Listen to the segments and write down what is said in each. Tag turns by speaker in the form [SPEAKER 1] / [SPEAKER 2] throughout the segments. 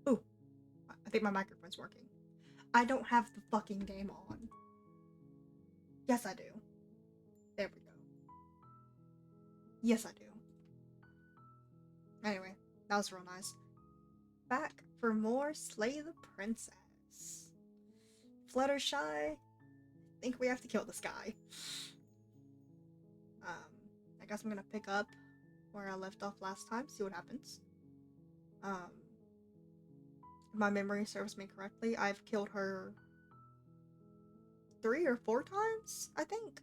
[SPEAKER 1] Ooh, I think my microphone's working. I don't have the fucking game on. Yes, I do. There we go. Yes, I do. Anyway, that was real nice. Back for more Slay the Princess. Fluttershy, I think we have to kill this guy. I guess I'm gonna pick up where I left off last time, see what happens. If my memory serves me correctly, I've killed her 3 or 4 times, I think.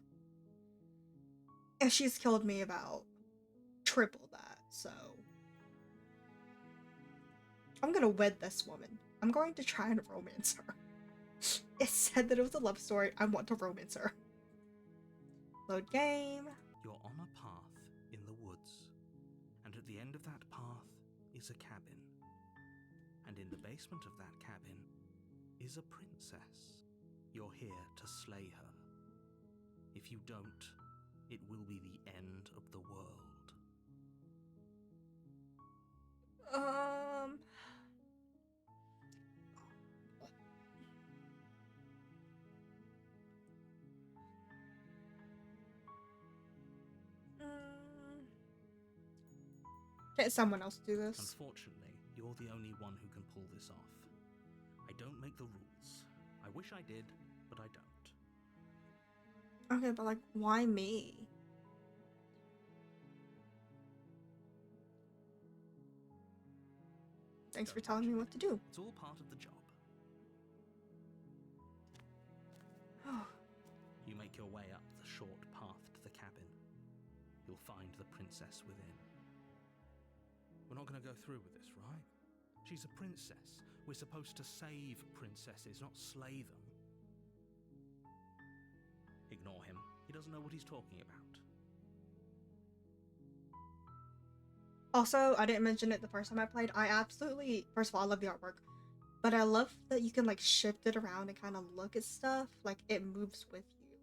[SPEAKER 1] And she's killed me about triple that, so I'm gonna wed this woman. I'm going to try and romance her. It said that it was a love story. I want to romance her. Load game.
[SPEAKER 2] You're on a path in the woods, and at the end of that path is a cabin. And in the basement of that cabin is a princess. You're here to slay her. If you don't, it will be the end of the world.
[SPEAKER 1] Can't someone else do this?
[SPEAKER 2] Unfortunately, you're the only one who can pull this off. I don't make the rules. I wish I did, but I don't.
[SPEAKER 1] Okay, but like, why me? Thanks for telling me what to do.
[SPEAKER 2] It's all part of the job. You make your way up the short path to the cabin. You'll find the princess within. We're not going to go through with this, right? She's a princess. We're supposed to save princesses, not slay them. Ignore him. He doesn't know what he's talking about.
[SPEAKER 1] Also, I didn't mention it the first time I played. First of all, I love the artwork. But I love that you can like shift it around and kind of look at stuff. Like it moves with you.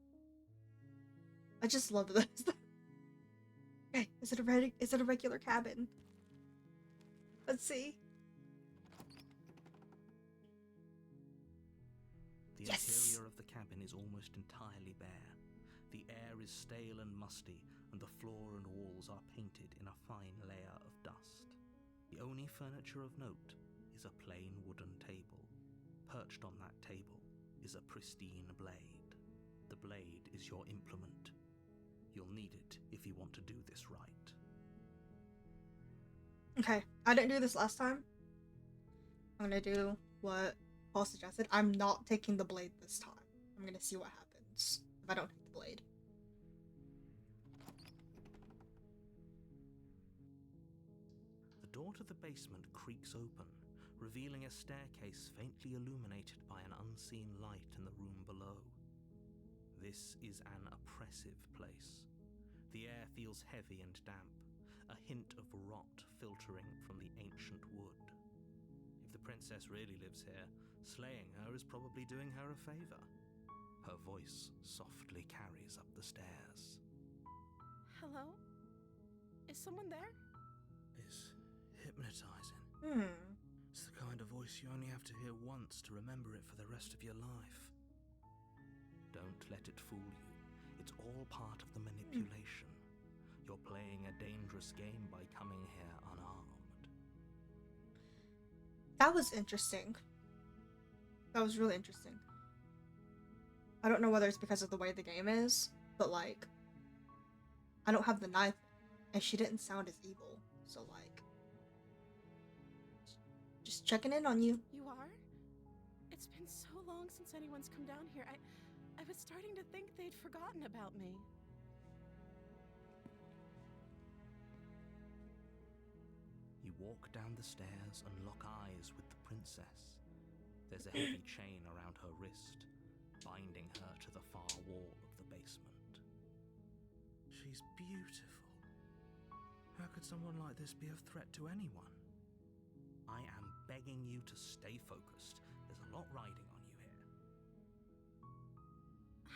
[SPEAKER 1] I just love this. Okay, is it a regular cabin? Let's see.
[SPEAKER 2] The
[SPEAKER 1] Yes!
[SPEAKER 2] interior of the cabin is almost entirely bare. The air is stale and musty, and the floor and walls are painted in a fine layer of dust. The only furniture of note is a plain wooden table. Perched on that table is a pristine blade. The blade is your implement. You'll need it if you want to do this right.
[SPEAKER 1] Okay, I didn't do this last time. I'm gonna do what Paul suggested. I'm not taking the blade this time. I'm gonna see what happens if I don't take the blade.
[SPEAKER 2] The door to the basement creaks open, revealing a staircase faintly illuminated by an unseen light in the room below. This is an oppressive place. The air feels heavy and damp, a hint of rot filtering from the ancient wood. If the princess really lives here, slaying her is probably doing her a favor. Her voice softly carries up the stairs.
[SPEAKER 3] Hello? Is someone there?
[SPEAKER 2] It's hypnotizing. It's the kind of voice you only have to hear once to remember it for the rest of your life. Don't let it fool you. It's all part of the manipulation. You're playing a dangerous game by coming here unarmed.
[SPEAKER 1] That was interesting. That was really interesting. I don't know whether it's because of the way the game is, but like, I don't have the knife, and she didn't sound as evil, so like, just checking in on you.
[SPEAKER 3] You are? It's been so long since anyone's come down here. I was starting to think they'd forgotten about me.
[SPEAKER 2] You walk down the stairs and lock eyes with the princess. There's a heavy chain around her wrist, binding her to the far wall of the basement. She's beautiful. How could someone like this be of threat to anyone? I am begging you to stay focused. There's a lot riding on you here.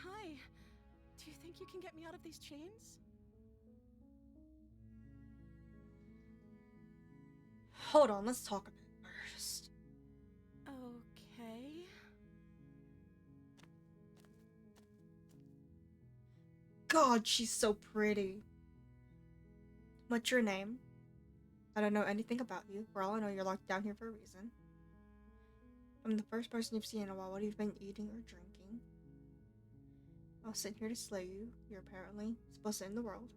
[SPEAKER 3] Hi. Do you think you can get me out of these chains?
[SPEAKER 1] Hold on, let's talk a bit first.
[SPEAKER 3] Okay.
[SPEAKER 1] God, she's so pretty. What's your name? I don't know anything about you. For all I know, you're locked down here for a reason. I'm the first person you've seen in a while. What have you been eating or drinking? I was sent here to slay you. You're apparently supposed to end the world.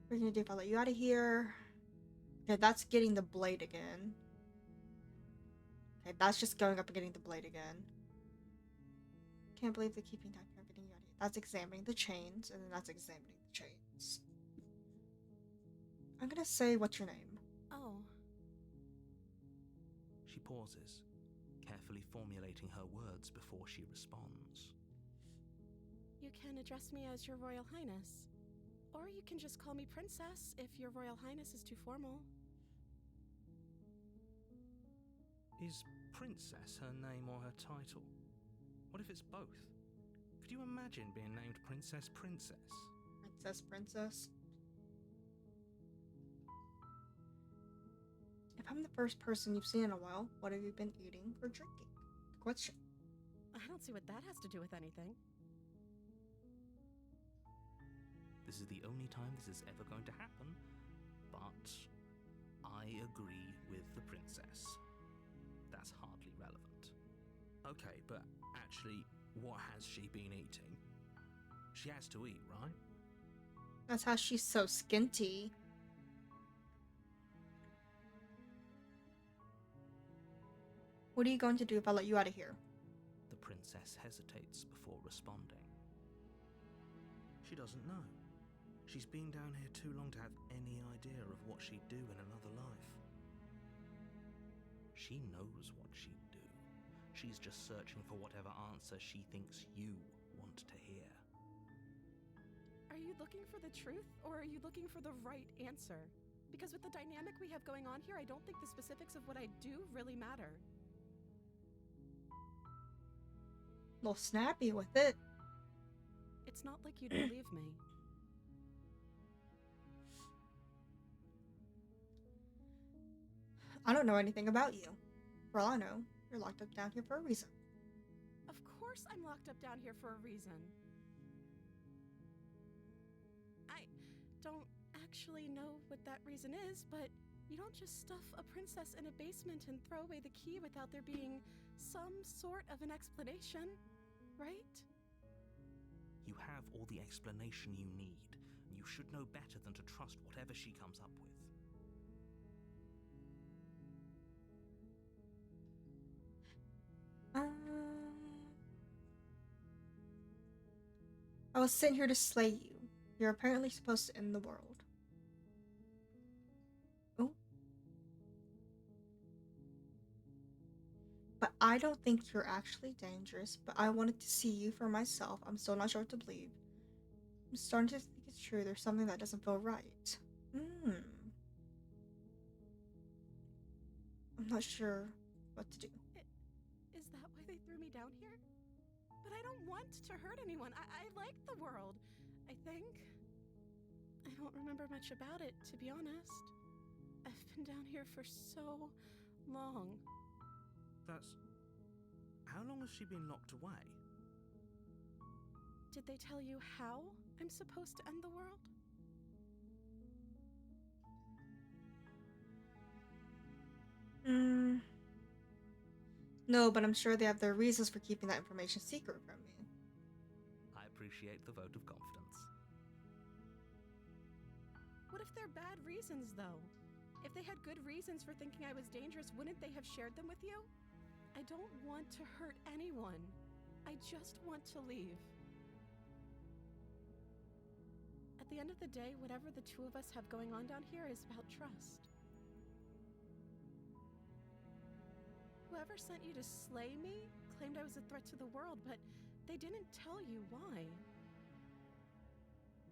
[SPEAKER 1] What are you gonna do if I let you out of here? Okay, that's getting the blade again. Okay, that's just going up and getting the blade again. Can't believe they're keeping time here getting you out of here. That's examining the chains, and then that's examining the chains. I'm gonna say, what's your name?
[SPEAKER 3] Oh.
[SPEAKER 2] She pauses, carefully formulating her words before she responds.
[SPEAKER 3] You can address me as Your Royal Highness. Or you can just call me Princess if Your Royal Highness is too formal.
[SPEAKER 2] Is Princess her name or her title? What if it's both? Could you imagine being named Princess?
[SPEAKER 1] Princess. If I'm the first person you've seen in a while, what have you been eating or drinking? Good question.
[SPEAKER 3] I don't see what that has to do with anything.
[SPEAKER 2] This is the only time this is ever going to happen, but But I agree with the princess. That's hardly relevant. Okay, but actually, what has she been eating? She has to eat, right?
[SPEAKER 1] That's how she's so skinty. What are you going to do if I let you out of here?
[SPEAKER 2] The princess hesitates before responding. She doesn't know. She's been down here too long to have any idea of what she'd do in another life. She knows what she'd do. She's just searching for whatever answer she thinks you want to hear.
[SPEAKER 3] Are you looking for the truth, or are you looking for the right answer? Because with the dynamic we have going on here, I don't think the specifics of what I do really matter.
[SPEAKER 1] A little snappy with it.
[SPEAKER 3] It's not like you'd believe me.
[SPEAKER 1] I don't know anything about you. For all I know, you're locked up down here for a reason.
[SPEAKER 3] Of course I'm locked up down here for a reason. I don't actually know what that reason is, but you don't just stuff a princess in a basement and throw away the key without there being some sort of an explanation, right?
[SPEAKER 2] You have all the explanation you need. You should know better than to trust whatever she comes up with.
[SPEAKER 1] I was sent here to slay you. You're apparently supposed to end the world. Oh. But I don't think you're actually dangerous, but I wanted to see you for myself. I'm still not sure what to believe. I'm starting to think it's true. There's something that doesn't feel right. I'm not sure what to do.
[SPEAKER 3] Is that why they threw me down here? But I don't want to hurt anyone. I like the world, I think. I don't remember much about it, to be honest. I've been down here for so long.
[SPEAKER 2] How long has she been locked away?
[SPEAKER 3] Did they tell you how I'm supposed to end the world?
[SPEAKER 1] No, but I'm sure they have their reasons for keeping that information secret from me.
[SPEAKER 2] I appreciate the vote of confidence.
[SPEAKER 3] What if they're bad reasons, though? If they had good reasons for thinking I was dangerous, wouldn't they have shared them with you? I don't want to hurt anyone. I just want to leave. At the end of the day, whatever the two of us have going on down here is about trust. Whoever sent you to slay me claimed I was a threat to the world, but they didn't tell you why.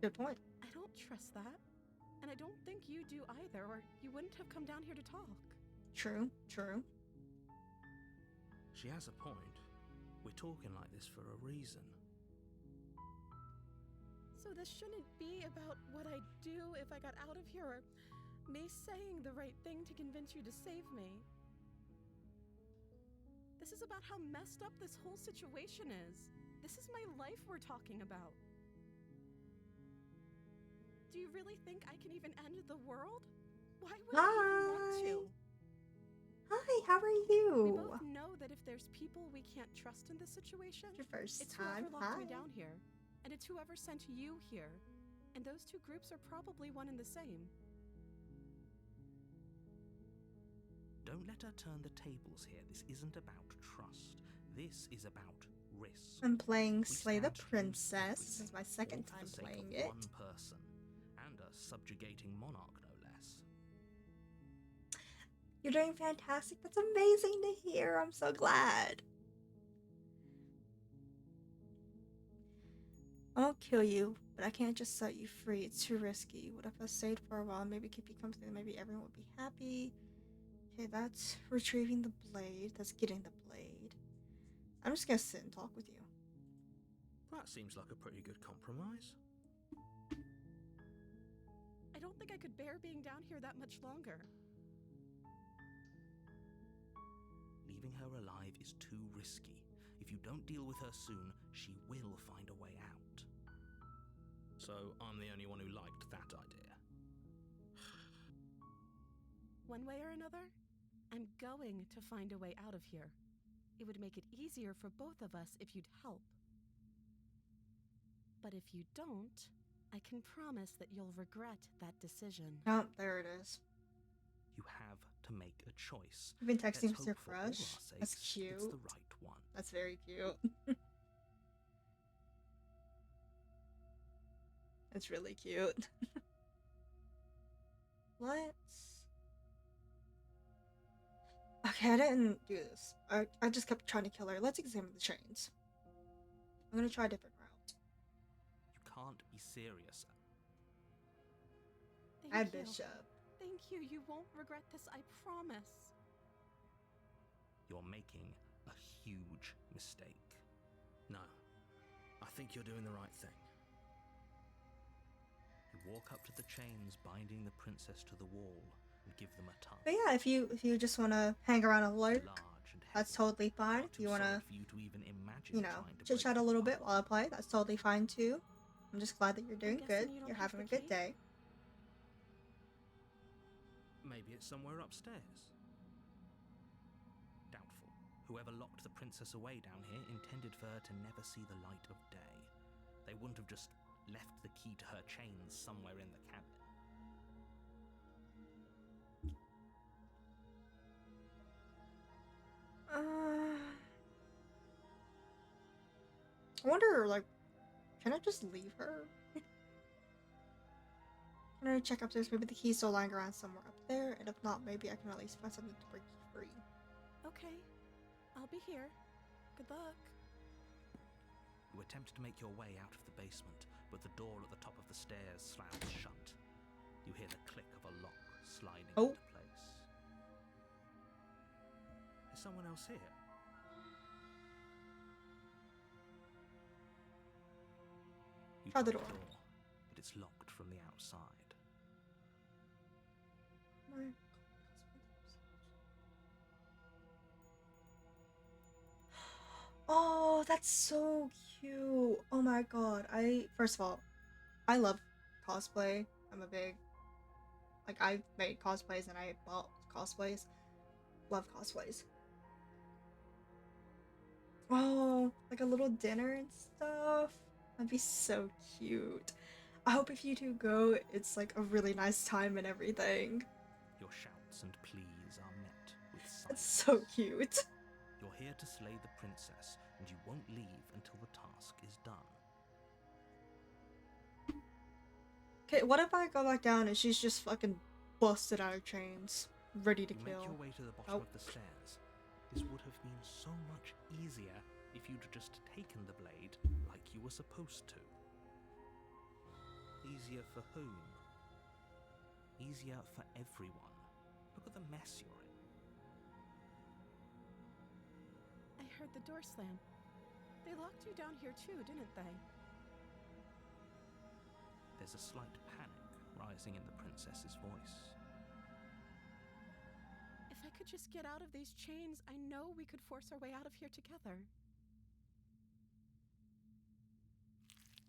[SPEAKER 1] Good point.
[SPEAKER 3] I don't trust that. And I don't think you do either, or you wouldn't have come down here to talk.
[SPEAKER 1] True, true.
[SPEAKER 2] She has a point. We're talking like this for a reason.
[SPEAKER 3] So this shouldn't be about what I'd do if I got out of here, or me saying the right thing to convince you to save me. This is about how messed up this whole situation is. This is my life we're talking about. Do you really think I can even end the world? Why would I even want to?
[SPEAKER 1] Hi, how are
[SPEAKER 3] We
[SPEAKER 1] you?
[SPEAKER 3] both know that if there's people we can't trust in this situation,
[SPEAKER 1] Your first
[SPEAKER 3] it's
[SPEAKER 1] time.
[SPEAKER 3] whoever locked
[SPEAKER 1] Hi.
[SPEAKER 3] me down here. And it's whoever sent you here. And those two groups are probably one and the same.
[SPEAKER 2] Don't let her turn the tables here. This isn't about trust. This is about risk.
[SPEAKER 1] I'm playing
[SPEAKER 2] We
[SPEAKER 1] Slay the
[SPEAKER 2] stand to lose
[SPEAKER 1] Princess. This is
[SPEAKER 2] everything,
[SPEAKER 1] my second
[SPEAKER 2] all for
[SPEAKER 1] time
[SPEAKER 2] the sake
[SPEAKER 1] playing
[SPEAKER 2] of
[SPEAKER 1] it.
[SPEAKER 2] one person, and a subjugating monarch, no less.
[SPEAKER 1] You're doing fantastic. That's amazing to hear. I'm so glad. I won't kill you, but I can't just set you free. It's too risky. What if I stayed for a while, maybe keep you company, maybe everyone would be happy? Okay, that's retrieving the blade. That's getting the blade. I'm just gonna sit and talk with you.
[SPEAKER 2] That seems like a pretty good compromise.
[SPEAKER 3] I don't think I could bear being down here that much longer.
[SPEAKER 2] Leaving her alive is too risky. If you don't deal with her soon, she will find a way out. So I'm the only one who liked that idea.
[SPEAKER 3] One way or another, I'm going to find a way out of here. It would make it easier for both of us if you'd help. But if you don't, I can promise that you'll regret that decision.
[SPEAKER 1] Oh, there it is.
[SPEAKER 2] You have to make a choice.
[SPEAKER 1] You've been texting
[SPEAKER 2] Let's
[SPEAKER 1] with your
[SPEAKER 2] hope for all our
[SPEAKER 1] crush. That's
[SPEAKER 2] sakes
[SPEAKER 1] cute.
[SPEAKER 2] It's the right one.
[SPEAKER 1] That's very cute. It's really cute. Let's... Okay, I didn't do this. I just kept trying to kill her. Let's examine the chains. I'm gonna try a different route.
[SPEAKER 2] You can't be serious.
[SPEAKER 1] Add
[SPEAKER 3] Thank you.
[SPEAKER 1] Bishop.
[SPEAKER 3] Thank you. You won't regret this, I promise.
[SPEAKER 2] You're making a huge mistake.
[SPEAKER 4] No, I think you're doing the right thing.
[SPEAKER 2] You walk up to the chains binding the princess to the wall and give them a tug.
[SPEAKER 1] But yeah, if you just want to hang around a lurk,
[SPEAKER 2] Large and
[SPEAKER 1] that's
[SPEAKER 2] heavy,
[SPEAKER 1] totally fine.
[SPEAKER 2] far
[SPEAKER 1] If
[SPEAKER 2] too
[SPEAKER 1] you want to,
[SPEAKER 2] solid for you to even imagine
[SPEAKER 1] you know,
[SPEAKER 2] trying to
[SPEAKER 1] chit chat
[SPEAKER 2] break
[SPEAKER 1] a little
[SPEAKER 2] them
[SPEAKER 1] bit while I play, that's totally fine too. I'm just glad that you're doing
[SPEAKER 3] guessing
[SPEAKER 1] good.
[SPEAKER 3] you don't
[SPEAKER 1] You're
[SPEAKER 3] have
[SPEAKER 1] having a
[SPEAKER 3] the
[SPEAKER 1] good
[SPEAKER 3] key?
[SPEAKER 1] day.
[SPEAKER 4] Maybe it's somewhere upstairs.
[SPEAKER 2] Doubtful. Whoever locked the princess away down here intended for her to never see the light of day. They wouldn't have just left the key to her chains somewhere in the cabin.
[SPEAKER 1] I wonder, like, can I just leave her? Can I check upstairs? Maybe the key's still lying around somewhere up there, and if not, maybe I can at least find something to break you free.
[SPEAKER 3] Okay, I'll be here. Good luck.
[SPEAKER 2] You attempt to make your way out of the basement, but the door at the top of the stairs slams shut. You hear the click of a lock sliding
[SPEAKER 1] Oh.
[SPEAKER 2] into place. Is someone else here? You
[SPEAKER 1] Try the
[SPEAKER 2] try
[SPEAKER 1] door.
[SPEAKER 2] but it's locked from the outside.
[SPEAKER 1] My- Oh, that's so cute. Oh my god. First of all, I love cosplay. I'm a big, like, I've made cosplays and I bought cosplays. Love cosplays. Oh, like a little dinner and stuff. That'd be so cute. I hope if you two go, it's like a really nice time and everything.
[SPEAKER 2] Your shouts and pleas are met with silence.
[SPEAKER 1] That's so cute.
[SPEAKER 2] You're here to slay the princess, and you won't leave until the task is done.
[SPEAKER 1] Okay, what if I go back down and she's just fucking busted out of chains, ready to
[SPEAKER 2] You
[SPEAKER 1] kill?
[SPEAKER 2] make your way to the bottom of the stairs. This would have been so much easier if you'd just taken the blade like you were supposed to. Easier for whom? Easier for everyone. Look at the mess you're in.
[SPEAKER 3] I heard the door slam. They locked you down here too, didn't they?
[SPEAKER 2] There's a slight panic rising in the princess's voice.
[SPEAKER 3] If I could just get out of these chains, I know we could force our way out of here together.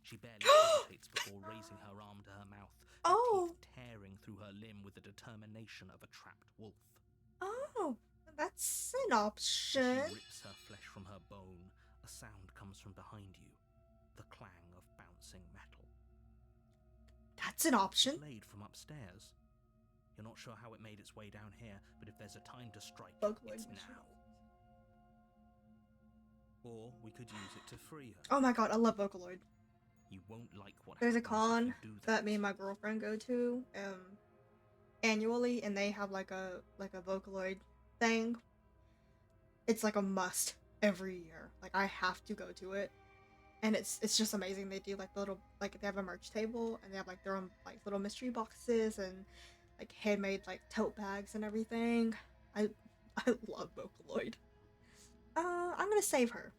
[SPEAKER 2] She barely hesitates before raising her arm to her mouth, her
[SPEAKER 1] Oh.
[SPEAKER 2] teeth tearing through her limb with the determination of a trapped wolf.
[SPEAKER 1] Oh, that's an
[SPEAKER 2] As
[SPEAKER 1] option.
[SPEAKER 2] she rips her flesh from her bone, a sound comes from behind you, the clang of bouncing metal.
[SPEAKER 1] That's an option.
[SPEAKER 2] Blade from upstairs. You're not sure how it made its way down here, but if there's a time to strike,
[SPEAKER 1] Vocaloid
[SPEAKER 2] it's
[SPEAKER 1] machine.
[SPEAKER 2] now. Or we could use it to free her.
[SPEAKER 1] Oh my god, I love Vocaloid.
[SPEAKER 2] You won't like what
[SPEAKER 1] There's a
[SPEAKER 2] happens if
[SPEAKER 1] con
[SPEAKER 2] you do
[SPEAKER 1] that me and my girlfriend go to annually, and they have like a Vocaloid thing. It's like a must every year. Like I have to go to it, and it's just amazing. They do like the little, like they have a merch table, and they have like their own like little mystery boxes and like handmade like tote bags and everything. I love Vocaloid. I'm gonna save her.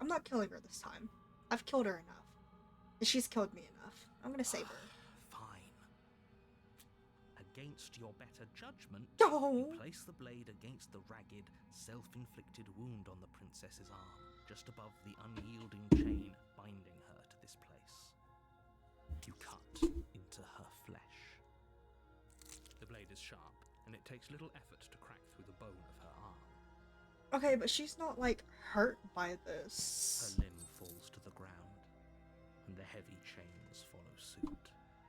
[SPEAKER 1] I'm not killing her this time. I've killed her enough. She's killed me enough. I'm gonna save her.
[SPEAKER 2] Fine. Against your better judgment,
[SPEAKER 1] Oh.
[SPEAKER 2] you place the blade against the ragged, self-inflicted wound on the princess's arm, just above the unyielding chain binding her to this place. You cut into her flesh.
[SPEAKER 4] The blade is sharp,
[SPEAKER 2] and it takes little effort to crack through the bone of her arm.
[SPEAKER 1] Okay, but she's not, like, hurt by
[SPEAKER 2] Her
[SPEAKER 1] this.
[SPEAKER 2] limb falls to the ground, and the heavy chains follow suit.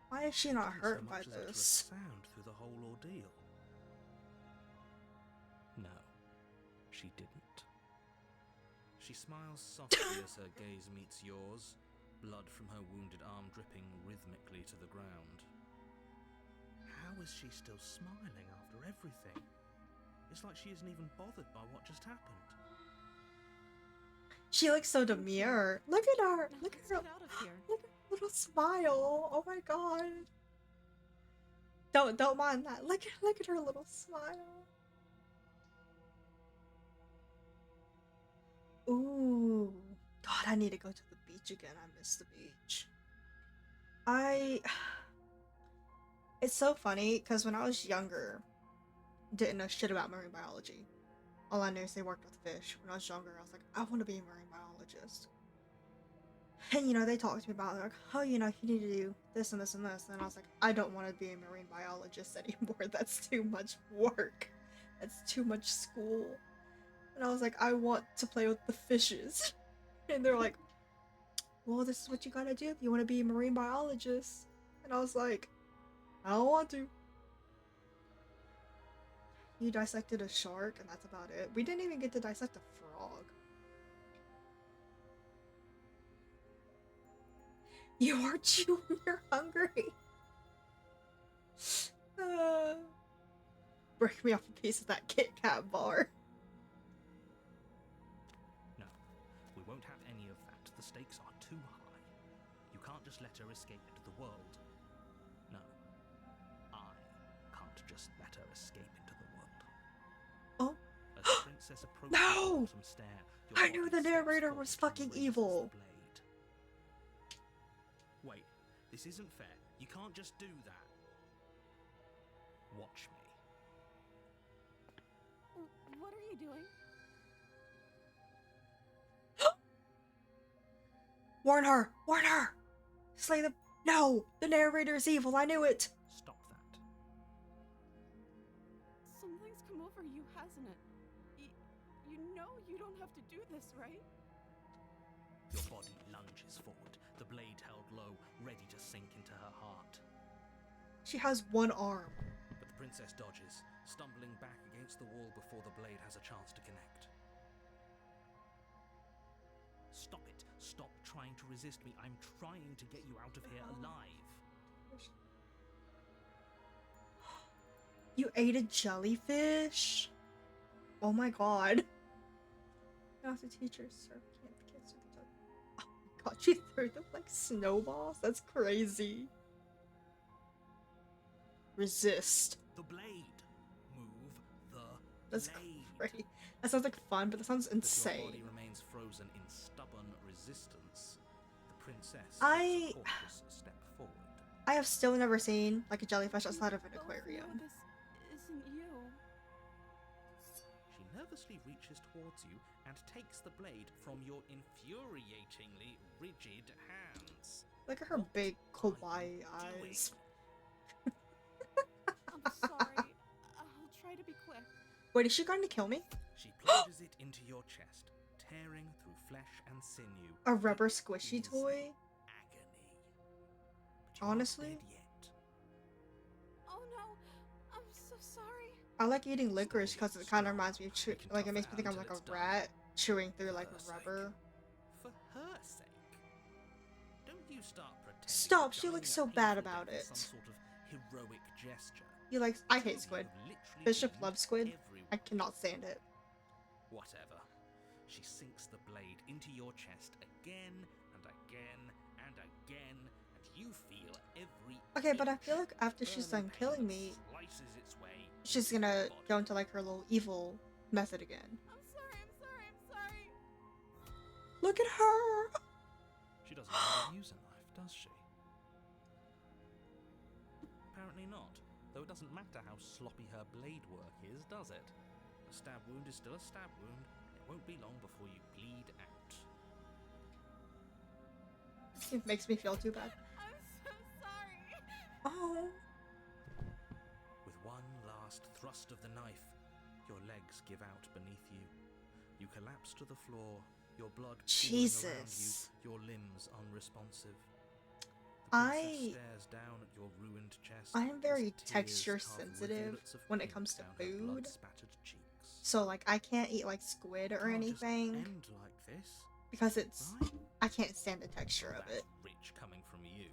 [SPEAKER 1] Why is she
[SPEAKER 2] She
[SPEAKER 1] not
[SPEAKER 2] didn't
[SPEAKER 1] hurt
[SPEAKER 2] so
[SPEAKER 1] by
[SPEAKER 2] much as utter a
[SPEAKER 1] this?
[SPEAKER 2] sound through the whole ordeal. No, she didn't. She smiles softly as her gaze meets yours, blood from her wounded arm dripping rhythmically to the ground. How is she still smiling after everything? It's like she isn't even bothered by what just happened.
[SPEAKER 1] She looks so demure. Look at her.
[SPEAKER 3] Now
[SPEAKER 1] Look at
[SPEAKER 3] let's
[SPEAKER 1] her.
[SPEAKER 3] get out of here.
[SPEAKER 1] Look at her little smile. Oh my god. Don't mind that. Look at her little smile. Ooh. God, I need to go to the beach again. I miss the beach. It's so funny because when I was younger, didn't know shit about marine biology. All I knew is they worked with fish. When I was younger, I was like, I want to be a marine biologist. And they talked to me about it, like, oh, you need to do this and this and this. And I was like, I don't want to be a marine biologist anymore. That's too much work. That's too much school. And I was like, I want to play with the fishes. And they're like, well, this is what you gotta do if you want to be a marine biologist. And I was like, I don't want to. You dissected a shark, and that's about it. We didn't even get to dissect a frog. You are chewing, you're hungry. Break me off a piece of that Kit Kat bar.
[SPEAKER 2] No, we won't have any of that. The stakes are too high. You can't just let her escape into the world. No, I can't just let her escape into the world.
[SPEAKER 1] Oh.
[SPEAKER 2] As the princess approaches
[SPEAKER 1] No!
[SPEAKER 2] the bottom stair, your
[SPEAKER 1] I knew
[SPEAKER 2] body
[SPEAKER 1] the
[SPEAKER 2] steps
[SPEAKER 1] narrator
[SPEAKER 2] forward
[SPEAKER 1] was
[SPEAKER 2] and
[SPEAKER 1] fucking
[SPEAKER 2] raises
[SPEAKER 1] evil.
[SPEAKER 2] the blade. Wait, this isn't fair. You can't just do that. Watch me.
[SPEAKER 3] What are you doing?
[SPEAKER 1] Warn her! Warn her! Slay the— No! The narrator is evil, I knew it!
[SPEAKER 2] Stop that.
[SPEAKER 3] Something's come over you, hasn't it? You know you don't have to do this, right?
[SPEAKER 2] Your body lunges forward, the blade held low, ready to sink into her heart.
[SPEAKER 1] She has one arm.
[SPEAKER 2] But the princess dodges, stumbling back against the wall before the blade has a chance to connect. Stop it. Stop trying to resist me. I'm trying to get you out of here alive.
[SPEAKER 1] You ate a jellyfish? Oh my god. You have to teach her, sir. Can't the kids do the job. Oh my god, she threw them like snowballs? That's crazy. Resist.
[SPEAKER 2] The blade. Move the
[SPEAKER 1] That's
[SPEAKER 2] blade.
[SPEAKER 1] great. That sounds like fun, but that sounds
[SPEAKER 2] As your
[SPEAKER 1] insane.
[SPEAKER 2] body remains frozen in stubborn resistance, the princess
[SPEAKER 1] I-
[SPEAKER 2] takes a cautious step forward.
[SPEAKER 1] I have still never seen like a jellyfish outside of an
[SPEAKER 3] Both
[SPEAKER 1] aquarium.
[SPEAKER 3] know this isn't you.
[SPEAKER 2] She nervously reaches towards you and takes the blade from your infuriatingly rigid hands.
[SPEAKER 1] Look at her
[SPEAKER 2] What
[SPEAKER 1] big
[SPEAKER 2] are you
[SPEAKER 1] kawaii
[SPEAKER 2] doing?
[SPEAKER 1] eyes.
[SPEAKER 3] I'm sorry. I'll try to be quick.
[SPEAKER 1] Wait, is she going to kill me?
[SPEAKER 2] She plunges it into your chest, tearing through flesh and sinew.
[SPEAKER 1] A rubber
[SPEAKER 2] It
[SPEAKER 1] squishy
[SPEAKER 2] is
[SPEAKER 1] toy?
[SPEAKER 2] agony. But you're
[SPEAKER 1] Honestly?
[SPEAKER 2] not dead yet.
[SPEAKER 3] Oh no, I'm so sorry.
[SPEAKER 1] I like eating licorice because it kind of reminds me of
[SPEAKER 2] We can
[SPEAKER 1] like it
[SPEAKER 2] tough
[SPEAKER 1] makes
[SPEAKER 2] it
[SPEAKER 1] me think
[SPEAKER 2] out
[SPEAKER 1] I'm like
[SPEAKER 2] till
[SPEAKER 1] a
[SPEAKER 2] it's done.
[SPEAKER 1] rat chewing through like
[SPEAKER 2] For her
[SPEAKER 1] rubber.
[SPEAKER 2] For her sake. Don't you start pretending.
[SPEAKER 1] Stop,
[SPEAKER 2] that
[SPEAKER 1] she looks
[SPEAKER 2] dying a
[SPEAKER 1] so bad
[SPEAKER 2] painful
[SPEAKER 1] about
[SPEAKER 2] death is
[SPEAKER 1] it.
[SPEAKER 2] Some sort of heroic gesture.
[SPEAKER 1] You like— I
[SPEAKER 2] Two of
[SPEAKER 1] hate
[SPEAKER 2] you
[SPEAKER 1] squid.
[SPEAKER 2] have literally
[SPEAKER 1] Bishop
[SPEAKER 2] been
[SPEAKER 1] loves squid.
[SPEAKER 2] everywhere.
[SPEAKER 1] I cannot stand it.
[SPEAKER 2] Whatever. She sinks the blade into your chest again and again and again, and you feel every
[SPEAKER 1] Okay, but I
[SPEAKER 2] inch
[SPEAKER 1] feel like after
[SPEAKER 2] of
[SPEAKER 1] she's
[SPEAKER 2] burning
[SPEAKER 1] done
[SPEAKER 2] pain
[SPEAKER 1] killing
[SPEAKER 2] that
[SPEAKER 1] me,
[SPEAKER 2] slices its way
[SPEAKER 1] she's
[SPEAKER 2] into
[SPEAKER 1] gonna
[SPEAKER 2] your body.
[SPEAKER 1] go into like her little evil method again.
[SPEAKER 3] I'm sorry.
[SPEAKER 1] Look at her!
[SPEAKER 2] She doesn't know how to use a knife, does she? Apparently not. Though it doesn't matter how sloppy her blade work is, does it? A stab wound is still a stab wound. It won't be long before you bleed out.
[SPEAKER 1] It makes me feel too bad.
[SPEAKER 3] I'm so sorry.
[SPEAKER 1] Oh.
[SPEAKER 2] With one last thrust of the knife, your legs give out beneath you. You collapse to the floor, your blood pooling around you,
[SPEAKER 1] Jesus.
[SPEAKER 2] your limbs unresponsive. The princess
[SPEAKER 1] I
[SPEAKER 2] stares down at your ruined chest.
[SPEAKER 1] I'm very
[SPEAKER 2] as tears
[SPEAKER 1] texture
[SPEAKER 2] carve
[SPEAKER 1] sensitive
[SPEAKER 2] rivulets of
[SPEAKER 1] when it
[SPEAKER 2] pink
[SPEAKER 1] comes to
[SPEAKER 2] down her
[SPEAKER 1] food.
[SPEAKER 2] blood-spattered cheeks.
[SPEAKER 1] So like I can't eat like squid or
[SPEAKER 2] Can't just
[SPEAKER 1] anything
[SPEAKER 2] end like this,
[SPEAKER 1] because it's
[SPEAKER 2] right?
[SPEAKER 1] I can't stand the texture of
[SPEAKER 2] That's
[SPEAKER 1] it.
[SPEAKER 2] rich coming from you.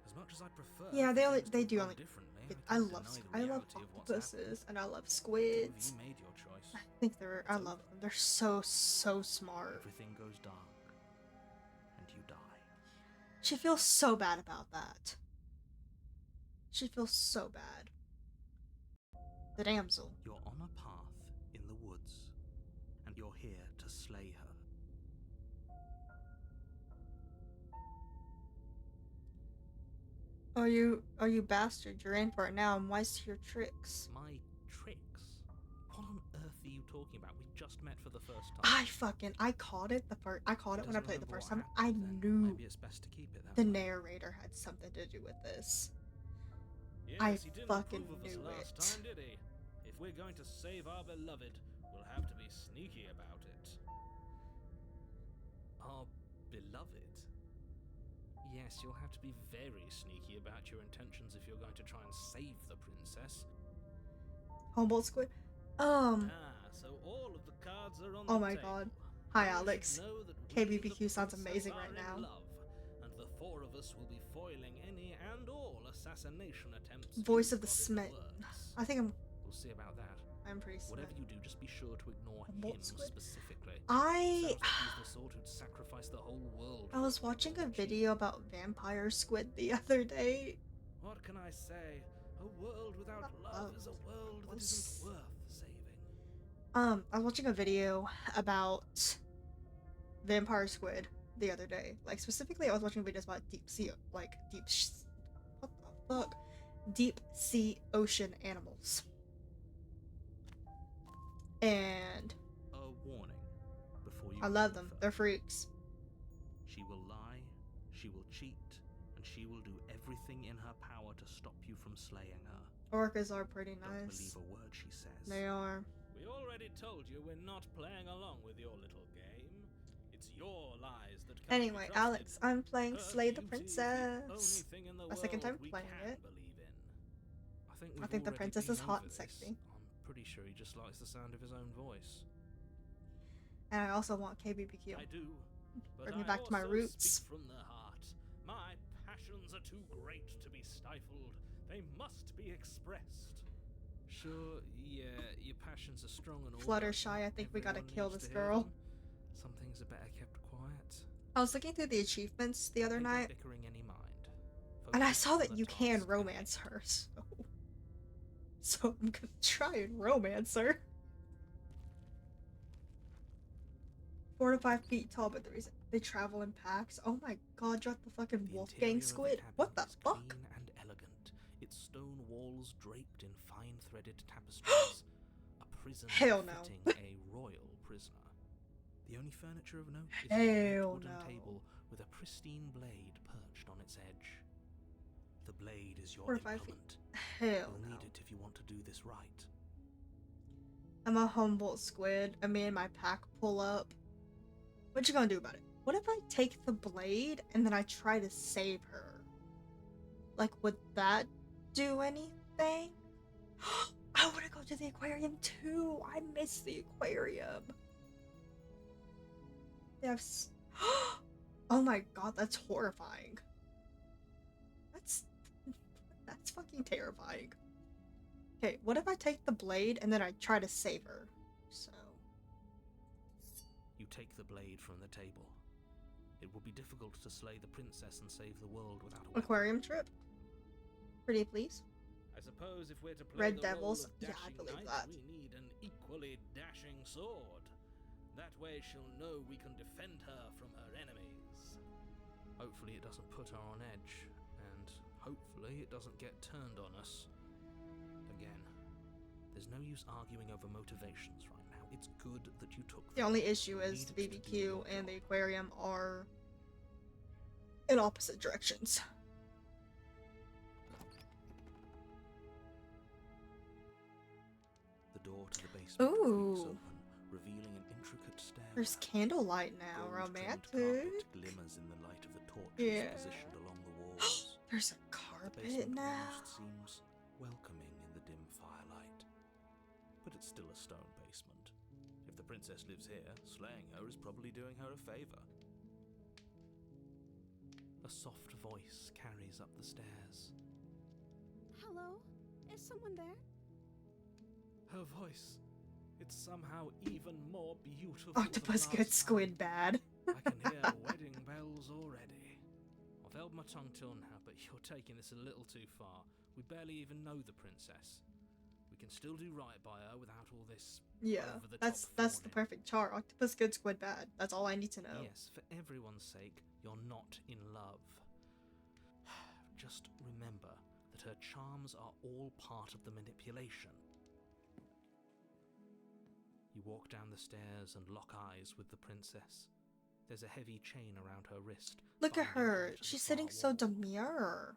[SPEAKER 2] As much as I prefer
[SPEAKER 1] Yeah,
[SPEAKER 2] for things
[SPEAKER 1] they
[SPEAKER 2] to
[SPEAKER 1] do
[SPEAKER 2] run
[SPEAKER 1] only.
[SPEAKER 2] differently,
[SPEAKER 1] I
[SPEAKER 2] can't
[SPEAKER 1] love
[SPEAKER 2] deny the
[SPEAKER 1] I love
[SPEAKER 2] reality of what's happened.
[SPEAKER 1] octopuses and I love
[SPEAKER 2] Have
[SPEAKER 1] squids.
[SPEAKER 2] you made your choice?
[SPEAKER 1] I think I
[SPEAKER 2] It's
[SPEAKER 1] love
[SPEAKER 2] over.
[SPEAKER 1] them. They're so smart.
[SPEAKER 2] Everything goes dark, and you die.
[SPEAKER 1] She feels so bad about that. She feels so bad. The damsel.
[SPEAKER 2] You're on a path in the woods, and you're here to slay her.
[SPEAKER 1] Are you bastard? You're in for it now. I'm wise to your tricks.
[SPEAKER 2] My tricks? What on earth are you talking about? We just met for the first time.
[SPEAKER 1] I called it I called it when I played the first time. I
[SPEAKER 2] Then
[SPEAKER 1] knew
[SPEAKER 2] maybe it's best to keep it that
[SPEAKER 1] the
[SPEAKER 2] way.
[SPEAKER 1] narrator had something to do with this.
[SPEAKER 4] Yes,
[SPEAKER 1] I
[SPEAKER 4] he didn't
[SPEAKER 1] fucking
[SPEAKER 4] approve of us
[SPEAKER 1] knew
[SPEAKER 4] last
[SPEAKER 1] it.
[SPEAKER 4] time, did he? If we're going to save our beloved, we'll have to be sneaky about it.
[SPEAKER 2] Our beloved? Yes, you'll have to be very sneaky about your intentions if you're going to try and save the princess.
[SPEAKER 1] Humboldt squid.
[SPEAKER 4] So all of the cards are on
[SPEAKER 1] Oh
[SPEAKER 4] the
[SPEAKER 1] my
[SPEAKER 4] table.
[SPEAKER 1] god. Hi,
[SPEAKER 4] You should
[SPEAKER 1] Alex.
[SPEAKER 4] know that we,
[SPEAKER 1] KBBQ
[SPEAKER 4] the
[SPEAKER 1] sounds
[SPEAKER 4] princess,
[SPEAKER 1] amazing
[SPEAKER 4] are
[SPEAKER 1] right
[SPEAKER 4] in
[SPEAKER 1] now.
[SPEAKER 4] love, and the four of us will be foiling any and all assassination attempts.
[SPEAKER 1] Voice
[SPEAKER 4] you've
[SPEAKER 1] of the
[SPEAKER 4] got in
[SPEAKER 1] smitten.
[SPEAKER 4] works.
[SPEAKER 1] I think
[SPEAKER 2] We'll see about that.
[SPEAKER 1] I'm pretty
[SPEAKER 2] Whatever
[SPEAKER 1] smitten.
[SPEAKER 2] you do, just be sure to ignore
[SPEAKER 1] Humboldt
[SPEAKER 2] him
[SPEAKER 1] squid?
[SPEAKER 2] specifically.
[SPEAKER 1] I
[SPEAKER 2] Sounds like he's the sort who'd sacrifice the whole world.
[SPEAKER 1] I was watching a video about vampire squid the other day.
[SPEAKER 4] What can I say? A world without love is a world that isn't worth saving.
[SPEAKER 1] I was watching a video about vampire squid the other day. Like specifically, I was watching videos about deep sea, like what the fuck, deep sea ocean animals. And
[SPEAKER 2] A warning before you.
[SPEAKER 1] I love them. They're freaks.
[SPEAKER 2] She will lie, she will cheat, and she will do everything in her power to stop you from slaying her.
[SPEAKER 1] Orcas are pretty
[SPEAKER 2] Don't
[SPEAKER 1] nice.
[SPEAKER 2] believe a word she says.
[SPEAKER 1] They are.
[SPEAKER 4] We already told you we're not playing along with your little game. It's your lies that can't be
[SPEAKER 1] Anyway,
[SPEAKER 4] trusted.
[SPEAKER 1] Alex, I'm playing
[SPEAKER 4] Her
[SPEAKER 1] Slay the
[SPEAKER 4] beauty is the only
[SPEAKER 1] Princess.
[SPEAKER 4] thing in the
[SPEAKER 1] My second
[SPEAKER 4] world
[SPEAKER 1] time
[SPEAKER 4] we
[SPEAKER 1] playing
[SPEAKER 4] can
[SPEAKER 1] it.
[SPEAKER 4] believe in.
[SPEAKER 2] I
[SPEAKER 1] I think the
[SPEAKER 2] we've
[SPEAKER 1] princess
[SPEAKER 2] already
[SPEAKER 1] is
[SPEAKER 2] been
[SPEAKER 1] hot
[SPEAKER 2] over
[SPEAKER 1] and
[SPEAKER 2] this.
[SPEAKER 1] sexy.
[SPEAKER 2] I'm pretty sure he just likes the sound of his own voice.
[SPEAKER 1] And I also want KBBQ.
[SPEAKER 4] I do. But
[SPEAKER 1] Bring me
[SPEAKER 4] I
[SPEAKER 1] back to my
[SPEAKER 4] also
[SPEAKER 1] roots.
[SPEAKER 4] Speak from the heart. My passions are too great to be stifled. They must be expressed.
[SPEAKER 2] Sure, yeah, your passions are strong and all.
[SPEAKER 1] Fluttershy, I think we gotta
[SPEAKER 2] everyone
[SPEAKER 1] kill
[SPEAKER 2] needs
[SPEAKER 1] this
[SPEAKER 2] to hear
[SPEAKER 1] girl.
[SPEAKER 2] them. Some things are better kept quiet.
[SPEAKER 1] I was looking through the achievements the other
[SPEAKER 2] Pay that
[SPEAKER 1] night,
[SPEAKER 2] bickering any mind.
[SPEAKER 1] and I
[SPEAKER 2] Focus
[SPEAKER 1] saw
[SPEAKER 2] on
[SPEAKER 1] that
[SPEAKER 2] the
[SPEAKER 1] you can
[SPEAKER 2] task at
[SPEAKER 1] romance
[SPEAKER 2] hand.
[SPEAKER 1] her, so I'm gonna try and romance her. 4 to 5 feet tall, but the reason they travel in packs. Oh my god, you're the fucking
[SPEAKER 2] The
[SPEAKER 1] Wolfgang
[SPEAKER 2] interior of
[SPEAKER 1] squid.
[SPEAKER 2] cabin
[SPEAKER 1] What the
[SPEAKER 2] is
[SPEAKER 1] fuck?
[SPEAKER 2] Clean and elegant, its stone walls draped in fine-threaded tapestries. A prison
[SPEAKER 1] Hell no.
[SPEAKER 2] befitting a royal prisoner. The only furniture of note is a
[SPEAKER 1] Hell
[SPEAKER 2] wooden
[SPEAKER 1] no.
[SPEAKER 2] table with a pristine blade perched on its edge. The blade is your
[SPEAKER 1] 4 to 5 feet.
[SPEAKER 2] implement.
[SPEAKER 1] Hell
[SPEAKER 2] You'll
[SPEAKER 1] no.
[SPEAKER 2] need it if you want to do this right.
[SPEAKER 1] I'm a Humboldt squid, and me and my pack pull up. What you gonna do about it? What if I take the blade and then I try to save her? Like, would that do anything? I want to go to the aquarium too. I miss the aquarium. They have. Oh my god, that's horrifying. That's fucking terrifying. Okay, what if I take the blade and then I try to save her? So.
[SPEAKER 2] You take the blade from the table. It will be difficult to slay the princess and save the world without a weapon.
[SPEAKER 1] Aquarium trip? Pretty please?
[SPEAKER 4] I suppose if we're to play
[SPEAKER 1] Red
[SPEAKER 4] the
[SPEAKER 1] Devils?
[SPEAKER 4] role of
[SPEAKER 1] Yeah, I
[SPEAKER 4] dashing
[SPEAKER 1] believe
[SPEAKER 4] knight,
[SPEAKER 1] that.
[SPEAKER 4] we need an equally dashing sword. That way she'll know we can defend her from her enemies.
[SPEAKER 2] Hopefully it doesn't put her on edge, and hopefully it doesn't get turned on us. Again, there's no use arguing over motivations right now. It's good that you took
[SPEAKER 1] The
[SPEAKER 2] them.
[SPEAKER 1] only issue is
[SPEAKER 2] Needed
[SPEAKER 1] the
[SPEAKER 2] to do
[SPEAKER 1] BBQ
[SPEAKER 2] your
[SPEAKER 1] and the
[SPEAKER 2] job.
[SPEAKER 1] aquarium are in opposite directions.
[SPEAKER 2] door to the basement creaks
[SPEAKER 1] Ooh.
[SPEAKER 2] open, revealing an intricate stairwell.
[SPEAKER 1] There's candlelight now.
[SPEAKER 2] Gold-trimmed
[SPEAKER 1] Romantic.
[SPEAKER 2] carpet glimmers in the light of the torches
[SPEAKER 1] Yeah.
[SPEAKER 2] positioned along the walls.
[SPEAKER 1] There's a
[SPEAKER 2] The
[SPEAKER 1] carpet
[SPEAKER 2] basement
[SPEAKER 1] now.
[SPEAKER 2] almost seems welcoming in the dim firelight. But it's still a stone basement. If the princess lives here, slaying her is probably doing her a favor. A soft voice carries up the stairs.
[SPEAKER 3] Hello? Is someone there?
[SPEAKER 4] Her voice. It's somehow even more beautiful.
[SPEAKER 1] Octopus
[SPEAKER 4] than
[SPEAKER 1] good,
[SPEAKER 4] last
[SPEAKER 1] squid
[SPEAKER 4] time.
[SPEAKER 1] bad.
[SPEAKER 4] I can hear wedding bells already. I've held my tongue till now, but you're taking this a little too far. We barely even know the princess. We can still do right by her without all this.
[SPEAKER 1] Yeah,
[SPEAKER 4] over-the-top
[SPEAKER 1] that's the
[SPEAKER 4] fawning.
[SPEAKER 1] perfect chart. Octopus good, squid bad. That's all I need to know.
[SPEAKER 2] Yes, for everyone's sake, you're not in love. Just remember that her charms are all part of the manipulation. You walk down the stairs and lock eyes with the princess. There's a heavy chain around her wrist.
[SPEAKER 1] Look at
[SPEAKER 2] binding
[SPEAKER 1] her.
[SPEAKER 2] to the
[SPEAKER 1] She's
[SPEAKER 2] far
[SPEAKER 1] sitting so
[SPEAKER 2] wall.
[SPEAKER 1] demure.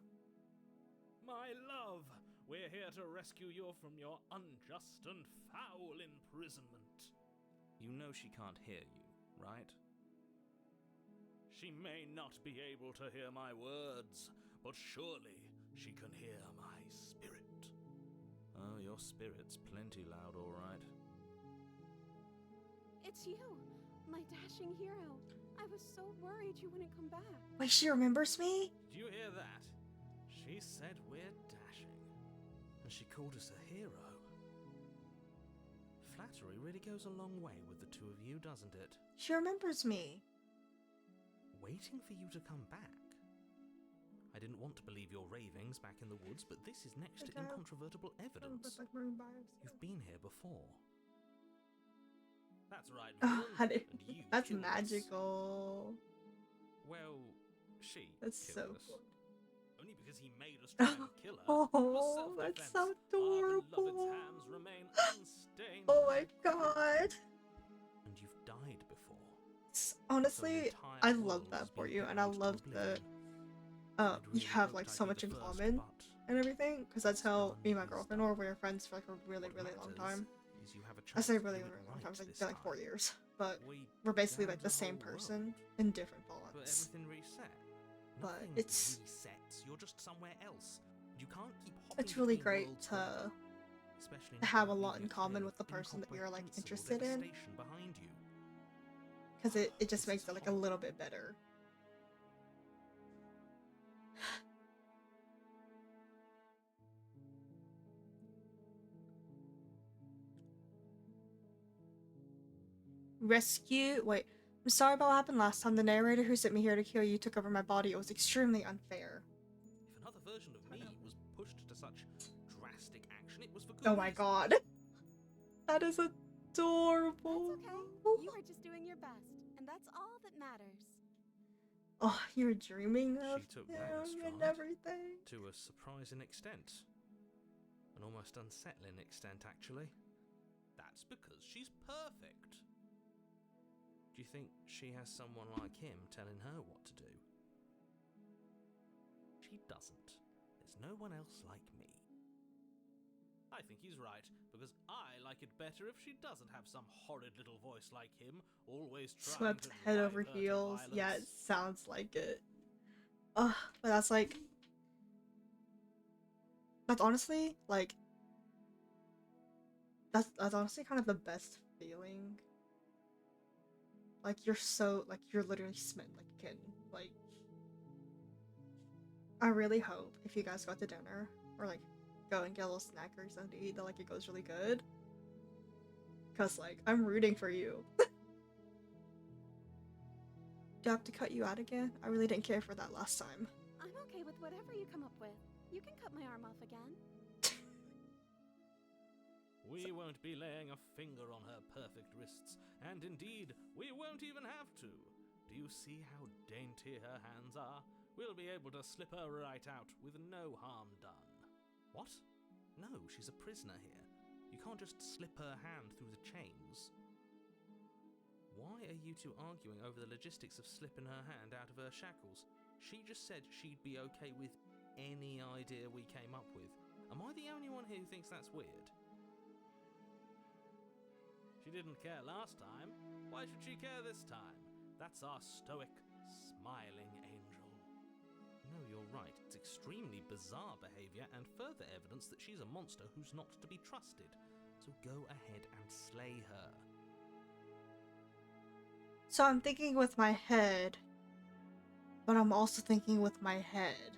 [SPEAKER 4] My love, we're here to rescue you from your unjust and foul imprisonment.
[SPEAKER 2] You know she can't hear you, right?
[SPEAKER 4] She may not be able to hear my words, but surely she can hear my spirit.
[SPEAKER 2] Oh, your spirit's plenty loud, all right.
[SPEAKER 3] It's you, my dashing hero. I was so worried you wouldn't come back.
[SPEAKER 1] Wait, she remembers me?
[SPEAKER 4] Did you hear that? She said we're dashing.
[SPEAKER 2] And she called us a hero. Flattery really goes a long way with the two of you, doesn't it?
[SPEAKER 1] She remembers me.
[SPEAKER 2] Waiting for you to come back. I didn't want to believe your ravings back in the woods, but this is next to
[SPEAKER 1] Okay.
[SPEAKER 2] incontrovertible evidence. You've been here before.
[SPEAKER 4] That's right,
[SPEAKER 1] Oh,
[SPEAKER 4] villain.
[SPEAKER 1] how did-
[SPEAKER 4] And you
[SPEAKER 1] that's
[SPEAKER 4] killed us.
[SPEAKER 1] magical.
[SPEAKER 2] Well, she
[SPEAKER 1] That's so
[SPEAKER 2] killed us.
[SPEAKER 1] cool.
[SPEAKER 4] Only because he made us try and kill her.
[SPEAKER 1] Oh,
[SPEAKER 4] For
[SPEAKER 1] that's
[SPEAKER 4] self-defense,
[SPEAKER 1] so
[SPEAKER 4] our beloved's
[SPEAKER 1] adorable.
[SPEAKER 4] hands remain unstained.
[SPEAKER 1] Oh my god.
[SPEAKER 2] And you've died before.
[SPEAKER 1] Honestly,
[SPEAKER 2] So the
[SPEAKER 1] I
[SPEAKER 2] entire
[SPEAKER 1] love
[SPEAKER 2] world
[SPEAKER 1] that
[SPEAKER 2] has
[SPEAKER 1] for
[SPEAKER 2] been
[SPEAKER 1] you, and I
[SPEAKER 2] burned to
[SPEAKER 1] love that
[SPEAKER 2] oblivion. I'd
[SPEAKER 1] you
[SPEAKER 2] really
[SPEAKER 1] have
[SPEAKER 2] hoped
[SPEAKER 1] like
[SPEAKER 2] I'd
[SPEAKER 1] so
[SPEAKER 2] be
[SPEAKER 1] much
[SPEAKER 2] the
[SPEAKER 1] in
[SPEAKER 2] first,
[SPEAKER 1] common
[SPEAKER 2] but
[SPEAKER 1] and everything, because that's how me and my
[SPEAKER 2] Stone
[SPEAKER 1] girlfriend
[SPEAKER 2] is
[SPEAKER 1] were. We were friends for like a really,
[SPEAKER 2] what
[SPEAKER 1] really long
[SPEAKER 2] matters
[SPEAKER 1] time.
[SPEAKER 2] is you have a
[SPEAKER 1] I
[SPEAKER 2] chance
[SPEAKER 1] say
[SPEAKER 2] to
[SPEAKER 1] really,
[SPEAKER 2] do it
[SPEAKER 1] really long
[SPEAKER 2] right
[SPEAKER 1] time. It's
[SPEAKER 2] this
[SPEAKER 1] like 4
[SPEAKER 2] time.
[SPEAKER 1] years, but
[SPEAKER 2] We
[SPEAKER 1] we're basically
[SPEAKER 2] damned
[SPEAKER 1] like the same
[SPEAKER 2] whole
[SPEAKER 1] person
[SPEAKER 2] world,
[SPEAKER 1] in different
[SPEAKER 2] but
[SPEAKER 1] bonds.
[SPEAKER 2] everything reset.
[SPEAKER 1] But
[SPEAKER 2] Nothing
[SPEAKER 1] it's-
[SPEAKER 2] resets. You're just somewhere else. You can't keep hopping
[SPEAKER 1] It's really
[SPEAKER 2] between
[SPEAKER 1] great
[SPEAKER 2] worlds
[SPEAKER 1] to
[SPEAKER 2] forever, especially not
[SPEAKER 1] have a
[SPEAKER 2] when
[SPEAKER 1] lot
[SPEAKER 2] leaving
[SPEAKER 1] in
[SPEAKER 2] a
[SPEAKER 1] common
[SPEAKER 2] trail
[SPEAKER 1] with the
[SPEAKER 2] of
[SPEAKER 1] person that you're like
[SPEAKER 2] incomprehensible
[SPEAKER 1] interested in,
[SPEAKER 2] devastation behind you.
[SPEAKER 1] because it just
[SPEAKER 2] This
[SPEAKER 1] makes
[SPEAKER 2] is
[SPEAKER 1] it like a
[SPEAKER 2] hot.
[SPEAKER 1] little bit better. Rescue. Wait. I'm sorry about what happened last time. The narrator who sent me here to kill you took over my body. It was extremely unfair.
[SPEAKER 2] If another version of me was pushed to such drastic action, it was for good
[SPEAKER 1] Oh my
[SPEAKER 2] reason.
[SPEAKER 1] god. That is adorable.
[SPEAKER 3] That's okay. You were just doing your best, and that's all that matters.
[SPEAKER 1] Oh, you're dreaming of
[SPEAKER 2] She took that as
[SPEAKER 1] him and
[SPEAKER 2] stride.
[SPEAKER 1] everything.
[SPEAKER 2] To a surprising extent. An almost unsettling extent, actually. That's because she's perfect. Do you think she has someone like him telling her what to do? She doesn't. There's no one else like me.
[SPEAKER 4] I think he's right, because I like it better if she doesn't have some horrid little voice like him, always trying
[SPEAKER 1] Swept
[SPEAKER 4] to
[SPEAKER 1] head
[SPEAKER 4] drive
[SPEAKER 1] over
[SPEAKER 4] her to
[SPEAKER 1] heels. Yeah, it
[SPEAKER 4] violence.
[SPEAKER 1] sounds like it. Ugh, but that's like... That's honestly, like... That's honestly kind of the best feeling. Like, you're literally smitten like a kitten. Like... I really hope if you guys go to dinner, or like, go and get a little snack or something to eat, that like it goes really good. Cause like, I'm rooting for you. Do I have to cut you out again? I really didn't care for that last time.
[SPEAKER 3] I'm okay with whatever you come up with. You can cut my arm off again.
[SPEAKER 4] We won't be laying a finger on her perfect wrists, and indeed, we won't even have to. Do you see how dainty her hands are? We'll be able to slip her right out with no harm done.
[SPEAKER 2] What? No, she's a prisoner here. You can't just slip her hand through the chains. Why are you two arguing over the logistics of slipping her hand out of her shackles? She just said she'd be okay with any idea we came up with. Am I the only one here who thinks that's weird?
[SPEAKER 4] She didn't care last time. Why should she care this time? That's our stoic, smiling angel. No, you're right. It's extremely bizarre behavior and further evidence that she's a monster who's not to be trusted. So go ahead and slay her.
[SPEAKER 1] So I'm thinking with my head, but I'm also thinking with my head.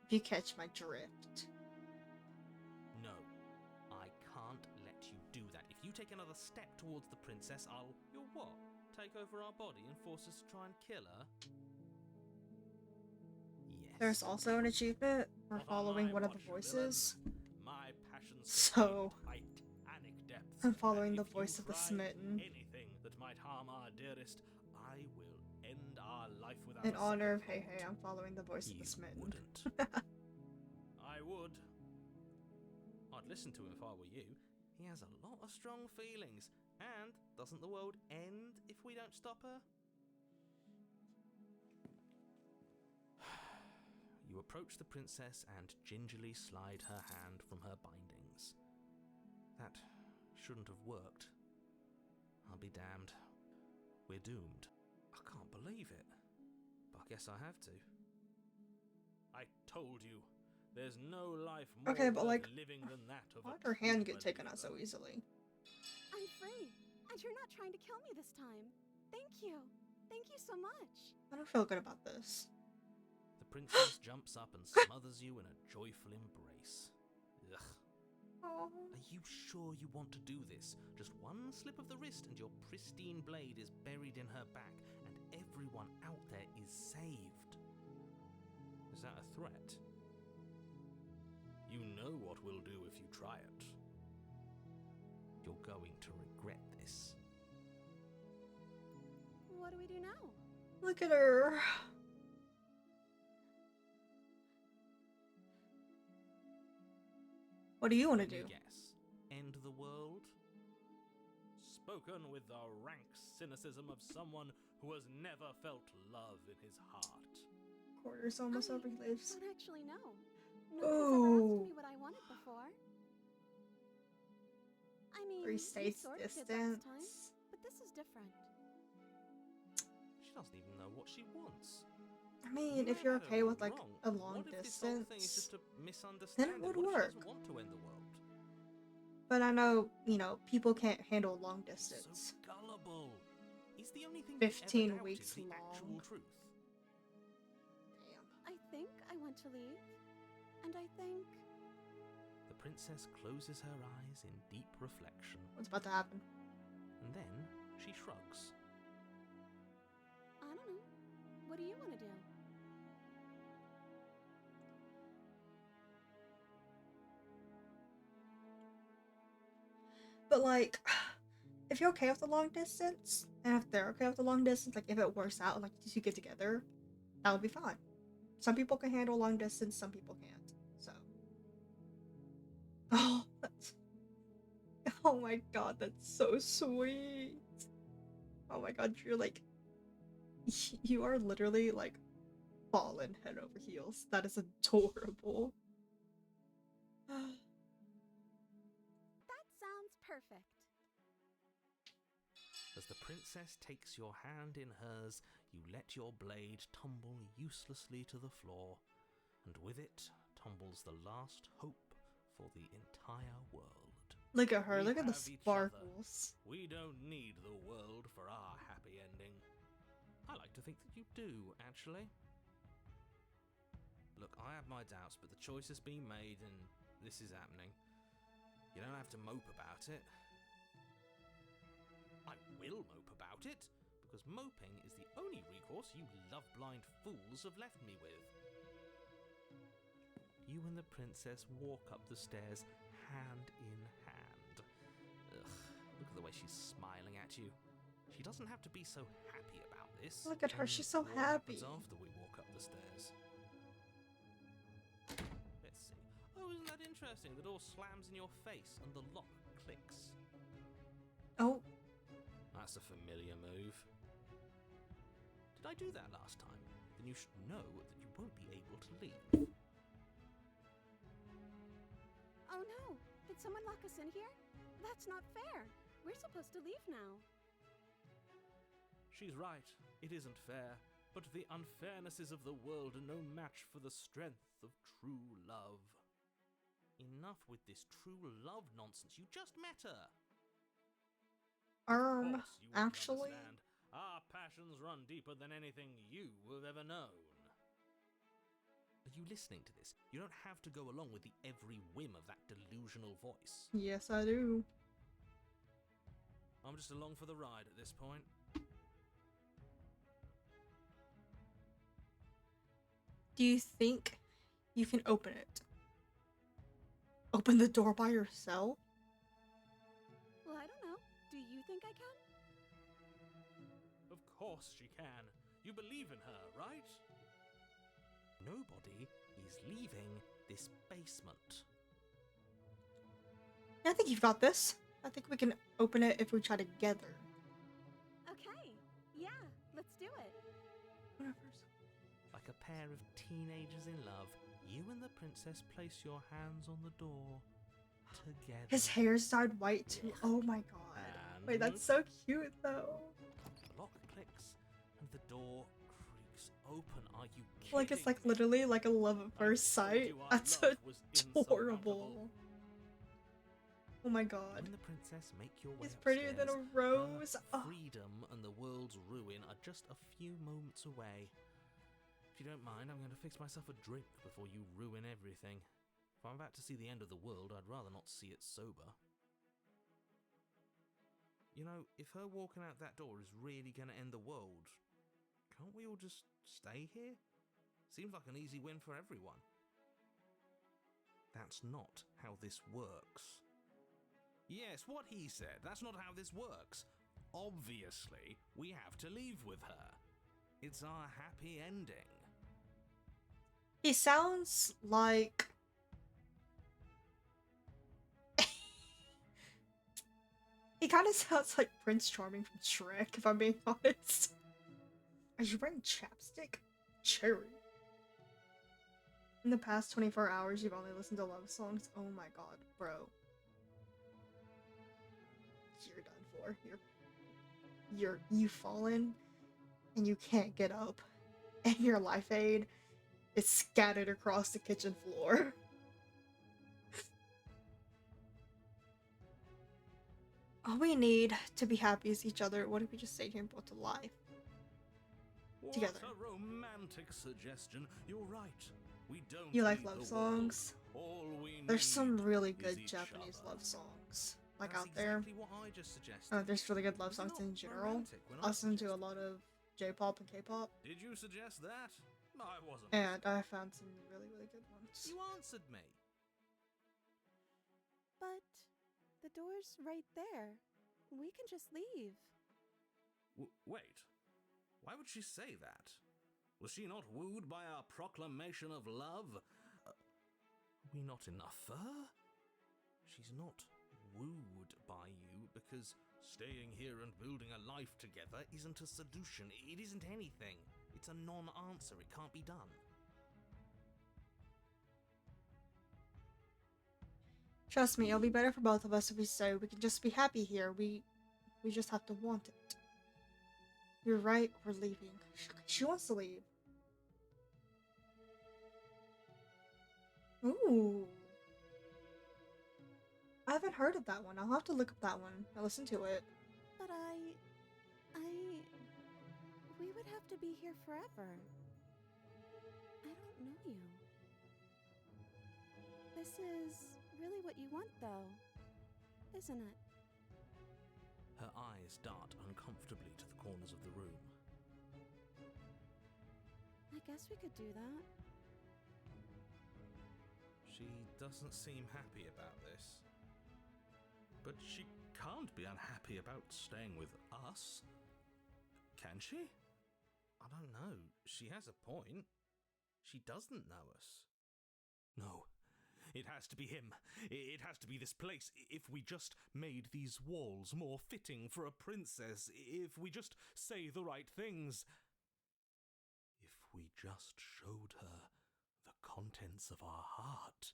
[SPEAKER 1] If you catch my drift.
[SPEAKER 4] No, I can't let you do that. If you take another step towards the princess, You'll what? Take over our body and force us to try and kill her? Yes.
[SPEAKER 1] There's also an achievement for
[SPEAKER 4] Not on
[SPEAKER 1] following
[SPEAKER 4] my
[SPEAKER 1] one of the
[SPEAKER 4] watch,
[SPEAKER 1] voices.
[SPEAKER 4] villain. My passions
[SPEAKER 1] So,
[SPEAKER 4] Titanic depths.
[SPEAKER 1] I'm following
[SPEAKER 4] and
[SPEAKER 1] the
[SPEAKER 4] if you
[SPEAKER 1] voice of the
[SPEAKER 4] try
[SPEAKER 1] smitten.
[SPEAKER 4] Anything that might harm our dearest, I will end our life without
[SPEAKER 1] In
[SPEAKER 4] a
[SPEAKER 1] honor of
[SPEAKER 4] second
[SPEAKER 1] Hey Hey,
[SPEAKER 4] thought.
[SPEAKER 1] I'm following the voice of
[SPEAKER 4] You
[SPEAKER 1] the smitten.
[SPEAKER 4] wouldn't. I would. I'd listen to him if I were you. He has a lot of strong feelings. And doesn't the world end if we don't stop her? You approach the princess and gingerly slide her hand from her bindings. That shouldn't have worked. I'll be damned. We're doomed. I can't believe it. But I guess I have to. I told you. There's no life more
[SPEAKER 1] Okay, but, like,
[SPEAKER 4] living than that of
[SPEAKER 1] Why
[SPEAKER 4] a
[SPEAKER 1] did her
[SPEAKER 4] true
[SPEAKER 1] hand get taken out
[SPEAKER 4] believer.
[SPEAKER 1] so easily?
[SPEAKER 3] I'm free, and you're not trying to kill me this time. Thank you. Thank you so much.
[SPEAKER 1] I don't feel good about this.
[SPEAKER 4] The princess jumps up and smothers you in a joyful embrace. Ugh.
[SPEAKER 1] Oh.
[SPEAKER 4] Are you sure you want to do this? Just one slip of the wrist and your pristine blade is buried in her back, and everyone out there is saved. Is that a threat? You know what we'll do if you try it. You're going to regret this.
[SPEAKER 3] What do we do now?
[SPEAKER 1] Look at her. What do you want to
[SPEAKER 4] Let me
[SPEAKER 1] do?
[SPEAKER 4] guess. End the world? Spoken with the rank cynicism of someone who has never felt love in his heart.
[SPEAKER 1] Quarter's almost over, he leaves.
[SPEAKER 3] I don't actually know. Nobody's ever asked me what I wanted before. I mean,
[SPEAKER 1] 3
[SPEAKER 3] we
[SPEAKER 1] states
[SPEAKER 3] sort of did last time,
[SPEAKER 1] distance.
[SPEAKER 3] but this is different.
[SPEAKER 4] She doesn't even know what she wants.
[SPEAKER 1] I mean,
[SPEAKER 4] You
[SPEAKER 1] if
[SPEAKER 4] may
[SPEAKER 1] you're
[SPEAKER 4] have had
[SPEAKER 1] okay
[SPEAKER 4] it
[SPEAKER 1] with like
[SPEAKER 4] wrong.
[SPEAKER 1] a long
[SPEAKER 4] What if this whole thing is
[SPEAKER 1] distance,
[SPEAKER 4] just a misunderstanding?
[SPEAKER 1] would
[SPEAKER 4] What if she
[SPEAKER 1] work.
[SPEAKER 4] doesn't want to end the world?
[SPEAKER 1] but I know, people can't handle long
[SPEAKER 4] So
[SPEAKER 1] distance.
[SPEAKER 4] gullible. Is the only thing
[SPEAKER 1] 15
[SPEAKER 4] you've ever doubted
[SPEAKER 1] weeks
[SPEAKER 4] the
[SPEAKER 1] long.
[SPEAKER 4] actual truth?
[SPEAKER 1] Damn.
[SPEAKER 3] I think I want to leave, and I think
[SPEAKER 4] The princess closes her eyes in deep reflection,
[SPEAKER 1] What's about to happen?
[SPEAKER 4] and then she shrugs.
[SPEAKER 3] I don't know. What do you want to do?
[SPEAKER 1] But like, if you're okay with the long distance, and if they're okay with the long distance, like if it works out, like you two get together, that would be fine. Some people can handle long distance, some people can't. So, oh, oh my god, that's so sweet. Oh my god, you're like, you are literally like fallen head over heels. That is adorable.
[SPEAKER 3] That sounds perfect.
[SPEAKER 4] As the princess takes your hand in hers, you let your blade tumble uselessly to the floor, and with it tumbles the last hope for the entire world.
[SPEAKER 1] Look at her,
[SPEAKER 4] We
[SPEAKER 1] look at the
[SPEAKER 4] have each other.
[SPEAKER 1] sparkles.
[SPEAKER 4] We don't need the world for our happy ending. I like to think that you do, actually. Look, I have my doubts, but the choice has been made and this is happening. You don't have to mope about it. I will mope about it, because moping is the only recourse you love-blind fools have left me with. You and the princess walk up the stairs hand in hand. Ugh, look at the way she's smiling at you. She doesn't have to be so happy about this.
[SPEAKER 1] Look at her,
[SPEAKER 4] And
[SPEAKER 1] she's so
[SPEAKER 4] what
[SPEAKER 1] happy.
[SPEAKER 4] happens after we walk up the stairs? Let's see. Oh, isn't that interesting? The door slams in your face and the lock clicks.
[SPEAKER 1] Oh,
[SPEAKER 4] That's a familiar move. Did I do that last time? Then you should know that you won't be able to leave.
[SPEAKER 3] Oh no! Did someone lock us in here? That's not fair. We're supposed to leave now.
[SPEAKER 4] She's right. It isn't fair. But the unfairnesses of the world are no match for the strength of true love. Enough with this true love nonsense. You just met her. Of course you won't
[SPEAKER 1] Actually,
[SPEAKER 4] understand. Our passions run deeper than anything you have ever known. Are you listening to this? You don't have to go along with the every whim of that delusional voice.
[SPEAKER 1] yes, I do.
[SPEAKER 4] I'm just along for the ride at this point.
[SPEAKER 1] Do you think you can open it? Open the door by yourself?
[SPEAKER 3] Well, I don't know. Do you think I can?
[SPEAKER 4] Of course she can. You believe in her, right? Nobody is leaving this basement.
[SPEAKER 1] I think you've got this. I think we can open it if we try together.
[SPEAKER 3] Okay. Yeah, let's do it.
[SPEAKER 4] Like a pair of teenagers in love, you and the princess place your hands on the door together.
[SPEAKER 1] His hair's dyed white too. Oh my god.
[SPEAKER 4] And
[SPEAKER 1] Wait, that's so cute though.
[SPEAKER 4] the lock clicks and the door creaks open. Are you kidding?
[SPEAKER 1] Like it's like literally like a love at first sight. That's adorable. Oh my god.
[SPEAKER 4] When the princess make your way
[SPEAKER 1] He's prettier than a
[SPEAKER 4] upstairs,
[SPEAKER 1] rose.
[SPEAKER 4] her
[SPEAKER 1] Oh.
[SPEAKER 4] freedom and the world's ruin are just a few moments away. If you don't mind, I'm going to fix myself a drink before you ruin everything. If I'm about to see the end of the world, I'd rather not see it sober. You know, if her walking out that door is really going to end the world, can't we all just stay here? Seems like an easy win for everyone. That's not how this works. Yes, what he said. That's not how this works. Obviously, we have to leave with her. It's our happy ending.
[SPEAKER 1] He sounds like he kind of sounds like Prince Charming from Shrek, if I'm being honest. Are you wearing chapstick? Cherry. In the past 24 hours, you've only listened to love songs? Oh my god, bro. You're done for. You've fallen, and you can't get up. And your life aid is scattered across the kitchen floor. All we need to be happy is each other. What if we just stay here and brought to life? Together.
[SPEAKER 4] What a romantic suggestion. You're right. We don't
[SPEAKER 1] You like
[SPEAKER 4] need
[SPEAKER 1] love
[SPEAKER 4] the
[SPEAKER 1] songs?
[SPEAKER 4] world. All we
[SPEAKER 1] There's some
[SPEAKER 4] need
[SPEAKER 1] really
[SPEAKER 4] is
[SPEAKER 1] good
[SPEAKER 4] each
[SPEAKER 1] Japanese
[SPEAKER 4] other.
[SPEAKER 1] love songs. Like
[SPEAKER 4] That's
[SPEAKER 1] out there.
[SPEAKER 4] exactly what I just suggested.
[SPEAKER 1] There's really good love
[SPEAKER 4] Was it
[SPEAKER 1] songs
[SPEAKER 4] not
[SPEAKER 1] in general.
[SPEAKER 4] romantic when
[SPEAKER 1] I listen to a
[SPEAKER 4] suggested
[SPEAKER 1] lot
[SPEAKER 4] it?
[SPEAKER 1] of J-pop and K-pop.
[SPEAKER 4] Did you suggest that? I wasn't.
[SPEAKER 1] And I found some really, really good ones.
[SPEAKER 4] You answered me.
[SPEAKER 3] But the door's right there. We can just leave.
[SPEAKER 4] Wait. Why would she say that? Was she not wooed by our proclamation of love? Are we not enough for her? She's not wooed by you because staying here and building a life together isn't a solution. It isn't anything. It's a non-answer. It can't be done.
[SPEAKER 1] Trust me, it'll be better for both of us if we stay. We can just be happy here. We just have to want it. You're right, we're leaving. She wants to leave. Ooh. I haven't heard of that one. I'll have to look up that one. I'll listen to it.
[SPEAKER 3] But we would have to be here forever. I don't know you. This is really what you want, though, isn't it?
[SPEAKER 4] Her eyes dart uncomfortably to the corners of the room.
[SPEAKER 3] I guess we could do that.
[SPEAKER 4] She doesn't seem happy about this. But she can't be unhappy about staying with us. Can she? I don't know. She has a point. She doesn't know us. No. It has to be him. It has to be this place. If we just made these walls more fitting for a princess. If we just say the right things. If we just showed her the contents of our heart.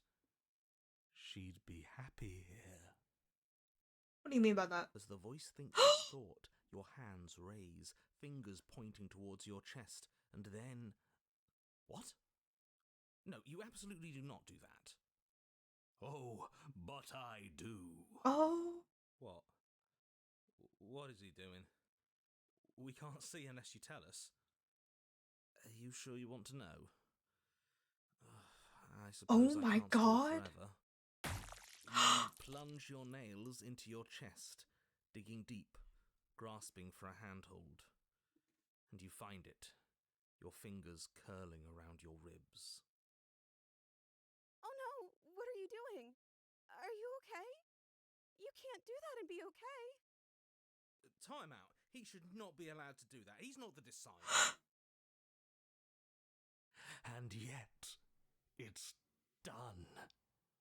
[SPEAKER 4] She'd be happy here.
[SPEAKER 1] What do you mean by that?
[SPEAKER 2] As the voice thinks its thought, your hands raise, fingers pointing towards your chest, and then... What? No, you absolutely do not do that. Oh, but I do.
[SPEAKER 1] Oh.
[SPEAKER 2] What? What is he doing? We can't see unless you tell us. Are you sure you want to know? I suppose
[SPEAKER 1] Oh
[SPEAKER 2] I
[SPEAKER 1] my
[SPEAKER 2] can't stall
[SPEAKER 1] God.
[SPEAKER 2] forever. You plunge your nails into your chest, digging deep, grasping for a handhold. And you find it, your fingers curling around your ribs.
[SPEAKER 3] Oh no, what are you doing? Are you okay? You can't do that and be okay.
[SPEAKER 2] Time out. He should not be allowed to do that. He's not the decider. And yet, it's done,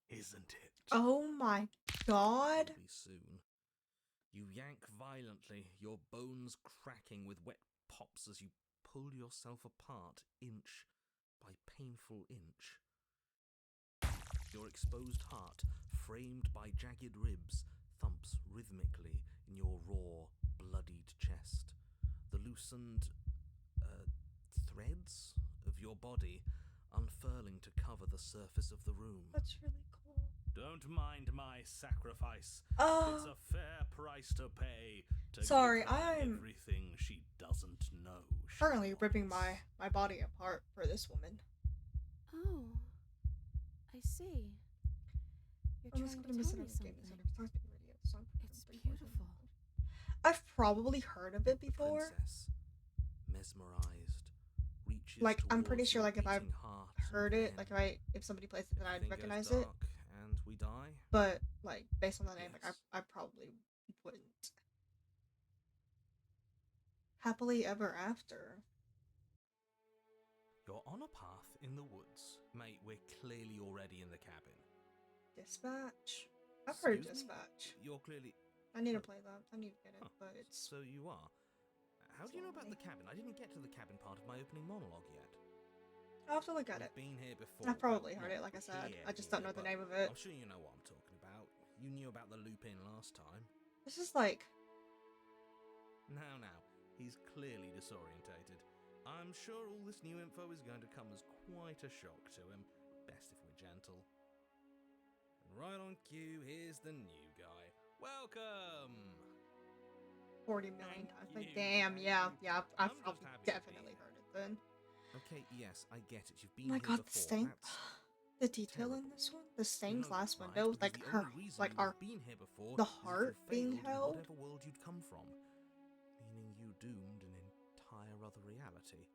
[SPEAKER 2] isn't it?
[SPEAKER 1] Oh my God.
[SPEAKER 2] Will be soon. You yank violently, your bones cracking with wet pops as you pull yourself apart inch by painful inch. Your exposed heart, framed by jagged ribs, thumps rhythmically in your raw, bloodied chest. The loosened threads of your body unfurling to cover the surface of the room.
[SPEAKER 1] That's really cool.
[SPEAKER 2] Don't mind my sacrifice.
[SPEAKER 1] Oh.
[SPEAKER 2] It's a fair price to pay to
[SPEAKER 1] Sorry,
[SPEAKER 2] give her
[SPEAKER 1] I'm
[SPEAKER 2] everything she doesn't know.
[SPEAKER 1] currently ripping my body apart for this woman.
[SPEAKER 3] Oh, I see. You're
[SPEAKER 1] I'm just
[SPEAKER 3] trying
[SPEAKER 1] gonna
[SPEAKER 3] to
[SPEAKER 1] miss
[SPEAKER 3] tell
[SPEAKER 1] it
[SPEAKER 3] me
[SPEAKER 1] every game.
[SPEAKER 3] something. It's beautiful.
[SPEAKER 1] I've probably heard of it
[SPEAKER 2] The
[SPEAKER 1] before.
[SPEAKER 2] princess, mesmerized, reaches
[SPEAKER 1] Like, I'm pretty
[SPEAKER 2] towards
[SPEAKER 1] sure,
[SPEAKER 2] your
[SPEAKER 1] like, if I've
[SPEAKER 2] beating heart,
[SPEAKER 1] heard
[SPEAKER 2] and
[SPEAKER 1] it, like,
[SPEAKER 2] then
[SPEAKER 1] if somebody plays it, then I'd
[SPEAKER 2] everything goes
[SPEAKER 1] recognize it.
[SPEAKER 2] dark and we die.
[SPEAKER 1] But, like, based on the name, like,
[SPEAKER 2] Yes.
[SPEAKER 1] I probably wouldn't. Happily ever after.
[SPEAKER 2] You're on a path in the woods. Mate, we're clearly already in the cabin.
[SPEAKER 1] Dispatch. I've heard of
[SPEAKER 2] Excuse me?
[SPEAKER 1] Dispatch.
[SPEAKER 2] You're clearly...
[SPEAKER 1] I need to play that. I need to get it,
[SPEAKER 2] Huh.
[SPEAKER 1] but it's...
[SPEAKER 2] So you are. How do you know about the cabin? I didn't get to the cabin part of my opening monologue yet.
[SPEAKER 1] I'll have to look at
[SPEAKER 2] We've
[SPEAKER 1] it.
[SPEAKER 2] been here before.
[SPEAKER 1] I've probably
[SPEAKER 2] Well,
[SPEAKER 1] heard it,
[SPEAKER 2] not
[SPEAKER 1] like I said.
[SPEAKER 2] here,
[SPEAKER 1] I just don't know the
[SPEAKER 2] but
[SPEAKER 1] name of it.
[SPEAKER 2] I'm sure you know what I'm talking about. You knew about the loop-in last time.
[SPEAKER 1] This is like...
[SPEAKER 2] Now, he's clearly disorientated. I'm sure all this new info is going to come as quite a shock to him. Best if we're gentle. And right on cue, here's the new guy. Welcome!
[SPEAKER 1] 40 million
[SPEAKER 2] Thank
[SPEAKER 1] times. Like,
[SPEAKER 2] you,
[SPEAKER 1] damn,
[SPEAKER 2] thank
[SPEAKER 1] yeah,
[SPEAKER 2] you.
[SPEAKER 1] yeah,
[SPEAKER 2] I'm
[SPEAKER 1] I've
[SPEAKER 2] just happy to be
[SPEAKER 1] definitely
[SPEAKER 2] here.
[SPEAKER 1] heard it then.
[SPEAKER 2] Okay, yes, I get it. You've
[SPEAKER 1] Oh
[SPEAKER 2] been
[SPEAKER 1] my
[SPEAKER 2] here
[SPEAKER 1] god, the
[SPEAKER 2] before.
[SPEAKER 1] stain.
[SPEAKER 2] That's
[SPEAKER 1] The detail in
[SPEAKER 2] terrible.
[SPEAKER 1] this one, the
[SPEAKER 2] You
[SPEAKER 1] stained
[SPEAKER 2] know
[SPEAKER 1] glass
[SPEAKER 2] that, right?
[SPEAKER 1] windows,
[SPEAKER 2] Because
[SPEAKER 1] like
[SPEAKER 2] the
[SPEAKER 1] her,
[SPEAKER 2] only reason
[SPEAKER 1] like
[SPEAKER 2] you've
[SPEAKER 1] our,
[SPEAKER 2] been here before
[SPEAKER 1] the
[SPEAKER 2] is if you
[SPEAKER 1] heart being
[SPEAKER 2] failed in
[SPEAKER 1] held.
[SPEAKER 2] whatever world you'd come from, meaning you doomed an entire other reality.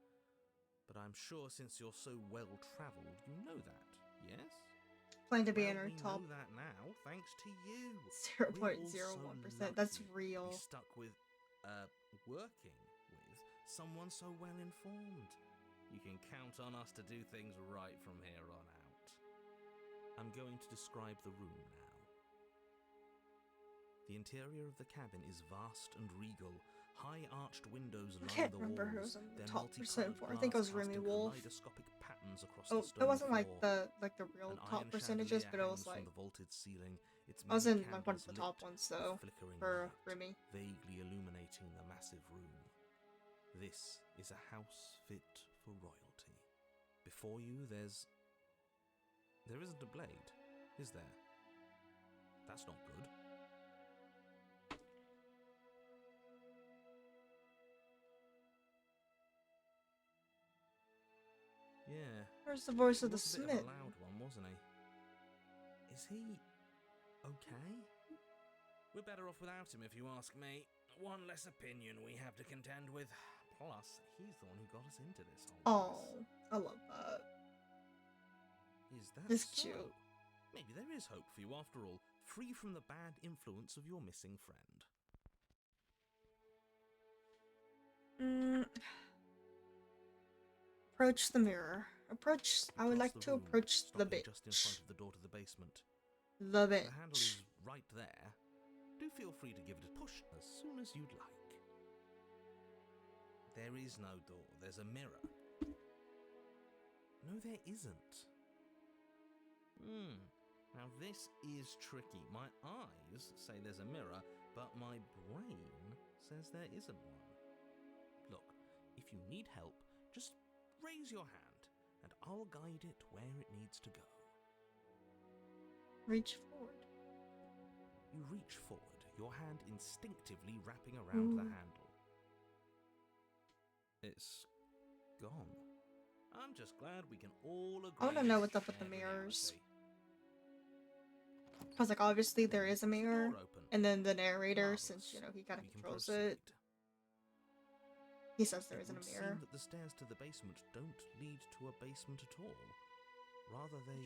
[SPEAKER 2] But I'm sure since you're so well travelled, you know that, yes?
[SPEAKER 1] Claim to be
[SPEAKER 2] Well,
[SPEAKER 1] in her
[SPEAKER 2] we
[SPEAKER 1] top
[SPEAKER 2] know that now, thanks to you.
[SPEAKER 1] 0.01%. That's
[SPEAKER 2] Be
[SPEAKER 1] real.
[SPEAKER 2] stuck with, working with someone so well informed. You can count on us to do things right from here on out. I'm going to describe the room now. The interior of the cabin is vast and regal. High-arched windows
[SPEAKER 1] I
[SPEAKER 2] line
[SPEAKER 1] can't
[SPEAKER 2] the
[SPEAKER 1] remember who
[SPEAKER 2] walls.
[SPEAKER 1] was in the
[SPEAKER 2] Their
[SPEAKER 1] top percent
[SPEAKER 2] multicolored
[SPEAKER 1] for. I think it was
[SPEAKER 2] glass
[SPEAKER 1] Remy
[SPEAKER 2] casting
[SPEAKER 1] Wolf.
[SPEAKER 2] kaleidoscopic patterns across
[SPEAKER 1] Oh,
[SPEAKER 2] the
[SPEAKER 1] it
[SPEAKER 2] stone
[SPEAKER 1] wasn't like
[SPEAKER 2] floor.
[SPEAKER 1] the real
[SPEAKER 2] An
[SPEAKER 1] top
[SPEAKER 2] iron
[SPEAKER 1] percentages,
[SPEAKER 2] chandelier
[SPEAKER 1] but it was
[SPEAKER 2] hangs from
[SPEAKER 1] like
[SPEAKER 2] the vaulted ceiling. Its
[SPEAKER 1] I was
[SPEAKER 2] many
[SPEAKER 1] in like one of
[SPEAKER 2] candles
[SPEAKER 1] the top
[SPEAKER 2] lit
[SPEAKER 1] ones
[SPEAKER 2] with
[SPEAKER 1] though
[SPEAKER 2] flickering
[SPEAKER 1] for
[SPEAKER 2] light,
[SPEAKER 1] Remy.
[SPEAKER 2] vaguely illuminating the massive room. This is a house fit for royalty. Before you, there isn't a blade, is there? That's not good. Yeah.
[SPEAKER 1] Where's the voice
[SPEAKER 2] He
[SPEAKER 1] of the
[SPEAKER 2] was a bit
[SPEAKER 1] Smith?
[SPEAKER 2] of a loud one, wasn't he? Is he okay? We're better off without him, if you ask me. One less opinion we have to contend with. Plus, he's the one who got us into this whole
[SPEAKER 1] Oh, I love that.
[SPEAKER 2] mess. Is that
[SPEAKER 1] It's
[SPEAKER 2] so?
[SPEAKER 1] cute.
[SPEAKER 2] Maybe there is hope for you after all, free from the bad influence of your missing friend.
[SPEAKER 1] Approach the mirror. I would
[SPEAKER 2] Across
[SPEAKER 1] like
[SPEAKER 2] the
[SPEAKER 1] to
[SPEAKER 2] room,
[SPEAKER 1] approach the
[SPEAKER 2] stopping just in front
[SPEAKER 1] bitch.
[SPEAKER 2] of the door to the basement.
[SPEAKER 1] The
[SPEAKER 2] The handle
[SPEAKER 1] bitch.
[SPEAKER 2] is right there. Do feel free to give it a push as soon as you'd like. There is no door, there's a mirror. No, there isn't. Now this is tricky. My eyes say there's a mirror, but my brain says there isn't one. Look, if you need help, just raise your hand, and I'll guide it where it needs to go.
[SPEAKER 1] Reach forward.
[SPEAKER 2] You reach forward, your hand instinctively wrapping around the handle. It's gone. I'm just glad we can all agree.
[SPEAKER 1] I want to know what's up with the
[SPEAKER 2] shared
[SPEAKER 1] mirrors.
[SPEAKER 2] reality.
[SPEAKER 1] Because, like, obviously there is a mirror,
[SPEAKER 2] Door open.
[SPEAKER 1] and then the narrator,
[SPEAKER 2] Marvelous.
[SPEAKER 1] since, you know, he kind of
[SPEAKER 2] We can
[SPEAKER 1] controls
[SPEAKER 2] proceed.
[SPEAKER 1] it, he says there
[SPEAKER 2] It
[SPEAKER 1] isn't
[SPEAKER 2] would
[SPEAKER 1] a mirror.
[SPEAKER 2] seem that the stairs to the basement don't lead to a basement at all. Rather, they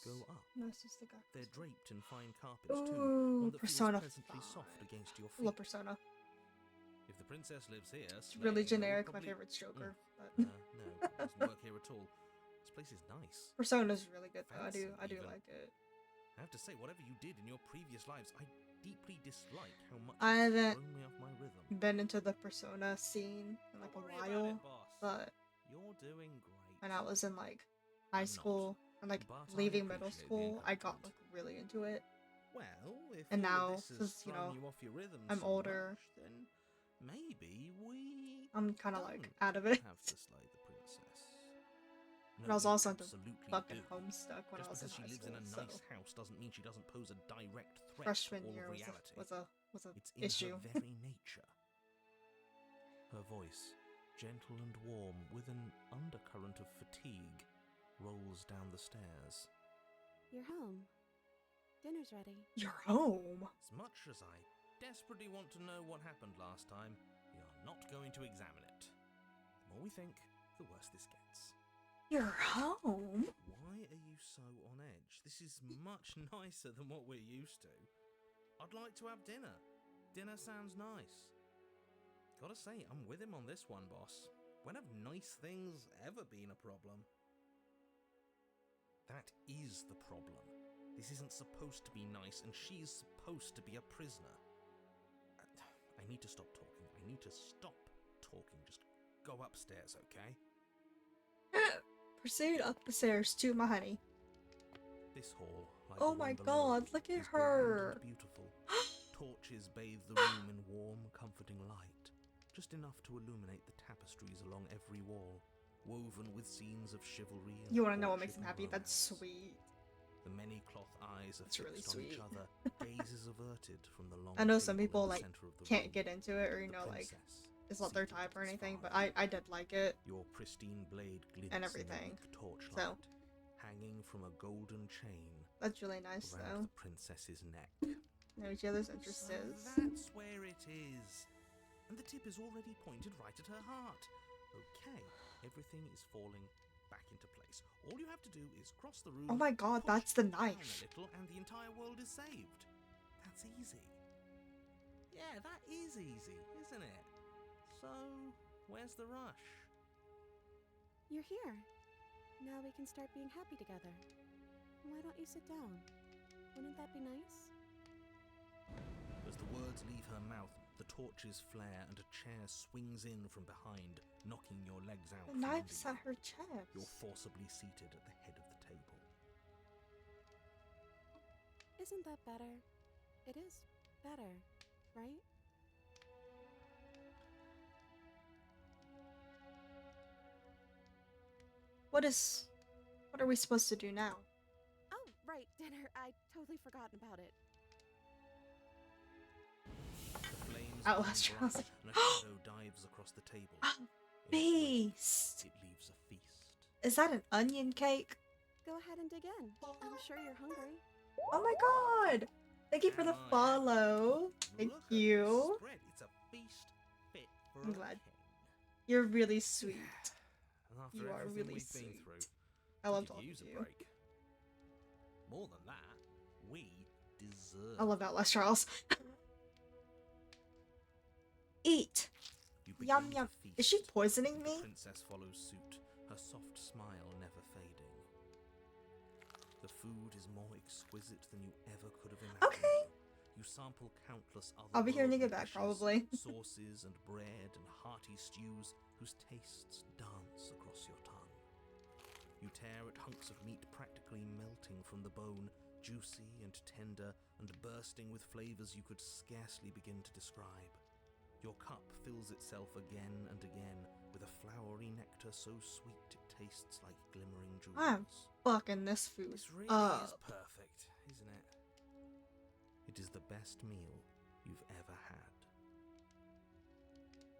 [SPEAKER 2] go up.
[SPEAKER 1] This is the guy.
[SPEAKER 2] They're draped in fine carpets too,
[SPEAKER 1] Ooh,
[SPEAKER 2] one that
[SPEAKER 1] Persona
[SPEAKER 2] feels pleasantly
[SPEAKER 1] 5.
[SPEAKER 2] soft against your
[SPEAKER 1] Love
[SPEAKER 2] feet.
[SPEAKER 1] Persona.
[SPEAKER 2] If the princess lives here,
[SPEAKER 1] It's really
[SPEAKER 2] slaying her would
[SPEAKER 1] generic. My
[SPEAKER 2] probably-
[SPEAKER 1] favorite's Joker. But
[SPEAKER 2] No, it doesn't work here at all. This place is nice.
[SPEAKER 1] Persona's really good though. I do
[SPEAKER 2] Fancy, even.
[SPEAKER 1] like it.
[SPEAKER 2] I have to say, whatever you did in your previous lives, I deeply dislike how much
[SPEAKER 1] I
[SPEAKER 2] it's
[SPEAKER 1] haven't
[SPEAKER 2] thrown me off my rhythm.
[SPEAKER 1] Been into the Persona scene in like a
[SPEAKER 4] Don't worry about
[SPEAKER 1] while,
[SPEAKER 4] it, boss.
[SPEAKER 1] but
[SPEAKER 4] You're doing great.
[SPEAKER 1] when I was in like high
[SPEAKER 2] I'm not,
[SPEAKER 1] school and like
[SPEAKER 2] but I
[SPEAKER 1] leaving middle
[SPEAKER 2] appreciate the
[SPEAKER 1] school, I got
[SPEAKER 2] encouragement.
[SPEAKER 1] like really into it.
[SPEAKER 2] Well, if
[SPEAKER 1] And
[SPEAKER 2] all
[SPEAKER 1] now,
[SPEAKER 2] of this has
[SPEAKER 1] since, you
[SPEAKER 2] thrown
[SPEAKER 1] know,
[SPEAKER 2] you off your rhythm
[SPEAKER 1] I'm
[SPEAKER 2] so
[SPEAKER 1] older,
[SPEAKER 2] much, then maybe we
[SPEAKER 1] I'm kind of like
[SPEAKER 2] don't
[SPEAKER 1] out of it.
[SPEAKER 2] have to slay the princess.
[SPEAKER 1] But I was also into
[SPEAKER 2] absolutely
[SPEAKER 1] fucking
[SPEAKER 2] do.
[SPEAKER 1] Homestuck when
[SPEAKER 2] Just
[SPEAKER 1] I was in
[SPEAKER 2] because she
[SPEAKER 1] high
[SPEAKER 2] lives
[SPEAKER 1] school.
[SPEAKER 2] in a
[SPEAKER 1] So
[SPEAKER 2] nice house doesn't mean she doesn't pose a direct threat
[SPEAKER 1] freshman
[SPEAKER 2] to all
[SPEAKER 1] year
[SPEAKER 2] of
[SPEAKER 1] was
[SPEAKER 2] reality.
[SPEAKER 1] a
[SPEAKER 2] It's in
[SPEAKER 1] issue.
[SPEAKER 2] her very nature. Her voice, gentle and warm, with an undercurrent of fatigue, rolls down the stairs.
[SPEAKER 3] You're home. Dinner's ready.
[SPEAKER 1] You're home.
[SPEAKER 2] As much as I desperately want to know what happened last time, we are not going to examine it. The more we think, the worse this gets.
[SPEAKER 1] You're home.
[SPEAKER 2] Why are you so on edge? This is much nicer than what we're used to. I'd like to have dinner. Dinner sounds nice. Gotta say, I'm with him on this one, boss. When have nice things ever been a problem? That is the problem. This isn't supposed to be nice, and she's supposed to be a prisoner. I need to stop talking. I need to stop talking. Just go upstairs, okay?
[SPEAKER 1] Proceed up the stairs to my honey.
[SPEAKER 2] This hall, like
[SPEAKER 1] Oh
[SPEAKER 2] the
[SPEAKER 1] my
[SPEAKER 2] one below,
[SPEAKER 1] god, look at
[SPEAKER 2] is grand
[SPEAKER 1] her.
[SPEAKER 2] and beautiful. Torches bathe the room in warm, comforting light, just enough to illuminate the tapestries along every wall, woven with scenes of chivalry and
[SPEAKER 1] You want to know what makes
[SPEAKER 2] courtship
[SPEAKER 1] him
[SPEAKER 2] and
[SPEAKER 1] happy? That's
[SPEAKER 2] romance.
[SPEAKER 1] sweet.
[SPEAKER 2] The many cloth eyes are
[SPEAKER 1] That's really
[SPEAKER 2] fixed on each
[SPEAKER 1] sweet.
[SPEAKER 2] other, gazes averted from the long
[SPEAKER 1] I know some
[SPEAKER 2] table in
[SPEAKER 1] people
[SPEAKER 2] the
[SPEAKER 1] like
[SPEAKER 2] center of the
[SPEAKER 1] can't
[SPEAKER 2] room.
[SPEAKER 1] get into it, or you
[SPEAKER 2] The
[SPEAKER 1] know, like
[SPEAKER 2] princess,
[SPEAKER 1] it's not their
[SPEAKER 2] seated
[SPEAKER 1] type or
[SPEAKER 2] at its
[SPEAKER 1] anything.
[SPEAKER 2] far
[SPEAKER 1] But
[SPEAKER 2] end.
[SPEAKER 1] I did like it.
[SPEAKER 2] Your pristine blade glints
[SPEAKER 1] And
[SPEAKER 2] in
[SPEAKER 1] everything.
[SPEAKER 2] the weak torchlight,
[SPEAKER 1] So.
[SPEAKER 2] hanging from a golden chain
[SPEAKER 1] That's really nice
[SPEAKER 2] around
[SPEAKER 1] though.
[SPEAKER 2] the princess's neck.
[SPEAKER 1] Know each other's interests.
[SPEAKER 2] So that's where it is. And the tip is already pointed right at her heart. Okay, everything is falling back into place. All you have to do is cross the room.
[SPEAKER 1] Oh my god,
[SPEAKER 2] push
[SPEAKER 1] that's the
[SPEAKER 2] down
[SPEAKER 1] knife.
[SPEAKER 2] a little, and the entire world is saved. That's easy. Yeah, that is easy, isn't it? So, where's the rush?
[SPEAKER 3] You're here. Now we can start being happy together. Why don't you sit down? Wouldn't that be nice?
[SPEAKER 2] As the words leave her mouth, the torches flare and a chair swings in from behind, knocking your legs out.
[SPEAKER 1] The
[SPEAKER 2] from
[SPEAKER 1] knife's
[SPEAKER 2] under
[SPEAKER 1] at
[SPEAKER 2] you.
[SPEAKER 1] her chest.
[SPEAKER 2] You're forcibly seated at the head of the table.
[SPEAKER 3] Isn't that better? It is better, right?
[SPEAKER 1] What are we supposed to do now?
[SPEAKER 3] Oh, right, dinner. I totally forgotten about it.
[SPEAKER 2] The flames
[SPEAKER 1] Outlast
[SPEAKER 2] burn
[SPEAKER 1] Charles.
[SPEAKER 2] bright, and a shadow dives across the table.
[SPEAKER 1] Oh,
[SPEAKER 2] In its wake,
[SPEAKER 1] Beast!
[SPEAKER 2] it leaves a feast.
[SPEAKER 1] Is that an onion cake?
[SPEAKER 3] Go ahead and dig in. I'm sure you're hungry.
[SPEAKER 1] Oh my god! Thank you for the
[SPEAKER 2] Am I?
[SPEAKER 1] follow. Thank
[SPEAKER 2] Look at
[SPEAKER 1] you.
[SPEAKER 2] this spread. It's a feast fit for
[SPEAKER 1] I'm
[SPEAKER 2] a
[SPEAKER 1] glad.
[SPEAKER 2] king.
[SPEAKER 1] You're really sweet.
[SPEAKER 2] And after
[SPEAKER 1] You are
[SPEAKER 2] everything
[SPEAKER 1] really
[SPEAKER 2] we've been
[SPEAKER 1] sweet.
[SPEAKER 2] through,
[SPEAKER 1] I love
[SPEAKER 2] we could
[SPEAKER 1] talking
[SPEAKER 2] use
[SPEAKER 1] to
[SPEAKER 2] a
[SPEAKER 1] you.
[SPEAKER 2] break. More than that, we deserve.
[SPEAKER 1] I love Outlast Charles. Eat!
[SPEAKER 2] You
[SPEAKER 1] Yum
[SPEAKER 2] begin
[SPEAKER 1] yum.
[SPEAKER 2] to feast.
[SPEAKER 1] Is she poisoning
[SPEAKER 2] The
[SPEAKER 1] me?
[SPEAKER 2] princess follows suit, her soft smile never fading. The food is more exquisite than you ever could have imagined.
[SPEAKER 1] Okay.
[SPEAKER 2] You sample countless other
[SPEAKER 1] I'll be here when you get
[SPEAKER 2] worldly
[SPEAKER 1] back,
[SPEAKER 2] dishes,
[SPEAKER 1] probably.
[SPEAKER 2] sauces and bread and hearty stews whose tastes dance across your tongue. You tear at hunks of meat practically melting from the bone, juicy and tender and bursting with flavors you could scarcely begin to describe. Your cup fills itself again and again with a flowery nectar so sweet it tastes like glimmering
[SPEAKER 1] I'm
[SPEAKER 2] jewels.
[SPEAKER 1] fucking this food
[SPEAKER 2] This really
[SPEAKER 1] up.
[SPEAKER 2] is perfect, isn't it? It is the best meal you've ever had.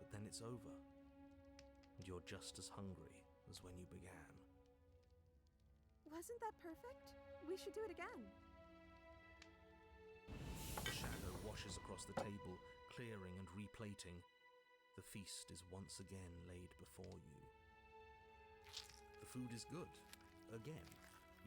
[SPEAKER 2] But then it's over, and you're just as hungry as when you began.
[SPEAKER 3] Wasn't that perfect? We should do it again.
[SPEAKER 2] The shadow washes across the table, clearing and replating. The feast is once again laid before you. The food is good. Again,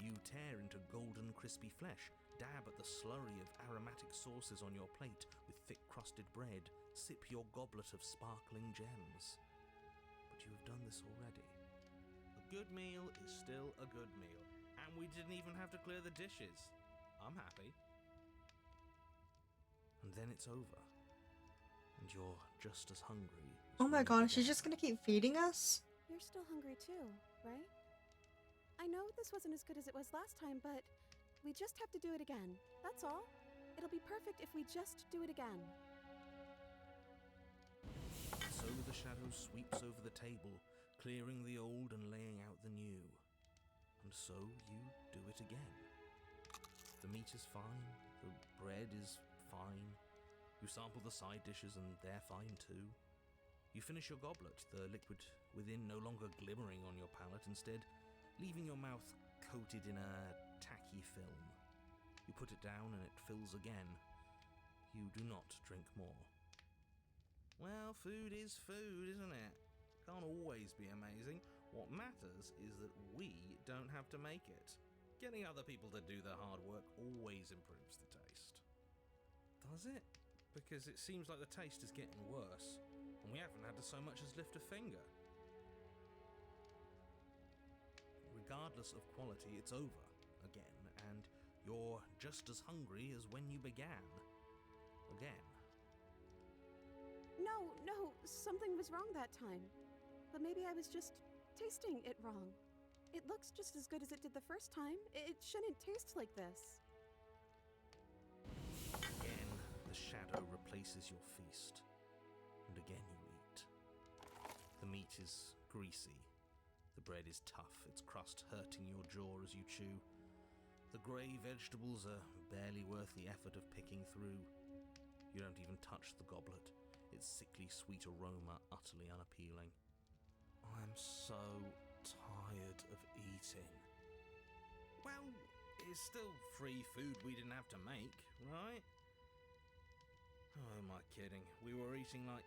[SPEAKER 2] you tear into golden crispy flesh, dab at the slurry of aromatic sauces on your plate with thick-crusted bread, sip your goblet of sparkling gems. But you have done this already.
[SPEAKER 4] A good meal is still a good meal, and we didn't even have to clear the dishes. I'm happy.
[SPEAKER 2] And then it's over. And you're just as hungry as
[SPEAKER 1] Oh my
[SPEAKER 2] when you
[SPEAKER 1] god, she's
[SPEAKER 2] began.
[SPEAKER 1] just gonna keep feeding us?
[SPEAKER 3] You're still hungry too, right? I know this wasn't as good as it was last time, but we just have to do it again. That's all. It'll be perfect if we just do it again.
[SPEAKER 2] So the shadow sweeps over the table, clearing the old and laying out the new. And so you do it again. The meat is fine, the bread is fine. You sample the side dishes and they're fine too. You finish your goblet, the liquid within no longer glimmering on your palate, instead leaving your mouth coated in a tacky film. You put it down and it fills again. You do not drink more.
[SPEAKER 4] Well, food is food, isn't it? Can't always be amazing. What matters is that we don't have to make it. Getting other people to do the hard work always improves the taste. Does it? Because it seems like the taste is getting worse, and we haven't had to so much as lift a finger.
[SPEAKER 2] Regardless of quality, it's over again, and you're just as hungry as when you began. Again.
[SPEAKER 3] No, something was wrong that time. But maybe I was just tasting it wrong. It looks just as good as it did the first time. It shouldn't taste like this.
[SPEAKER 2] Again, the shadow replaces your feast, and again you eat. The meat is greasy. The bread is tough, its crust hurting your jaw as you chew. The grey vegetables are barely worth the effort of picking through. You don't even touch the goblet, its sickly sweet aroma utterly unappealing. I'm so tired of eating.
[SPEAKER 4] Well, it's still free food we didn't have to make, right? Oh, am I kidding? We were eating like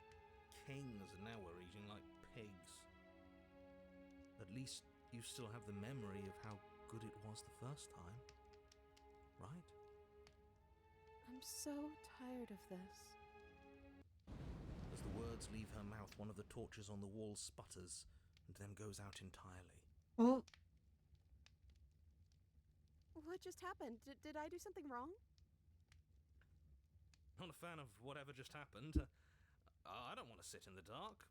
[SPEAKER 4] kings, and now we're eating like pigs.
[SPEAKER 2] At least you still have the memory of how good it was the first time, right?
[SPEAKER 3] I'm so tired of this.
[SPEAKER 2] As the words leave her mouth, one of the torches on the wall sputters and then goes out entirely.
[SPEAKER 1] Well,
[SPEAKER 3] What just happened? Did I do something wrong?
[SPEAKER 4] Not a fan of whatever just happened. I don't want to sit in the dark.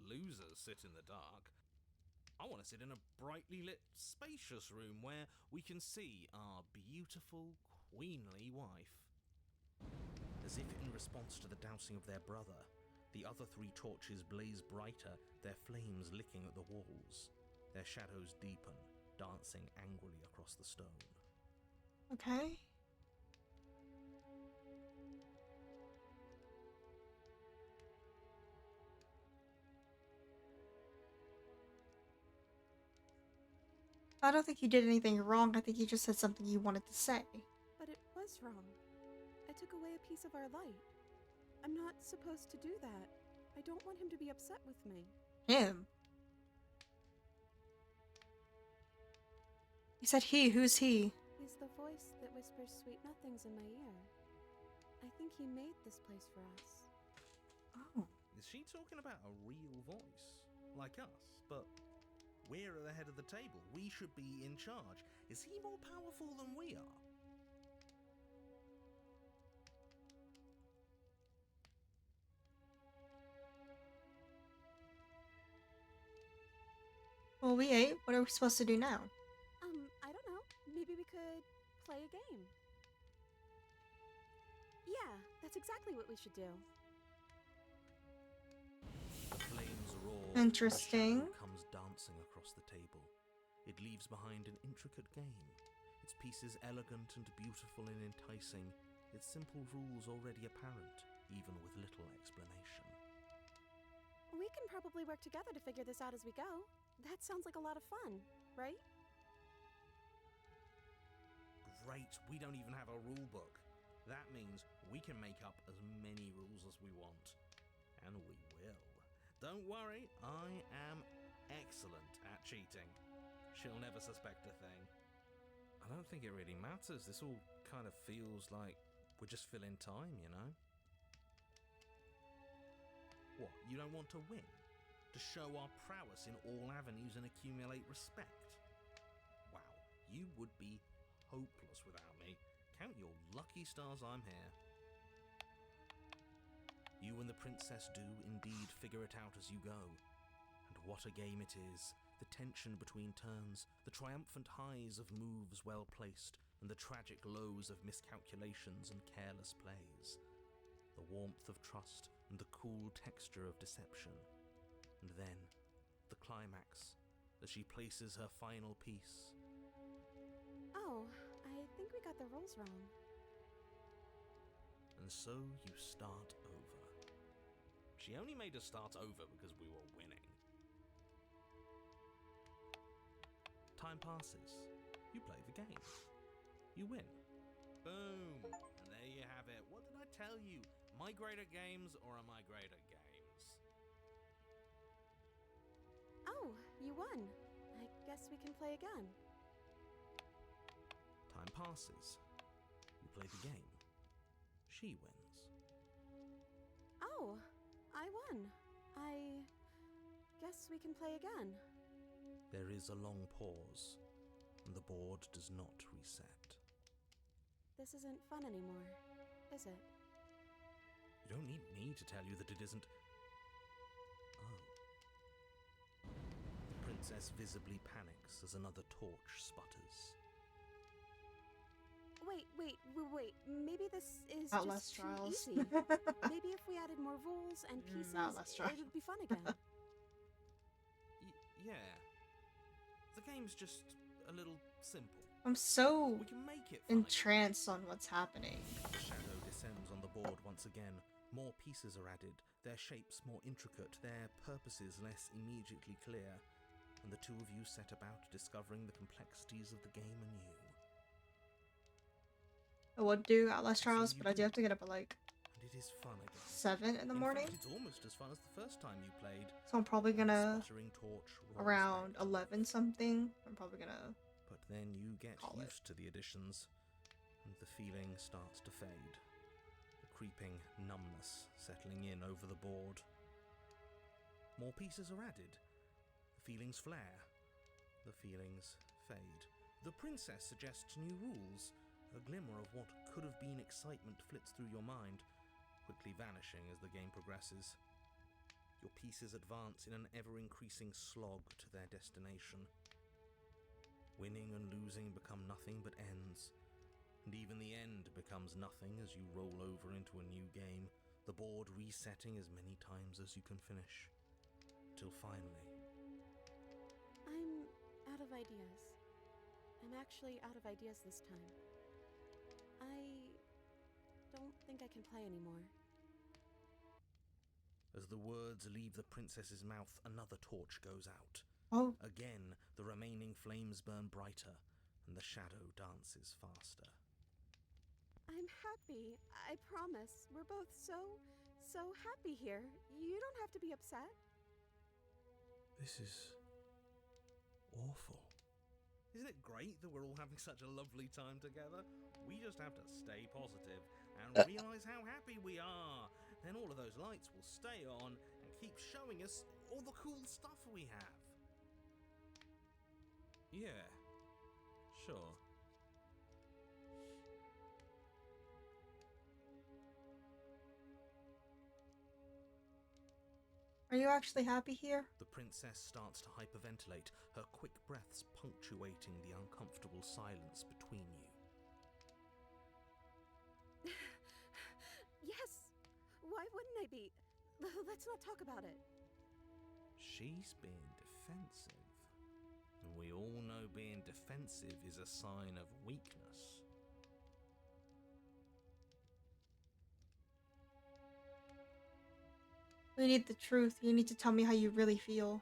[SPEAKER 4] Losers sit in the dark. I want to sit in a brightly lit, spacious room where we can see our beautiful, queenly wife.
[SPEAKER 2] As if in response to the dousing of their brother, the other three torches blaze brighter, their flames licking at the walls. Their shadows deepen, dancing angrily across the stone.
[SPEAKER 1] okay. I don't think you did anything wrong. I think you just said something you wanted to say.
[SPEAKER 3] But it was wrong. I took away a piece of our light. I'm not supposed to do that. I don't want him to be upset with me.
[SPEAKER 1] Him? You said he. Who's he?
[SPEAKER 3] He's the voice that whispers sweet nothings in my ear. I think he made this place for us.
[SPEAKER 1] Oh.
[SPEAKER 4] Is she talking about a real voice? Like us? But we're at the head of the table. We should be in charge. Is he more powerful than we are?
[SPEAKER 1] Well, we ate. What are we supposed to do now?
[SPEAKER 3] I don't know. Maybe we could play a game. Yeah, that's exactly what we should do.
[SPEAKER 2] The flames roar.
[SPEAKER 1] Interesting.
[SPEAKER 2] The shadow comes dancing across the table. It leaves behind an intricate game. Its pieces elegant and beautiful and enticing. Its simple rules already apparent, even with little explanation.
[SPEAKER 3] We can probably work together to figure this out as we go. That sounds like a lot of fun, right?
[SPEAKER 2] Great, we don't even have a rule book. That means we can make up as many rules as we want. And we will. Don't worry, I am excellent at cheating. She'll never suspect a thing. I don't think it really matters. This all kind of feels like we're just filling time, you know? What, you don't want to win? To show our prowess in all avenues and accumulate respect? Wow, you would be hopeless without me. Count your lucky stars I'm here. You and the princess do indeed figure it out as you go. And what a game it is. The tension between turns, the triumphant highs of moves well placed, and the tragic lows of miscalculations and careless plays. The warmth of trust and the cool texture of deception. And then, the climax, as she places her final piece.
[SPEAKER 3] Oh, I think we got the rules wrong.
[SPEAKER 2] And so you start over. She only made us start over because we were winning. Time passes. You play the game. You win. Boom! And there you have it. What did I tell you? Am I great at games or am I great at games?
[SPEAKER 3] Oh, you won. I guess we can play again.
[SPEAKER 2] Time passes. You play the game. She wins.
[SPEAKER 3] Oh, I won. I guess we can play again.
[SPEAKER 2] There is a long pause, and the board does not reset.
[SPEAKER 3] This isn't fun anymore, is it?
[SPEAKER 2] You don't need me to tell you that it isn't. Oh. The princess visibly panics as another torch sputters.
[SPEAKER 3] Wait. Maybe this is
[SPEAKER 1] Outlast
[SPEAKER 3] just
[SPEAKER 1] Trials.
[SPEAKER 3] too easy. Maybe if we added more rules and pieces,
[SPEAKER 1] Outlast Trials.
[SPEAKER 3] it would be fun again.
[SPEAKER 2] Yeah. The game's just a little simple.
[SPEAKER 1] I'm so
[SPEAKER 2] We can make it fun again.
[SPEAKER 1] entranced on what's happening.
[SPEAKER 2] The shadow descends on the board once again. More pieces are added, their shapes more intricate, their purposes less immediately clear, and the two of you set about discovering the complexities of the game anew.
[SPEAKER 1] I would do Outlast
[SPEAKER 2] So
[SPEAKER 1] Trials,
[SPEAKER 2] you
[SPEAKER 1] but I do
[SPEAKER 2] do.
[SPEAKER 1] have to get up at like
[SPEAKER 2] And it is fun again.
[SPEAKER 1] 7 in the morning.
[SPEAKER 2] In fact, it's almost as fun as the first time you played.
[SPEAKER 1] So I'm probably
[SPEAKER 2] The
[SPEAKER 1] gonna,
[SPEAKER 2] sputtering torch rolls
[SPEAKER 1] around
[SPEAKER 2] back.
[SPEAKER 1] 11 something, I'm probably gonna,
[SPEAKER 2] But then you get
[SPEAKER 1] Call it.
[SPEAKER 2] used to the additions, and the feeling starts to fade. A creeping numbness settling in over the board. More pieces are added. The feelings flare. The feelings fade. The princess suggests new rules. A glimmer of what could have been excitement flits through your mind, quickly vanishing as the game progresses. Your pieces advance in an ever-increasing slog to their destination. Winning and losing become nothing but ends, and even the end becomes nothing as you roll over into a new game, the board resetting as many times as you can finish, till finally...
[SPEAKER 3] I'm out of ideas. I'm actually out of ideas this time. I don't think I can play anymore.
[SPEAKER 2] As the words leave the princess's mouth, another torch goes out.
[SPEAKER 1] oh,
[SPEAKER 2] Again, the remaining flames burn brighter, and the shadow dances faster.
[SPEAKER 3] I'm happy. I promise. We're both so happy here. You don't have to be upset.
[SPEAKER 2] This is... awful. Isn't it great that we're all having such a lovely time together? We just have to stay positive and realise how happy we are. Then all of those lights will stay on and keep showing us all the cool stuff we have. Yeah, sure.
[SPEAKER 1] are you actually happy here?
[SPEAKER 2] The princess starts to hyperventilate, her quick breaths punctuating the uncomfortable silence between you.
[SPEAKER 3] maybe. Let's not talk about it.
[SPEAKER 2] She's being defensive. And we all know being defensive is a sign of weakness.
[SPEAKER 1] We need the truth. You need to tell me how you really feel.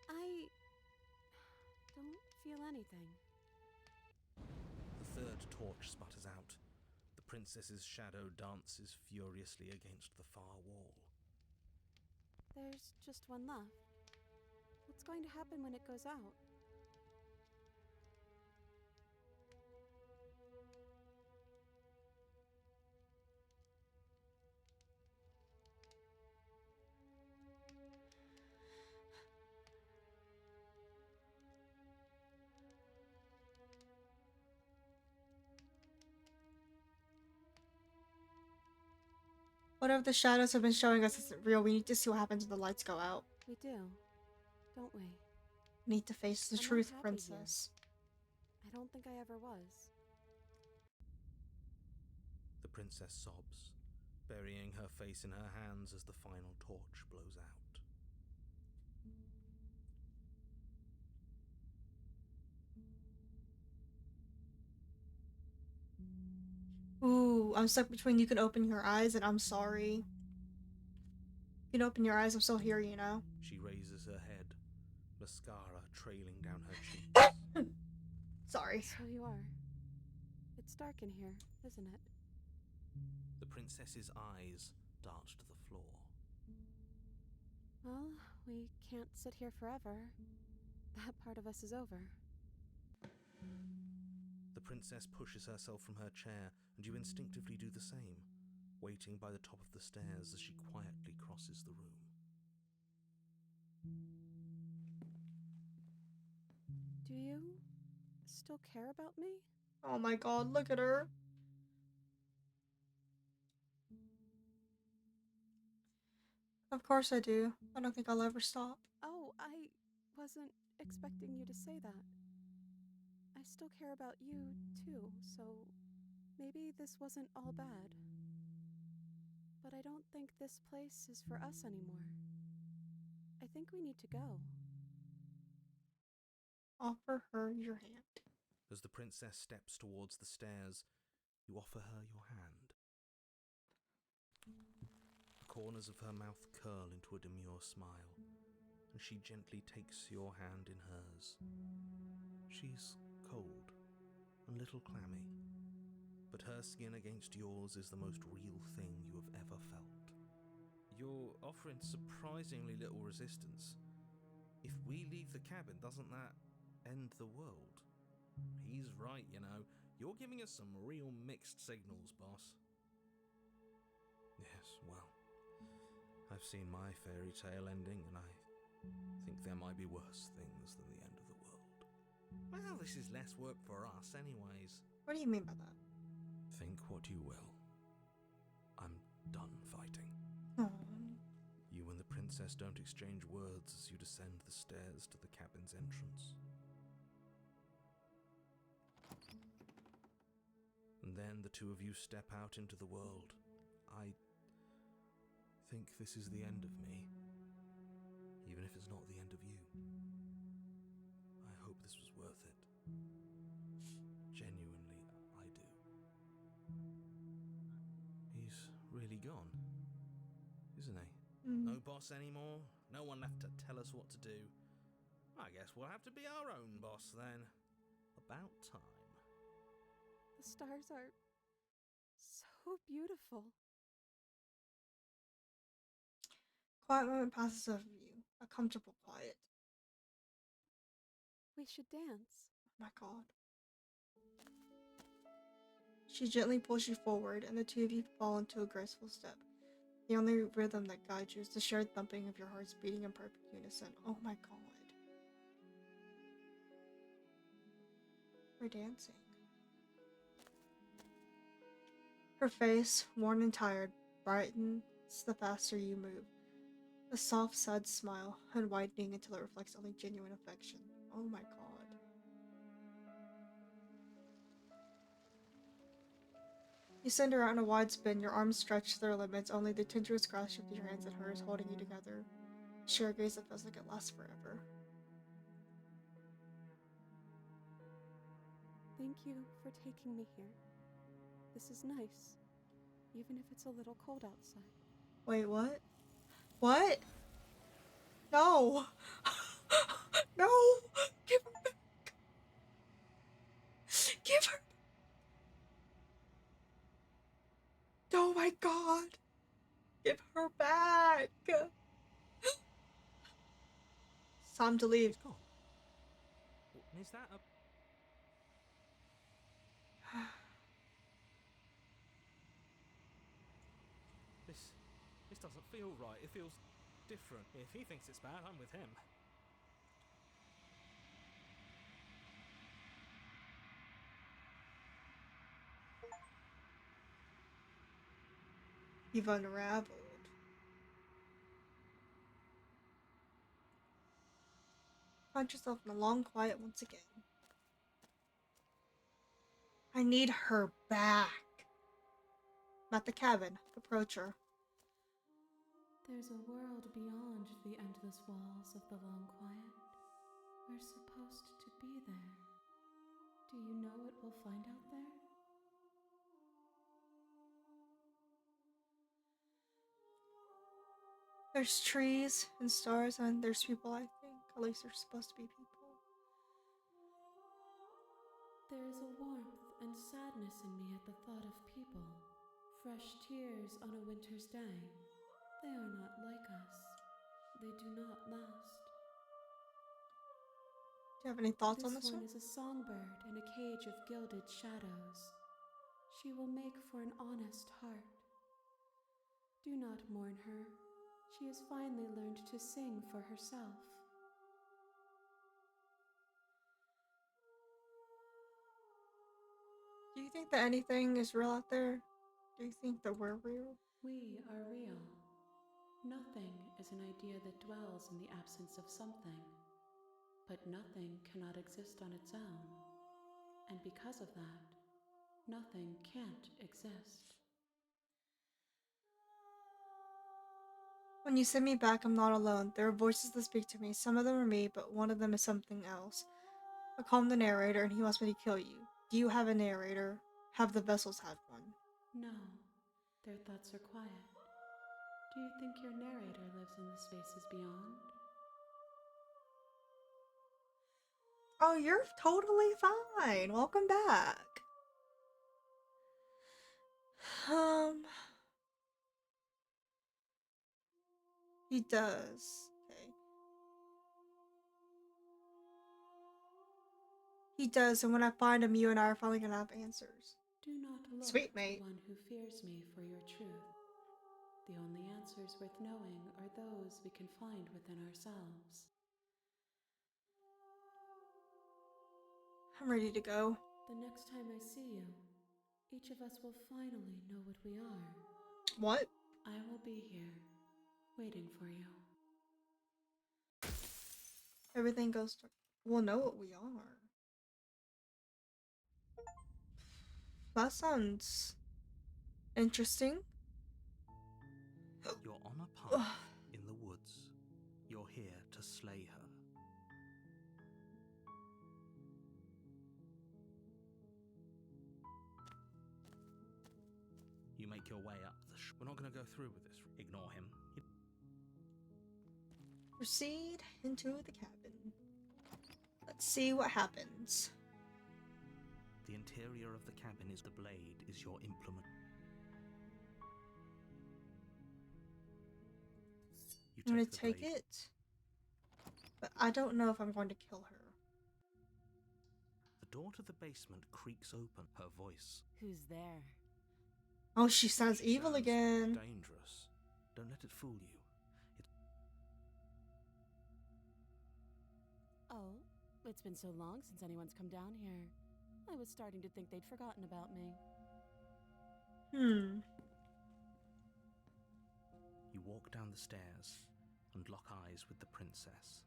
[SPEAKER 3] I don't feel anything.
[SPEAKER 2] The third torch sputters out. The princess's shadow dances furiously against the far wall.
[SPEAKER 3] There's just one left. What's going to happen when it goes out?
[SPEAKER 1] Whatever the shadows have been showing us isn't real. We need to see what happens when the lights go out.
[SPEAKER 3] We do, don't we?
[SPEAKER 1] We need to face the
[SPEAKER 3] I'm not
[SPEAKER 1] truth,
[SPEAKER 3] happy
[SPEAKER 1] princess.
[SPEAKER 3] I don't think I ever was.
[SPEAKER 2] The princess sobs, burying her face in her hands as the final torch blows out.
[SPEAKER 1] Ooh, I'm stuck between you can open your eyes and I'm sorry. You can open your eyes, I'm still here, you know?
[SPEAKER 2] She raises her head, mascara trailing down her cheeks.
[SPEAKER 1] Sorry.
[SPEAKER 3] So you are. It's dark in here, isn't it?
[SPEAKER 2] The princess's eyes dart to the floor.
[SPEAKER 3] Well, we can't sit here forever. That part of us is over.
[SPEAKER 2] The princess pushes herself from her chair, and you instinctively do the same, waiting by the top of the stairs as she quietly crosses the room.
[SPEAKER 3] Do you still care about me?
[SPEAKER 1] Oh my god, look at her. Of course I do. I don't think I'll ever stop.
[SPEAKER 3] Oh, I wasn't expecting you to say that. I still care about you, too, so maybe this wasn't all bad. But I don't think this place is for us anymore. I think we need to go.
[SPEAKER 1] Offer her your hand.
[SPEAKER 2] As the princess steps towards the stairs, you offer her your hand. The corners of her mouth curl into a demure smile, and she gently takes your hand in hers. She's cold and a little clammy, but her skin against yours is the most real thing you have ever felt. You're offering surprisingly little resistance. If we leave the cabin, doesn't that end the world? He's right, you know. You're giving us some real mixed signals, boss. Yes, well, I've seen my fairy tale ending, and I think there might be worse things than the end of the world. Well, this is less work for us anyways.
[SPEAKER 1] What do you mean by that?
[SPEAKER 2] Think what you will. I'm done fighting.
[SPEAKER 1] Oh.
[SPEAKER 2] You and the princess don't exchange words as you descend the stairs to the cabin's entrance. And then the two of you step out into the world. I think this is the end of me, even if it's not the end of you. I hope this was worth it. Genuinely, I do. He's really gone, isn't he? No boss anymore, no one left to tell us what to do. I guess we'll have to be our own boss then. About time.
[SPEAKER 3] The stars are so beautiful.
[SPEAKER 1] Quiet moment passes over you. A comfortable quiet.
[SPEAKER 3] We should dance.
[SPEAKER 1] Oh my god. She gently pulls you forward, and the two of you fall into a graceful step. The only rhythm that guides you is the shared thumping of your hearts beating in perfect unison. Oh my god. We're dancing. Her face, worn and tired, brightens the faster you move. A soft, sad smile, and widening until it reflects only genuine affection. Oh my god. You send her out in a wide spin, your arms stretched to their limits, only the tenuous grasp of your hands and hers holding you together. Share a gaze that feels like it lasts forever.
[SPEAKER 3] Thank you for taking me here. This is nice, even if it's a little cold outside.
[SPEAKER 1] Wait, what? What? No! No! Give her back! Give her... Oh my god! Give her back! It's time to leave.
[SPEAKER 4] He's gone. Is that a... This doesn't feel right. It feels different. If he thinks it's bad, I'm with him.
[SPEAKER 1] You've unraveled. Find yourself in a long quiet once again. I need her back. I'm at the cabin. Approach her.
[SPEAKER 3] There's a world beyond the endless walls of the long quiet. We're supposed to be there. Do you know what we'll find out there?
[SPEAKER 1] There's trees and stars, and there's people, I think. At least there's supposed to be people.
[SPEAKER 3] There is a warmth and sadness in me at the thought of people. Fresh tears on a winter's day. They are not like us. They do not last.
[SPEAKER 1] Do you have any thoughts on this
[SPEAKER 3] This
[SPEAKER 1] one?
[SPEAKER 3] one is a songbird in a cage of gilded shadows. She will make for an honest heart. Do not mourn her. She has finally learned to sing for herself.
[SPEAKER 1] Do you think that anything is real out there? Do you think that we're real?
[SPEAKER 3] We are real. Nothing is an idea that dwells in the absence of something. But nothing cannot exist on its own. And because of that, nothing can't exist.
[SPEAKER 1] When you send me back, I'm not alone. There are voices that speak to me. Some of them are me, but one of them is something else. I call him the narrator, and he wants me to kill you. Do you have a narrator? Have the vessels had one?
[SPEAKER 3] No, their thoughts are quiet. Do you think your narrator lives in the spaces beyond?
[SPEAKER 1] Oh, you're totally fine. Welcome back. He does. Okay. He does, and when I find him, you and I are finally gonna have answers.
[SPEAKER 3] Do not look
[SPEAKER 1] Sweet
[SPEAKER 3] to
[SPEAKER 1] mate.
[SPEAKER 3] the one who fears me for your truth. The only answers worth knowing are those we can find within ourselves.
[SPEAKER 1] I'm ready to go.
[SPEAKER 3] The next time I see you, each of us will finally know what we are.
[SPEAKER 1] What?
[SPEAKER 3] I will be here, waiting for you.
[SPEAKER 1] Everything goes to... We'll know what we are. That sounds... interesting.
[SPEAKER 2] You're on a path in the woods. You're here to slay her. You make your way up the We're not going to go through with this. Ignore him.
[SPEAKER 1] Proceed into the cabin. Let's see what happens.
[SPEAKER 2] The interior of the cabin is the blade is your implement.
[SPEAKER 1] I'm gonna
[SPEAKER 2] the
[SPEAKER 1] take
[SPEAKER 2] blade.
[SPEAKER 1] it, but I don't know if I'm going to kill her.
[SPEAKER 2] The door to the basement creaks open. Her voice.
[SPEAKER 5] Who's there?
[SPEAKER 1] Oh, she sounds
[SPEAKER 2] She
[SPEAKER 1] evil
[SPEAKER 2] sounds
[SPEAKER 1] again.
[SPEAKER 2] Dangerous. Don't let it fool you.
[SPEAKER 5] Oh, it's been so long since anyone's come down here. I was starting to think they'd forgotten about me.
[SPEAKER 2] You walk down the stairs and lock eyes with the princess.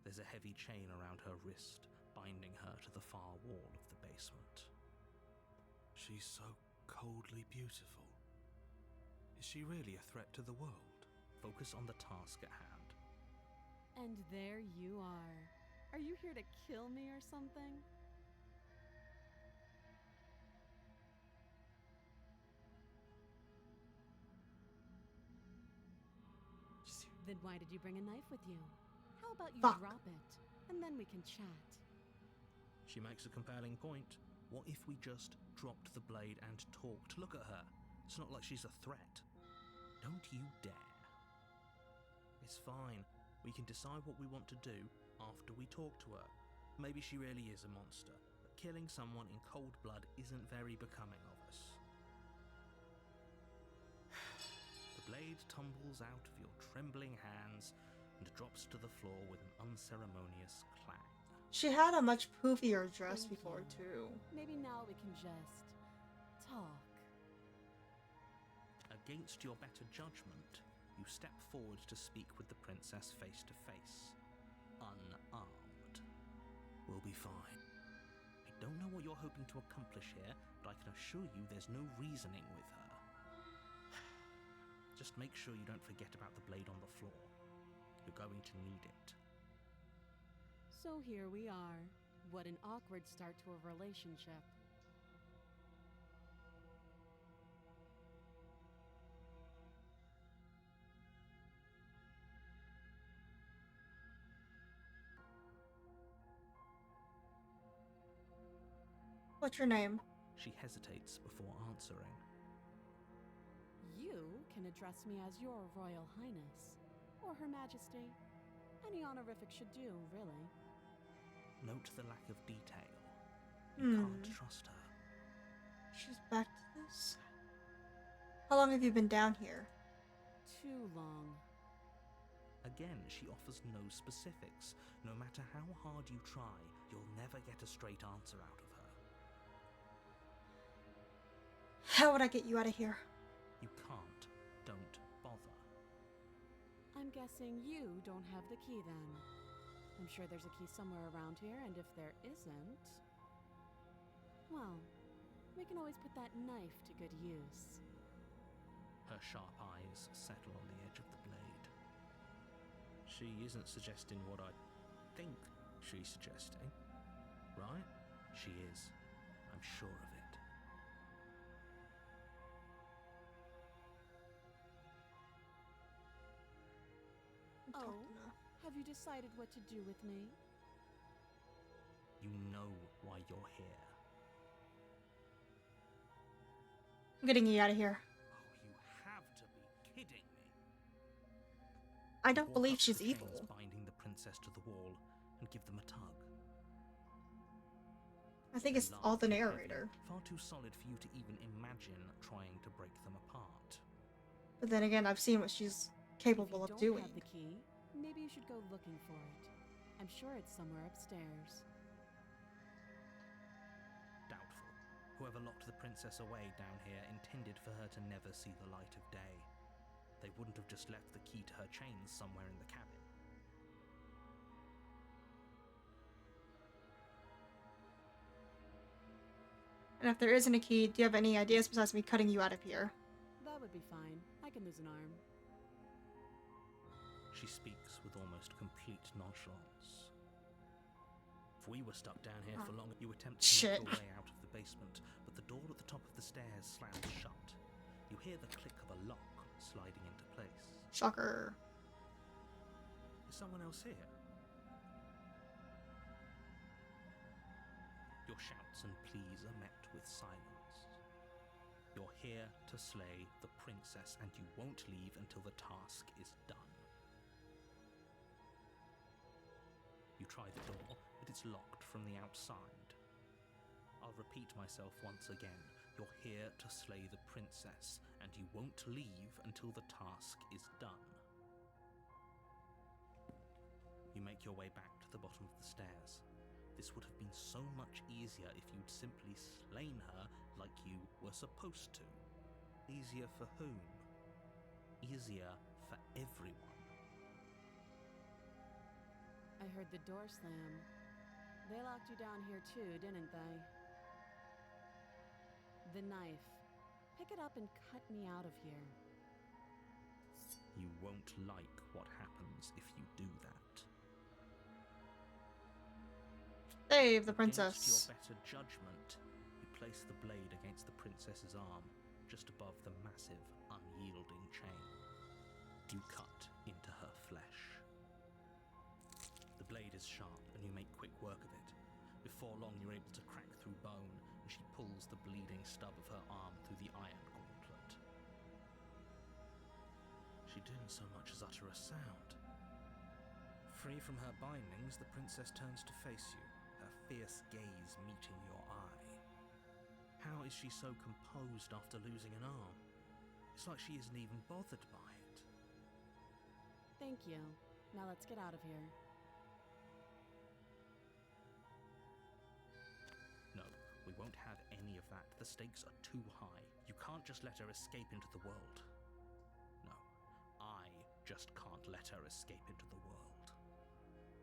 [SPEAKER 2] There's a heavy chain around her wrist, binding her to the far wall of the basement. She's so coldly beautiful. Is she really a threat to the world? Focus on the task at hand.
[SPEAKER 5] And there you are. Are you here to kill me or something? Then why did you bring a knife with you? How about you
[SPEAKER 1] Fuck.
[SPEAKER 5] drop it, and then we can chat?
[SPEAKER 2] She makes a compelling point. What if we just dropped the blade and talked? Look at her. It's not like she's a threat. Don't you dare. It's fine. We can decide what we want to do after we talk to her. Maybe she really is a monster, but killing someone in cold blood isn't very becoming of us. The blade tumbles out of your trembling hands and drops to the floor with an unceremonious clang.
[SPEAKER 1] She had a much poofier dress
[SPEAKER 5] Thank
[SPEAKER 1] before,
[SPEAKER 5] you.
[SPEAKER 1] too.
[SPEAKER 5] Maybe now we can just talk.
[SPEAKER 2] Against your better judgment, you step forward to speak with the princess face to face, unarmed. We'll be fine. I don't know what you're hoping to accomplish here, but I can assure you there's no reasoning with her. Just make sure you don't forget about the blade on the floor. You're going to need it.
[SPEAKER 5] So here we are. What an awkward start to a relationship.
[SPEAKER 1] What's your name?
[SPEAKER 2] She hesitates before answering.
[SPEAKER 5] You can address me as your Royal Highness, or Her Majesty. Any honorific should do, really.
[SPEAKER 2] Note the lack of detail. You can't trust her.
[SPEAKER 1] She's back to this. How long have you been down here?
[SPEAKER 5] Too long.
[SPEAKER 2] Again, she offers no specifics. No matter how hard you try, you'll never get a straight answer out of her.
[SPEAKER 1] How would I get you out of here?
[SPEAKER 2] You can't. Don't bother.
[SPEAKER 5] I'm guessing you don't have the key then. I'm sure there's a key somewhere around here, and if there isn't, well, we can always put that knife to good use.
[SPEAKER 2] Her sharp eyes settle on the edge of the blade. She isn't suggesting what I think she's suggesting, right? She is. I'm sure of it.
[SPEAKER 1] I'm
[SPEAKER 5] Oh,
[SPEAKER 1] talking to-
[SPEAKER 5] have you decided what to do with me?
[SPEAKER 2] You know why you're here.
[SPEAKER 1] I'm getting you out of here.
[SPEAKER 2] Oh, you have to be kidding me.
[SPEAKER 1] I don't
[SPEAKER 2] Walk
[SPEAKER 1] believe
[SPEAKER 2] up to
[SPEAKER 1] she's
[SPEAKER 2] the
[SPEAKER 1] evil.
[SPEAKER 2] chains binding the princess to the wall and give them a tug.
[SPEAKER 1] I think
[SPEAKER 2] They
[SPEAKER 1] it's
[SPEAKER 2] laugh
[SPEAKER 1] all the
[SPEAKER 2] too heavy,
[SPEAKER 1] narrator.
[SPEAKER 2] far too solid for you to even imagine trying to break them apart.
[SPEAKER 1] But then again, I've seen what she's capable
[SPEAKER 5] If
[SPEAKER 1] of
[SPEAKER 5] you don't
[SPEAKER 1] doing.
[SPEAKER 5] have the key, maybe you should go looking for it. I'm sure it's somewhere upstairs.
[SPEAKER 2] Doubtful. Whoever locked the princess away down here intended for her to never see the light of day. They wouldn't have just left the key to her chains somewhere in the cabin.
[SPEAKER 1] And if there isn't a key, do you have any ideas besides me cutting you out of here?
[SPEAKER 5] That would be fine. I can lose an arm.
[SPEAKER 2] She speaks with almost complete nonchalance. If we were stuck down here for long, you attempt to
[SPEAKER 1] Shit.
[SPEAKER 2] make your way out of the basement, but the door at the top of the stairs slams shut. You hear the click of a lock sliding into place.
[SPEAKER 1] Shocker.
[SPEAKER 2] Is someone else here? Your shouts and pleas are met with silence. You're here to slay the princess, and you won't leave until the task is done. You try the door, but it's locked from the outside. I'll repeat myself once again. You're here to slay the princess, and you won't leave until the task is done. You make your way back to the bottom of the stairs. This would have been so much easier if you'd simply slain her like you were supposed to. Easier for whom? Easier for everyone.
[SPEAKER 5] I heard the door slam. They locked you down here too, didn't they? The knife. Pick it up and cut me out of here.
[SPEAKER 2] You won't like what happens if you do that.
[SPEAKER 1] Save the
[SPEAKER 2] Against
[SPEAKER 1] princess.
[SPEAKER 2] your better judgment, you place the blade against the princess's arm, just above the massive, unyielding chain. You cut into her flesh. The blade is sharp, and you make quick work of it. Before long, you're able to crack through bone, and she pulls the bleeding stub of her arm through the iron gauntlet. She didn't so much as utter a sound. Free from her bindings, the princess turns to face you, her fierce gaze meeting your eye. How is she so composed after losing an arm? It's like she isn't even bothered by it.
[SPEAKER 5] Thank you. Now let's get out of here.
[SPEAKER 2] No, we won't have any of that. The stakes are too high. You can't just let her escape into the world. No, I just can't let her escape into the world.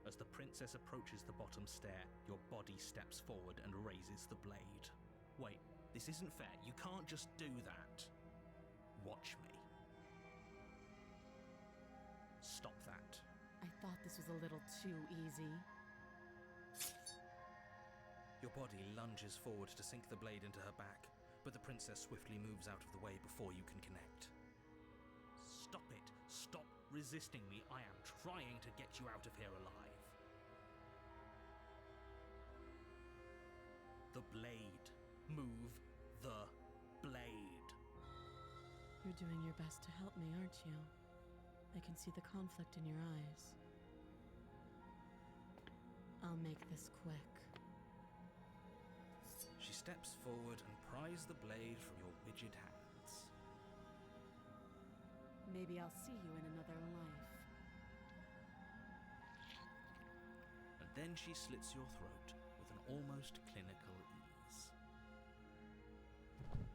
[SPEAKER 2] As the princess approaches the bottom stair, your body steps forward and raises the blade. Wait, this isn't fair. You can't just do that. Watch me. Stop that.
[SPEAKER 5] I thought this was a little too easy.
[SPEAKER 2] Your body lunges forward to sink the blade into her back, but the princess swiftly moves out of the way before you can connect. Stop it! Stop resisting me! I am trying to get you out of here alive. The blade. Move the blade.
[SPEAKER 5] You're doing your best to help me, aren't you? I can see the conflict in your eyes. I'll make this quick.
[SPEAKER 2] She steps forward and pries the blade from your rigid hands.
[SPEAKER 5] Maybe I'll see you in another life.
[SPEAKER 2] And then she slits your throat with an almost clinical ease.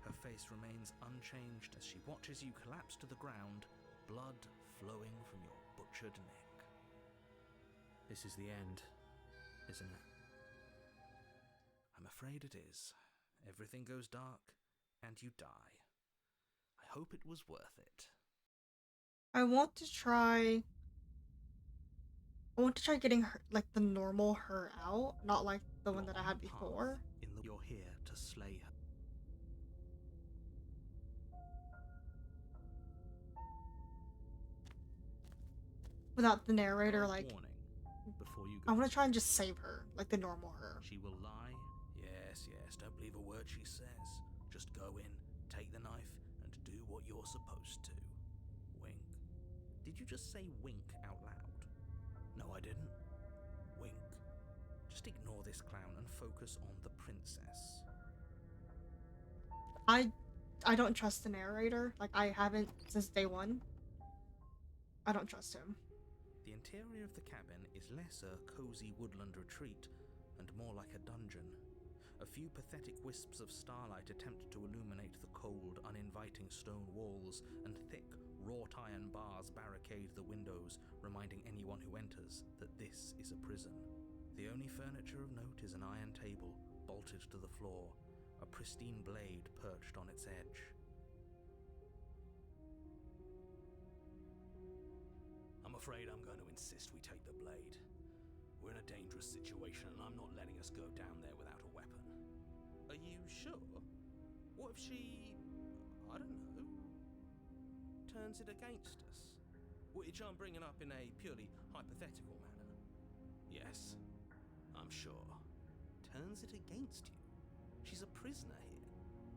[SPEAKER 2] Her face remains unchanged as she watches you collapse to the ground, blood flowing from your butchered neck. This is the end, isn't it? I'm afraid it is. Everything goes dark, and you die. I hope it was worth it.
[SPEAKER 1] I want to try getting her, like, the normal her out, not like the one that I had before.
[SPEAKER 2] You're here to slay her.
[SPEAKER 1] Without the narrator, like,
[SPEAKER 2] Warning, before you
[SPEAKER 1] I
[SPEAKER 2] go.
[SPEAKER 1] want to try and just save her, like the normal her.
[SPEAKER 2] She will lie. Yes, don't believe a word she says. Just go in, take the knife, and do what you're supposed to. Wink. Did you just say wink out loud? No, I didn't. Wink. Just ignore this clown and focus on the princess.
[SPEAKER 1] I don't trust the narrator. Like, I haven't since day one. I don't trust him.
[SPEAKER 2] The interior of the cabin is less a cozy woodland retreat and more like a dungeon. A few pathetic wisps of starlight attempt to illuminate the cold, uninviting stone walls, and thick, wrought iron bars barricade the windows, reminding anyone who enters that this is a prison. The only furniture of note is an iron table, bolted to the floor, a pristine blade perched on its edge. I'm afraid I'm going to insist we take the blade. We're in a dangerous situation and I'm not letting us go down there without a weapon. Are you sure? What if she, I don't know, turns it against us? Which I'm bringing up in a purely hypothetical manner. Yes, I'm sure. Turns it against you? She's a prisoner here.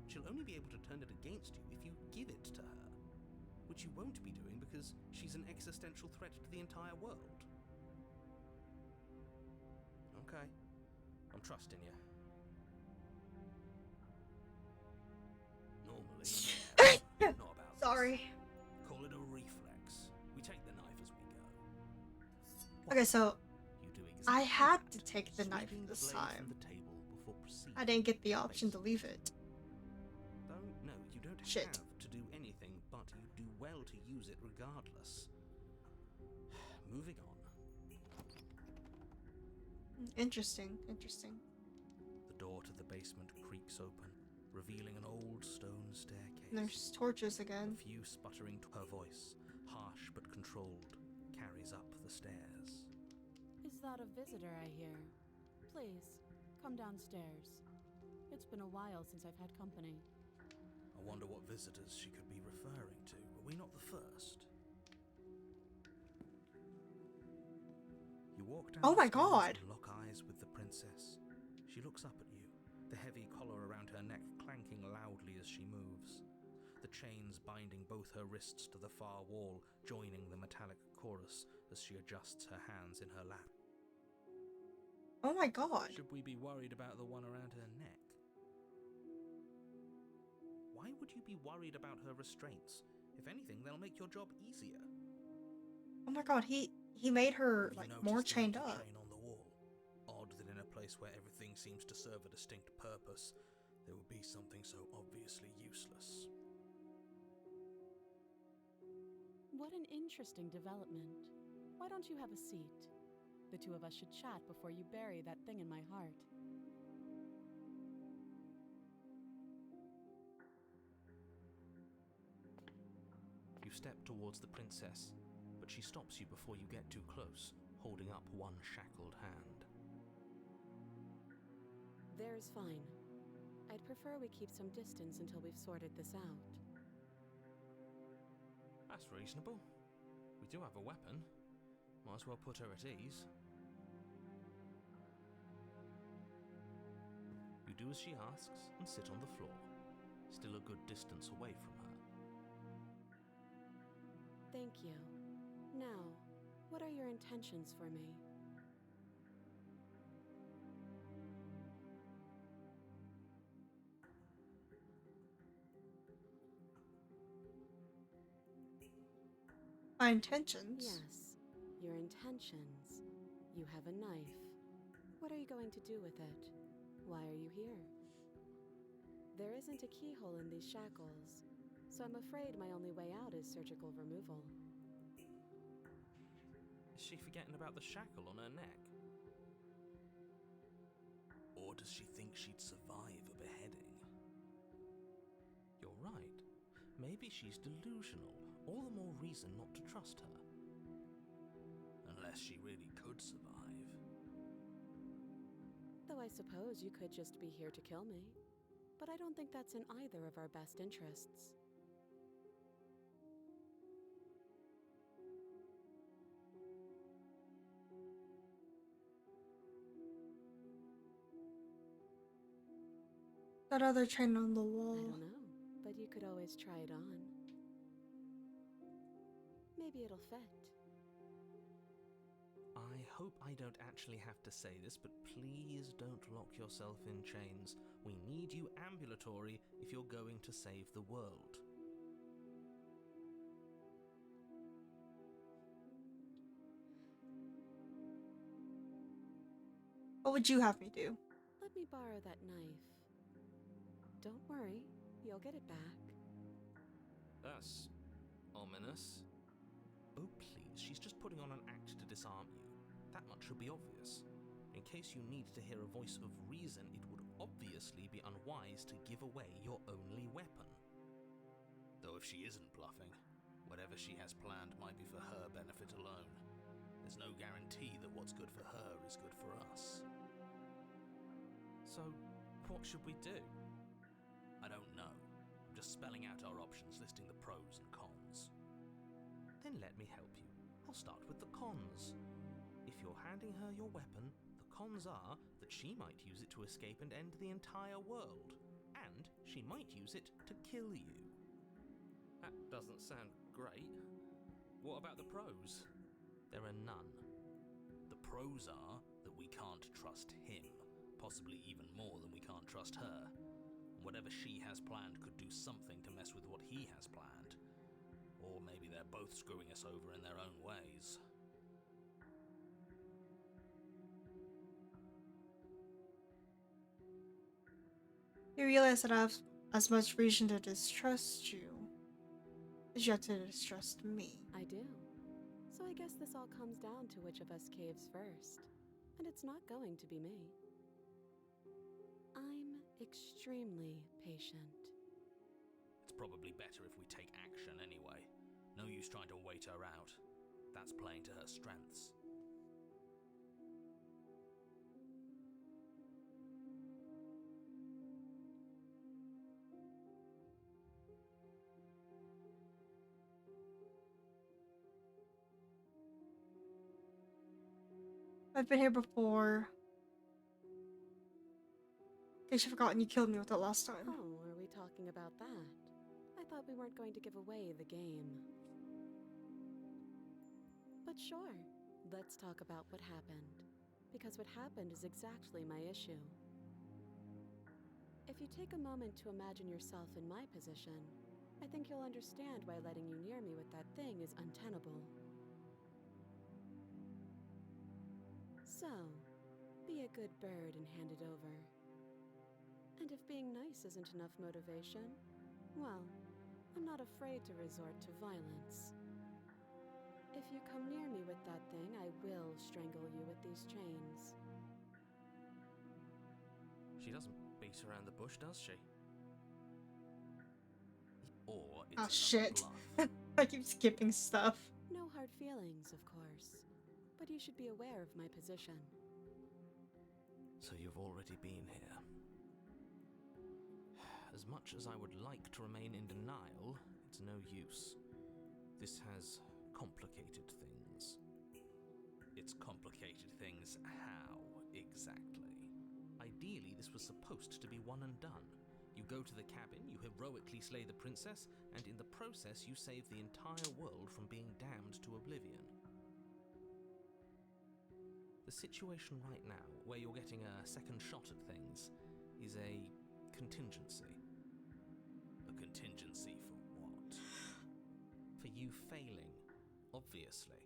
[SPEAKER 2] She'll only be able to turn it against you if you give it to her. Which you won't be doing because she's an existential threat to the entire world. Okay, I'm trusting you. Normally, yeah, not about
[SPEAKER 1] Sorry.
[SPEAKER 2] this. Call it a reflex. We take the knife as we go.
[SPEAKER 1] Okay, so
[SPEAKER 2] You do
[SPEAKER 1] I
[SPEAKER 2] exactly
[SPEAKER 1] had
[SPEAKER 2] that,
[SPEAKER 1] to take the knife
[SPEAKER 2] sweeping the
[SPEAKER 1] this
[SPEAKER 2] blade
[SPEAKER 1] time.
[SPEAKER 2] from the table before proceeding.
[SPEAKER 1] I didn't get the option to leave it.
[SPEAKER 2] No, you don't
[SPEAKER 1] Shit.
[SPEAKER 2] have to do anything, but you do well to use it regardless. Moving on.
[SPEAKER 1] Interesting.
[SPEAKER 2] The door to the basement creaks open, revealing an old stone staircase.
[SPEAKER 1] And there's torches
[SPEAKER 2] A
[SPEAKER 1] again.
[SPEAKER 2] few sputtering to her voice, harsh but controlled, carries up the stairs.
[SPEAKER 5] Is that a visitor I hear? Please, come downstairs. It's been a while since I've had company.
[SPEAKER 2] I wonder what visitors she could be referring to. Were we not the first? You walk down
[SPEAKER 1] Oh my
[SPEAKER 2] the stairs
[SPEAKER 1] God.
[SPEAKER 2] and lock eyes with the princess. She looks up at you, the heavy collar around her neck clanking loudly as she moves. The chains binding both her wrists to the far wall, joining the metallic chorus as she adjusts her hands in her lap.
[SPEAKER 1] Oh my God.
[SPEAKER 2] Should we be worried about the one around her neck? Why would you be worried about her restraints? If anything, they'll make your job easier.
[SPEAKER 1] Oh my God, he made her
[SPEAKER 2] Have you
[SPEAKER 1] like more
[SPEAKER 2] noticed the
[SPEAKER 1] chained
[SPEAKER 2] little
[SPEAKER 1] up.
[SPEAKER 2] chain on the wall? Odd that in a place where everything seems to serve a distinct purpose, there would be something so obviously useless.
[SPEAKER 5] What an interesting development. Why don't you have a seat? The two of us should chat before you bury that thing in my heart.
[SPEAKER 2] You step towards the princess, but she stops you before you get too close, holding up one shackled hand.
[SPEAKER 5] There's fine. I'd prefer we keep some distance until we've sorted this out.
[SPEAKER 2] That's reasonable. We do have a weapon. Might as well put her at ease. You do as she asks and sit on the floor, still a good distance away from her.
[SPEAKER 5] Thank you. Now, what are your intentions for me?
[SPEAKER 1] My intentions?
[SPEAKER 5] Yes, your intentions. You have a knife. What are you going to do with it? Why are you here? There isn't a keyhole in these shackles, so I'm afraid my only way out is surgical removal.
[SPEAKER 2] Is she forgetting about the shackle on her neck? Or does she think she'd survive a beheading? You're right. Maybe she's delusional. All the more reason not to trust her. Unless she really could survive.
[SPEAKER 5] Though I suppose you could just be here to kill me. But I don't think that's in either of our best interests.
[SPEAKER 1] That other chain on the
[SPEAKER 5] I
[SPEAKER 1] wall.
[SPEAKER 5] don't know, but you could always try it on. Maybe it'll fit.
[SPEAKER 2] I hope I don't actually have to say this, but please don't lock yourself in chains. We need you ambulatory if you're going to save the world.
[SPEAKER 1] What would you have me do?
[SPEAKER 5] Let me borrow that knife. Don't worry, you'll get it back.
[SPEAKER 2] That's ominous. Oh please, she's just putting on an act to disarm you. That much should be obvious. In case you need to hear a voice of reason, it would obviously be unwise to give away your only weapon. Though if she isn't bluffing, whatever she has planned might be for her benefit alone. There's no guarantee that what's good for her is good for us. So, what should we do? I don't know. I'm just spelling out our options, listing the pros and cons. Then let me help you. I'll start with the cons. If you're handing her your weapon, the cons are that she might use it to escape and end the entire world. And she might use it to kill you. That doesn't sound great. What about the pros? There are none. The pros are that we can't trust him, possibly even more than we can't trust her. Whatever she has planned could do something to mess with what he has planned. Or maybe they're both screwing us over in their own ways.
[SPEAKER 1] You realize that I have as much reason to distrust you as you have to distrust me.
[SPEAKER 5] I do. So I guess this all comes down to which of us caves first. And it's not going to be me. I'm extremely patient.
[SPEAKER 4] It's probably better if we take action anyway. No use trying to wait her out. That's playing to her strengths.
[SPEAKER 1] I've been here before. In case you've forgotten, you killed me with it last time.
[SPEAKER 5] Oh, are we talking about that? I thought we weren't going to give away the game. But sure, let's talk about what happened. Because what happened is exactly my issue. If you take a moment to imagine yourself in my position, I think you'll understand why letting you near me with that thing is untenable. So, be a good bird and hand it over. And if being nice isn't enough motivation, well, I'm not afraid to resort to violence. If you come near me with that thing, I will strangle you with these chains.
[SPEAKER 4] She doesn't beat around the bush, does she? Or it's
[SPEAKER 1] Oh
[SPEAKER 4] another
[SPEAKER 1] shit.
[SPEAKER 4] bluff.
[SPEAKER 1] I keep skipping stuff.
[SPEAKER 5] No hard feelings, of course. But you should be aware of my position.
[SPEAKER 4] So you've already been here. As much as I would like to remain in denial, it's no use. This has complicated things. It's complicated things how, exactly? Ideally, this was supposed to be one and done. You go to the cabin, you heroically slay the princess, and in the process you save the entire world from being damned to oblivion. The situation right now, where you're getting a second shot at things, is a contingency. A contingency for what? For you failing, obviously.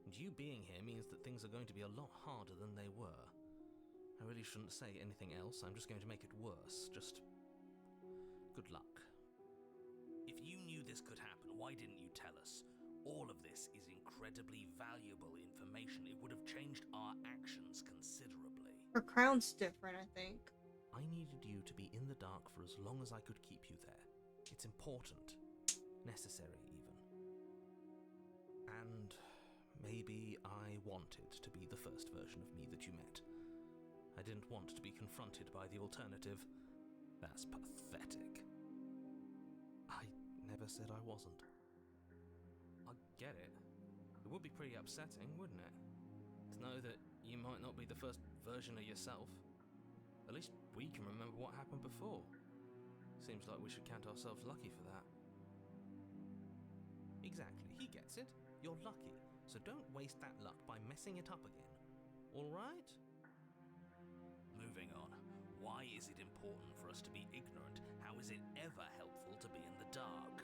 [SPEAKER 4] And you being here means that things are going to be a lot harder than they were. I really shouldn't say anything else, I'm just going to make it worse. Just good luck. If you knew this could happen, why didn't you tell us? All of this is incredibly valuable information. It would have changed our actions considerably.
[SPEAKER 1] Her crown's different, I think.
[SPEAKER 4] I needed you to be in the dark for as long as I could keep you there. It's important. Necessary, even. And maybe I wanted to be the first version of me that you met. I didn't want to be confronted by the alternative. That's pathetic. I never said I wasn't. I get it. It would be pretty upsetting, wouldn't it? To know that you might not be the first version of yourself. At least we can remember what happened before. Seems like we should count ourselves lucky for that. Exactly, he gets it. You're lucky, so don't waste that luck by messing it up again. Alright? Moving on. Why is it important for us to be ignorant? How is it ever helpful to be in the dark?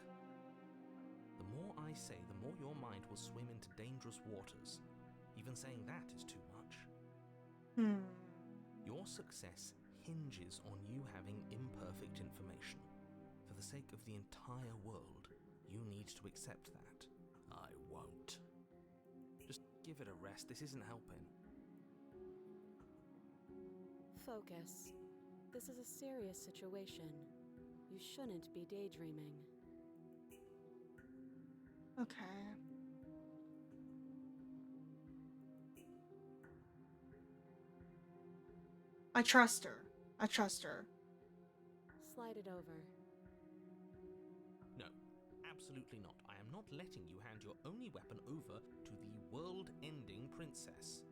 [SPEAKER 4] The more I say, the more your mind will swim into dangerous waters. Even saying that is too much. Your success hinges on you having imperfect information. For the sake of the entire world, you need to accept that. I won't. Just give it a rest, this isn't helping.
[SPEAKER 5] Focus. This is a serious situation. You shouldn't be daydreaming.
[SPEAKER 1] Okay. I trust her. I trust her.
[SPEAKER 5] Slide it over.
[SPEAKER 4] No, absolutely not. I am not letting you hand your only weapon over to the world-ending princess.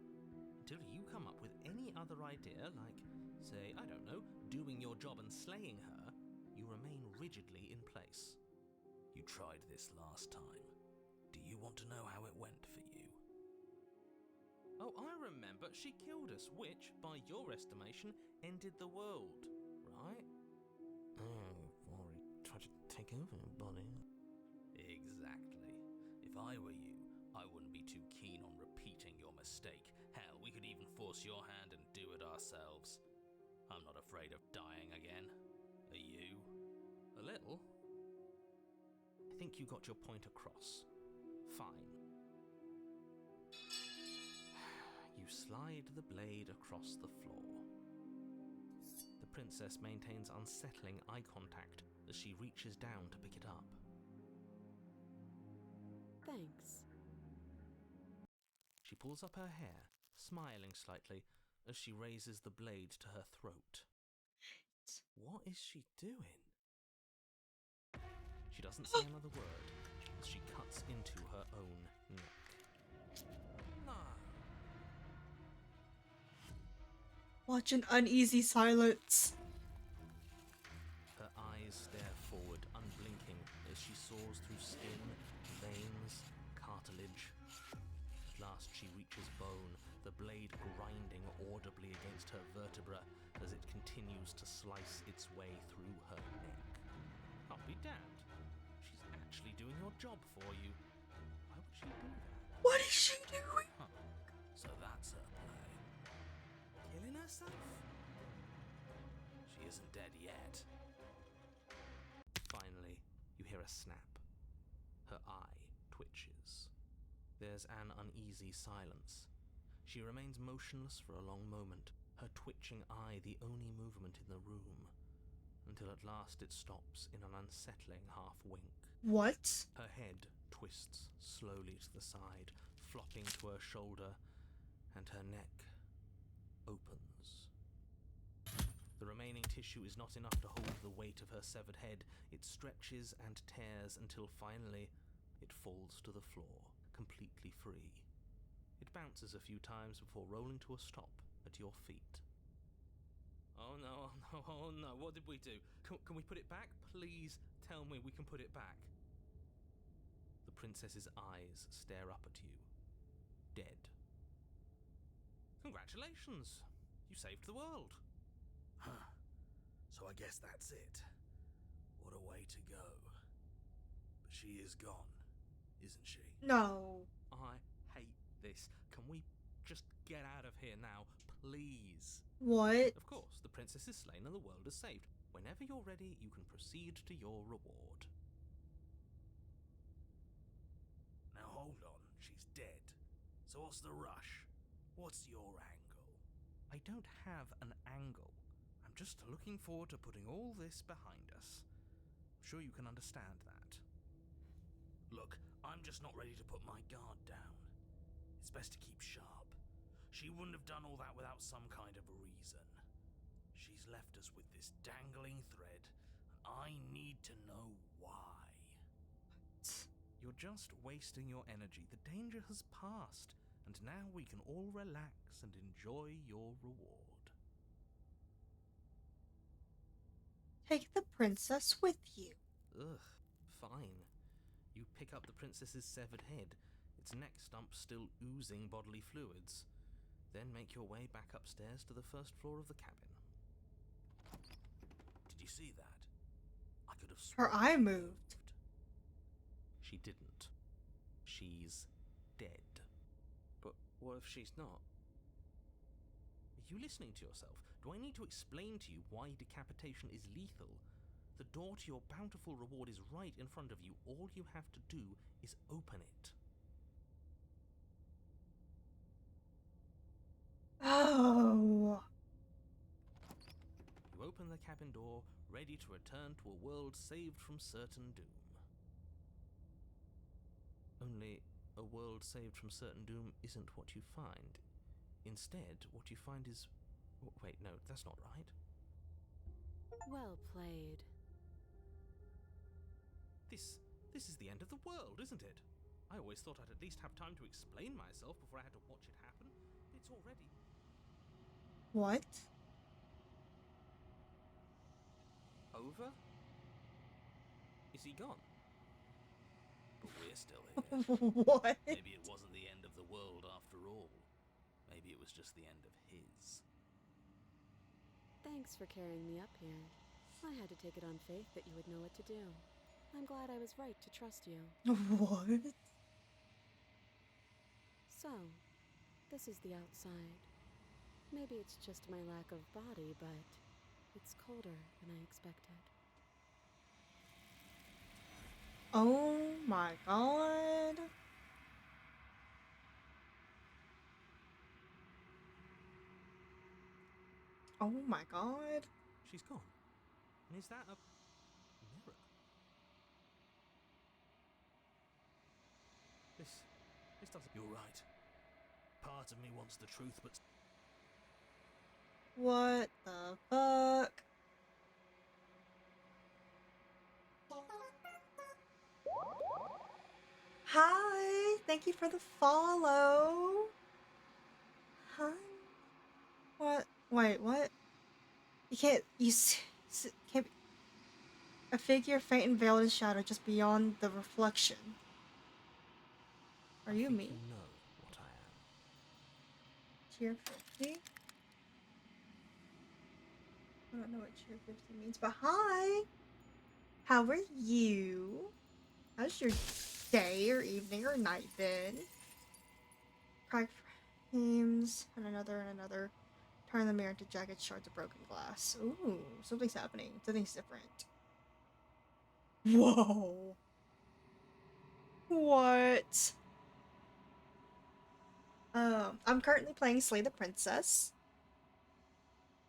[SPEAKER 4] Until you come up with any other idea, like, say, I don't know, doing your job and slaying her, you remain rigidly in place. You tried this last time. Do you want to know how it went for you? Oh, I remember. She killed us, which, by your estimation, ended the world, right? Oh, already tried to take over, buddy. Exactly. If I were you, I wouldn't be too keen on repeating your mistake. Hell, we could even force your hand and do it ourselves. I'm not afraid of dying again. Are you? A little? I think you got your point across. Fine. You slide the blade across the floor. The
[SPEAKER 2] princess maintains unsettling eye contact as she reaches down to pick it up.
[SPEAKER 5] Thanks.
[SPEAKER 2] She pulls up her hair, smiling slightly as she raises the blade to her throat. What is she doing? She doesn't say another word as she cuts into her own neck. No.
[SPEAKER 1] Watch an uneasy silence.
[SPEAKER 2] Her eyes stare forward, unblinking, as she soars through skin, veins, cartilage. At last she reaches bone, the blade grinding audibly against her vertebra as it continues to slice its way through her neck. I'll be damned. She's actually doing your job for you. Why would she do that?
[SPEAKER 1] What is she doing?
[SPEAKER 2] Huh. So that's her play. Killing herself? She isn't dead yet. Finally, you hear a snap. Her eye twitches. There's an uneasy silence. She remains motionless for a long moment, her twitching eye the only movement in the room, until at last it stops in an unsettling half-wink.
[SPEAKER 1] What?
[SPEAKER 2] Her head twists slowly to the side, flopping to her shoulder, and her neck opens. The remaining tissue is not enough to hold the weight of her severed head. It stretches and tears until finally it falls to the floor, completely free. It bounces a few times before rolling to a stop at your feet. Oh no, oh no, oh no, what did we do? Can we put it back? Please tell me we can put it back. The princess's eyes stare up at you, dead. Congratulations! You saved the world.
[SPEAKER 6] Huh. So I guess that's it. What a way to go. But she is gone, isn't she?
[SPEAKER 1] No.
[SPEAKER 2] I hate this. Can we just get out of here now, please?
[SPEAKER 1] What?
[SPEAKER 2] Of course, the princess is slain and the world is saved. Whenever you're ready, you can proceed to your reward.
[SPEAKER 6] Now hold on, she's dead. So what's the rush? What's your angle?
[SPEAKER 2] I don't have an angle. I'm just looking forward to putting all this behind us. I'm sure you can understand that.
[SPEAKER 6] Look, I'm just not ready to put my guard down. It's best to keep sharp. She wouldn't have done all that without some kind of reason. She's left us with this dangling thread, and I need to know why.
[SPEAKER 2] You're just wasting your energy. The danger has passed, and now we can all relax and enjoy your reward.
[SPEAKER 1] Take the princess with you.
[SPEAKER 2] Ugh, fine. You pick up the princess's severed head, its neck stump still oozing bodily fluids. Then make your way back upstairs to the first floor of the cabin.
[SPEAKER 6] Did you see that? I could have
[SPEAKER 1] Her
[SPEAKER 6] sworn
[SPEAKER 1] eye
[SPEAKER 6] she
[SPEAKER 1] moved.
[SPEAKER 2] She didn't. She's dead. But what if she's not? Are you listening to yourself? Do I need to explain to you why decapitation is lethal? The door to your bountiful reward is right in front of you. All you have to do is open it.
[SPEAKER 1] Oh.
[SPEAKER 2] You open the cabin door, ready to return to a world saved from certain doom. Only, a world saved from certain doom isn't what you find. Instead, what you find is... Wait, no, that's not right.
[SPEAKER 5] Well played.
[SPEAKER 2] This is the end of the world, isn't it? I always thought I'd at least have time to explain myself before I had to watch it happen. It's already...
[SPEAKER 1] What?
[SPEAKER 2] over? Is he gone?
[SPEAKER 6] But we're still here.
[SPEAKER 1] What?
[SPEAKER 6] Maybe it wasn't the end of the world after all. Maybe it was just the end of his.
[SPEAKER 5] Thanks for carrying me up here. I had to take it on faith that you would know what to do. I'm glad I was right to trust you.
[SPEAKER 1] What?
[SPEAKER 5] So, this is the outside. Maybe it's just my lack of body, but it's colder than I expected.
[SPEAKER 1] Oh my god. Oh my god.
[SPEAKER 2] She's gone. And is that a mirror? This doesn't...
[SPEAKER 6] You're right. Part of me wants the truth, but
[SPEAKER 1] What the fuck? Hi, thank you for the follow. Hi. What? Wait, what? You can't. Can't. A figure faint and veiled in shadow, just beyond the reflection. Are you me?
[SPEAKER 2] You know what I am.
[SPEAKER 1] Tier 50? I don't know what tier 50 means, but hi! How are you? How's your day or evening or night been? Cracked frames, and another. Turn the mirror into jagged shards of broken glass. Ooh, something's happening. Something's different. Whoa! What? I'm currently playing Slay the Princess.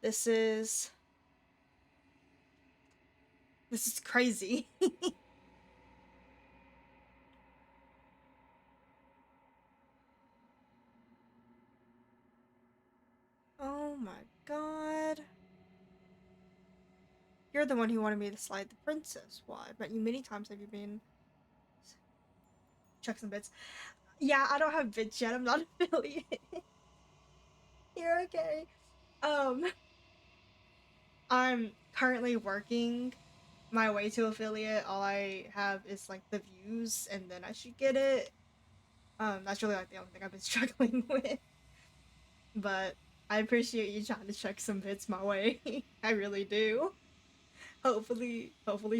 [SPEAKER 1] This is crazy. Oh my god. You're the one who wanted me to slide the princess. Why? I've met you many times. Have you been? Check some bits. Yeah, I don't have bits yet. I'm not affiliated. You're okay. I'm currently working my way to affiliate. All I have is like the views, and then I should get it. That's really like the only thing I've been struggling with. But I appreciate you trying to check some bits my way. I really do. Hopefully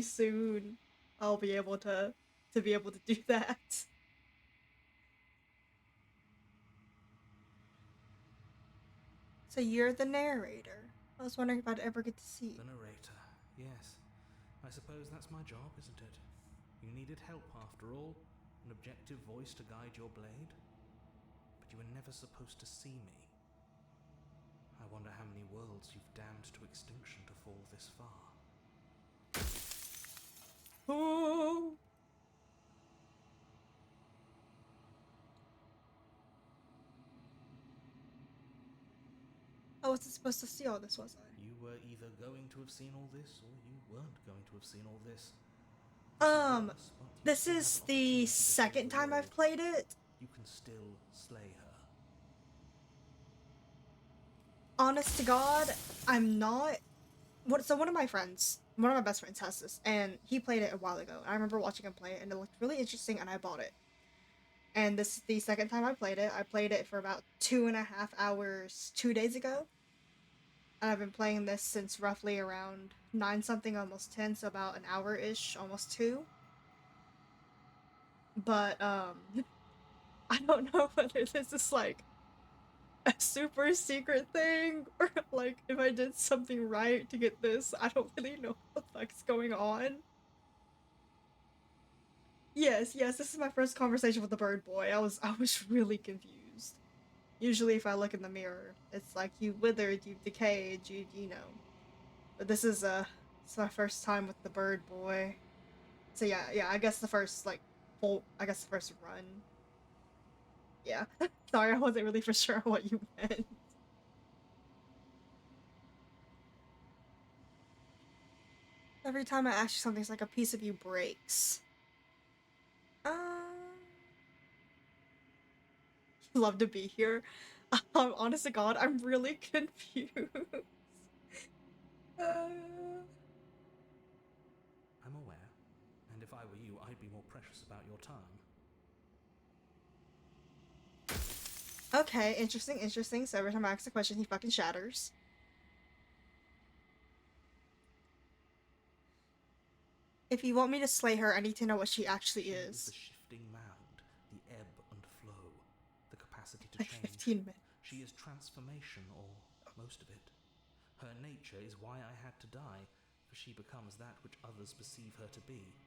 [SPEAKER 1] soon I'll be able to do that. So you're the narrator. I was wondering if I'd ever get to see you.
[SPEAKER 2] The narrator, yes. I suppose that's my job, isn't it? You needed help after all, an objective voice to guide your blade. But you were never supposed to see me. I wonder how many worlds you've damned to extinction to fall this far.
[SPEAKER 1] Oh. I wasn't supposed to see all this, was I?
[SPEAKER 2] You were either going to have seen all this, or you weren't going to have seen all this.
[SPEAKER 1] This is the second time I've played it.
[SPEAKER 2] You can still slay her.
[SPEAKER 1] Honest to God, I'm not. So one of my best friends has this, and he played it a while ago. I remember watching him play it, and it looked really interesting, and I bought it. And this is the second time I played it. I played it for about 2.5 hours 2 days ago. And I've been playing this since roughly around 9 something, almost 10, so about an hour-ish, almost 2. But, I don't know whether this is, like, a super secret thing, or, like, if I did something right to get this. I don't really know what the fuck's going on. Yes, this is my first conversation with the bird boy. I was really confused. Usually if I look in the mirror, it's like, you withered, you decayed, you know. But this is, it's my first time with the bird boy. So yeah, I guess the first, like, the first run. Yeah. Sorry, I wasn't really for sure what you meant. Every time I ask you something, it's like a piece of you breaks. Love to be here. Honest to God, I'm really confused.
[SPEAKER 2] I'm aware, and if I were you, I'd be more precious about your time.
[SPEAKER 1] Okay, interesting. So every time I ask a question, he fucking shatters. If you want me to slay her, I need to know what she actually is.
[SPEAKER 2] The shifting mound, the ebb and flow, the capacity to
[SPEAKER 1] Like
[SPEAKER 2] change.
[SPEAKER 1] 15 minutes.
[SPEAKER 2] She is transformation, or most of it. Her nature is why I had to die, for she becomes that which others perceive her to be.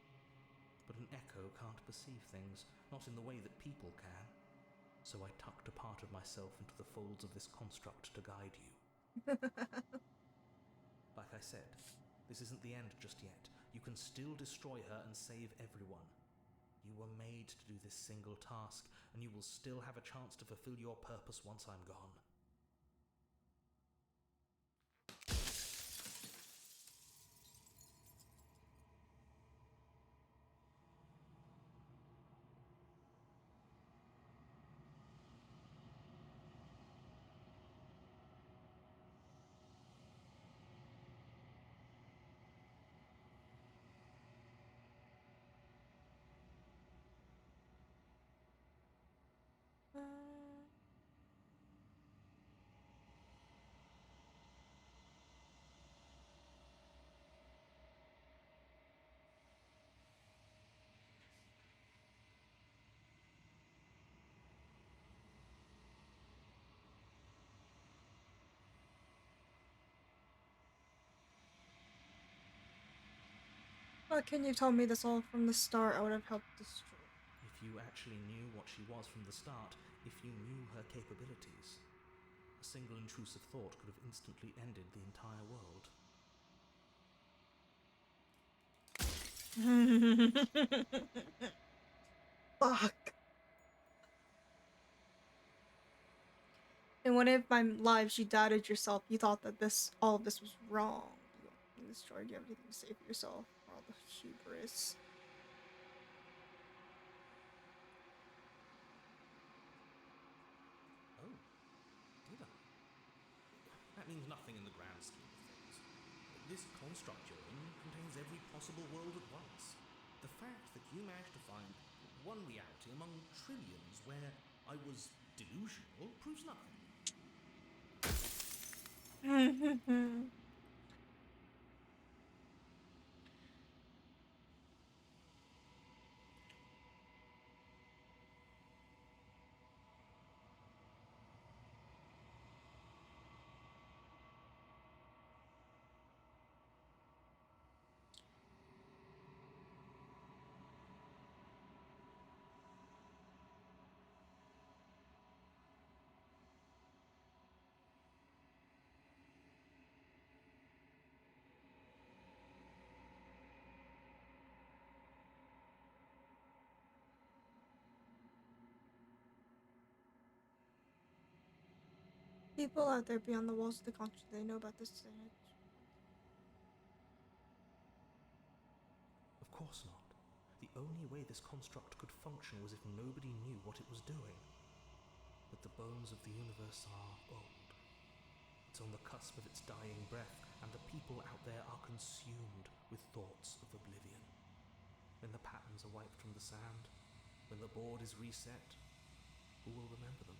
[SPEAKER 2] But an echo can't perceive things, not in the way that people can. So I tucked a part of myself into the folds of this construct to guide you. Like I said, this isn't the end just yet. You can still destroy her and save everyone. You were made to do this single task, and you will still have a chance to fulfill your purpose once I'm gone.
[SPEAKER 1] Why couldn't you tell me this all from the start? I would have helped destroy.
[SPEAKER 2] If you actually knew what she was from the start, if you knew her capabilities, a single intrusive thought could have instantly ended the entire world.
[SPEAKER 1] Fuck. In one of my lives, you doubted yourself. You thought that all of this was wrong. You destroyed everything to save yourself. All the hubris.
[SPEAKER 2] Oh, did I? That means nothing in the grand scheme of things. This construct you're in contains every possible world at once. The fact that you managed to find one reality among trillions where I was delusional proves nothing.
[SPEAKER 1] People out there beyond the walls of the continent, they know about this sandwich.
[SPEAKER 2] Of course not. The only way this construct could function was if nobody knew what it was doing. But the bones of the universe are old. It's on the cusp of its dying breath, and the people out there are consumed with thoughts of oblivion. When the patterns are wiped from the sand, when the board is reset, who will remember them?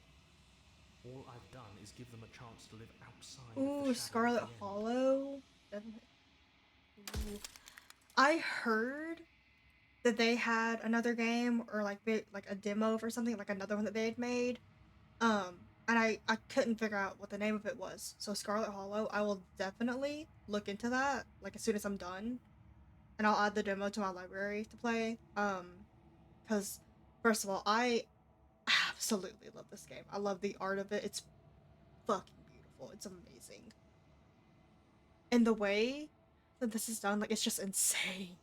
[SPEAKER 2] All I've done is give them a chance to live outside of
[SPEAKER 1] Ooh,
[SPEAKER 2] the shadow
[SPEAKER 1] Scarlet
[SPEAKER 2] of the end.
[SPEAKER 1] Hollow. Ooh. I heard that they had another game or like a demo or something, like another one that they had made. And I couldn't figure out what the name of it was. So Scarlet Hollow, I will definitely look into that like as soon as I'm done, and I'll add the demo to my library to play. Because first of all, I absolutely love this game. I love the art of it. It's fucking beautiful. It's amazing. And the way that this is done, like, it's just insane.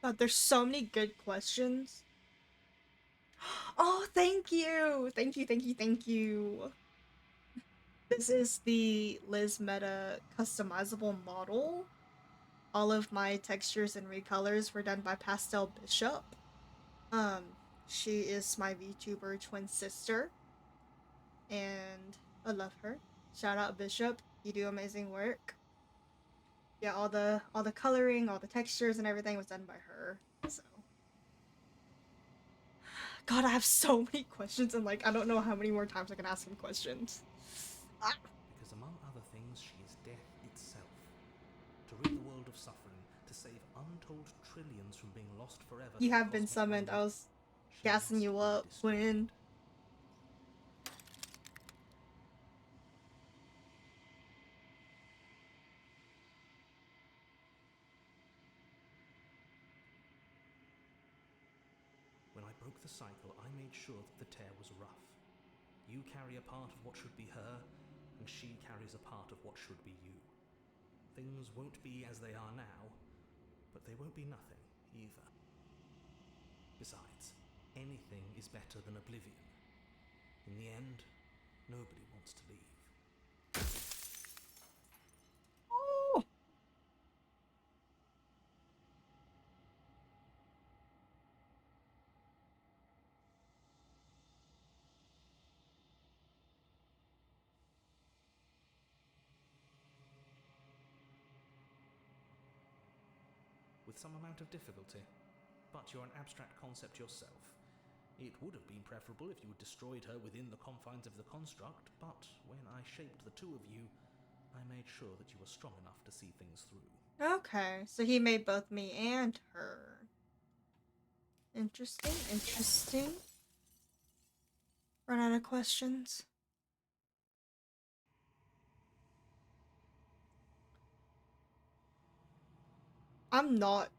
[SPEAKER 1] God, there's so many good questions. Oh, thank you! Thank you, thank you, thank you. This is the Liz Meta customizable model. All of my textures and recolors were done by Pastel Bishop. She is my VTuber twin sister, and I love her. Shout out Bishop, you do amazing work. Yeah, all the coloring, all the textures, and everything was done by her. So, God, I have so many questions, and like I don't know how many more times I can ask him questions.
[SPEAKER 2] Because among other things, she is deaf of suffering to save untold trillions from being lost forever.
[SPEAKER 1] You
[SPEAKER 2] to the
[SPEAKER 1] have been
[SPEAKER 2] cosmic
[SPEAKER 1] summoned.
[SPEAKER 2] void,
[SPEAKER 1] I was
[SPEAKER 2] she
[SPEAKER 1] gassing
[SPEAKER 2] must
[SPEAKER 1] you
[SPEAKER 2] be
[SPEAKER 1] up,
[SPEAKER 2] destroyed.
[SPEAKER 1] Quinn.
[SPEAKER 2] When I broke the cycle, I made sure that the tear was rough. You carry a part of what should be her, and she carries a part of what should be you. Things won't be as they are now, but they won't be nothing either. Besides, anything is better than oblivion. In the end, nobody wants to leave.
[SPEAKER 1] Oh.
[SPEAKER 2] With some amount of difficulty, but you're an abstract concept yourself. It would have been preferable if you had destroyed her within the confines of the construct, but when I shaped the two of you, I made sure that you were strong enough to see things through.
[SPEAKER 1] Okay, so he made both me and her. Interesting, interesting. Run out of questions. I'm not.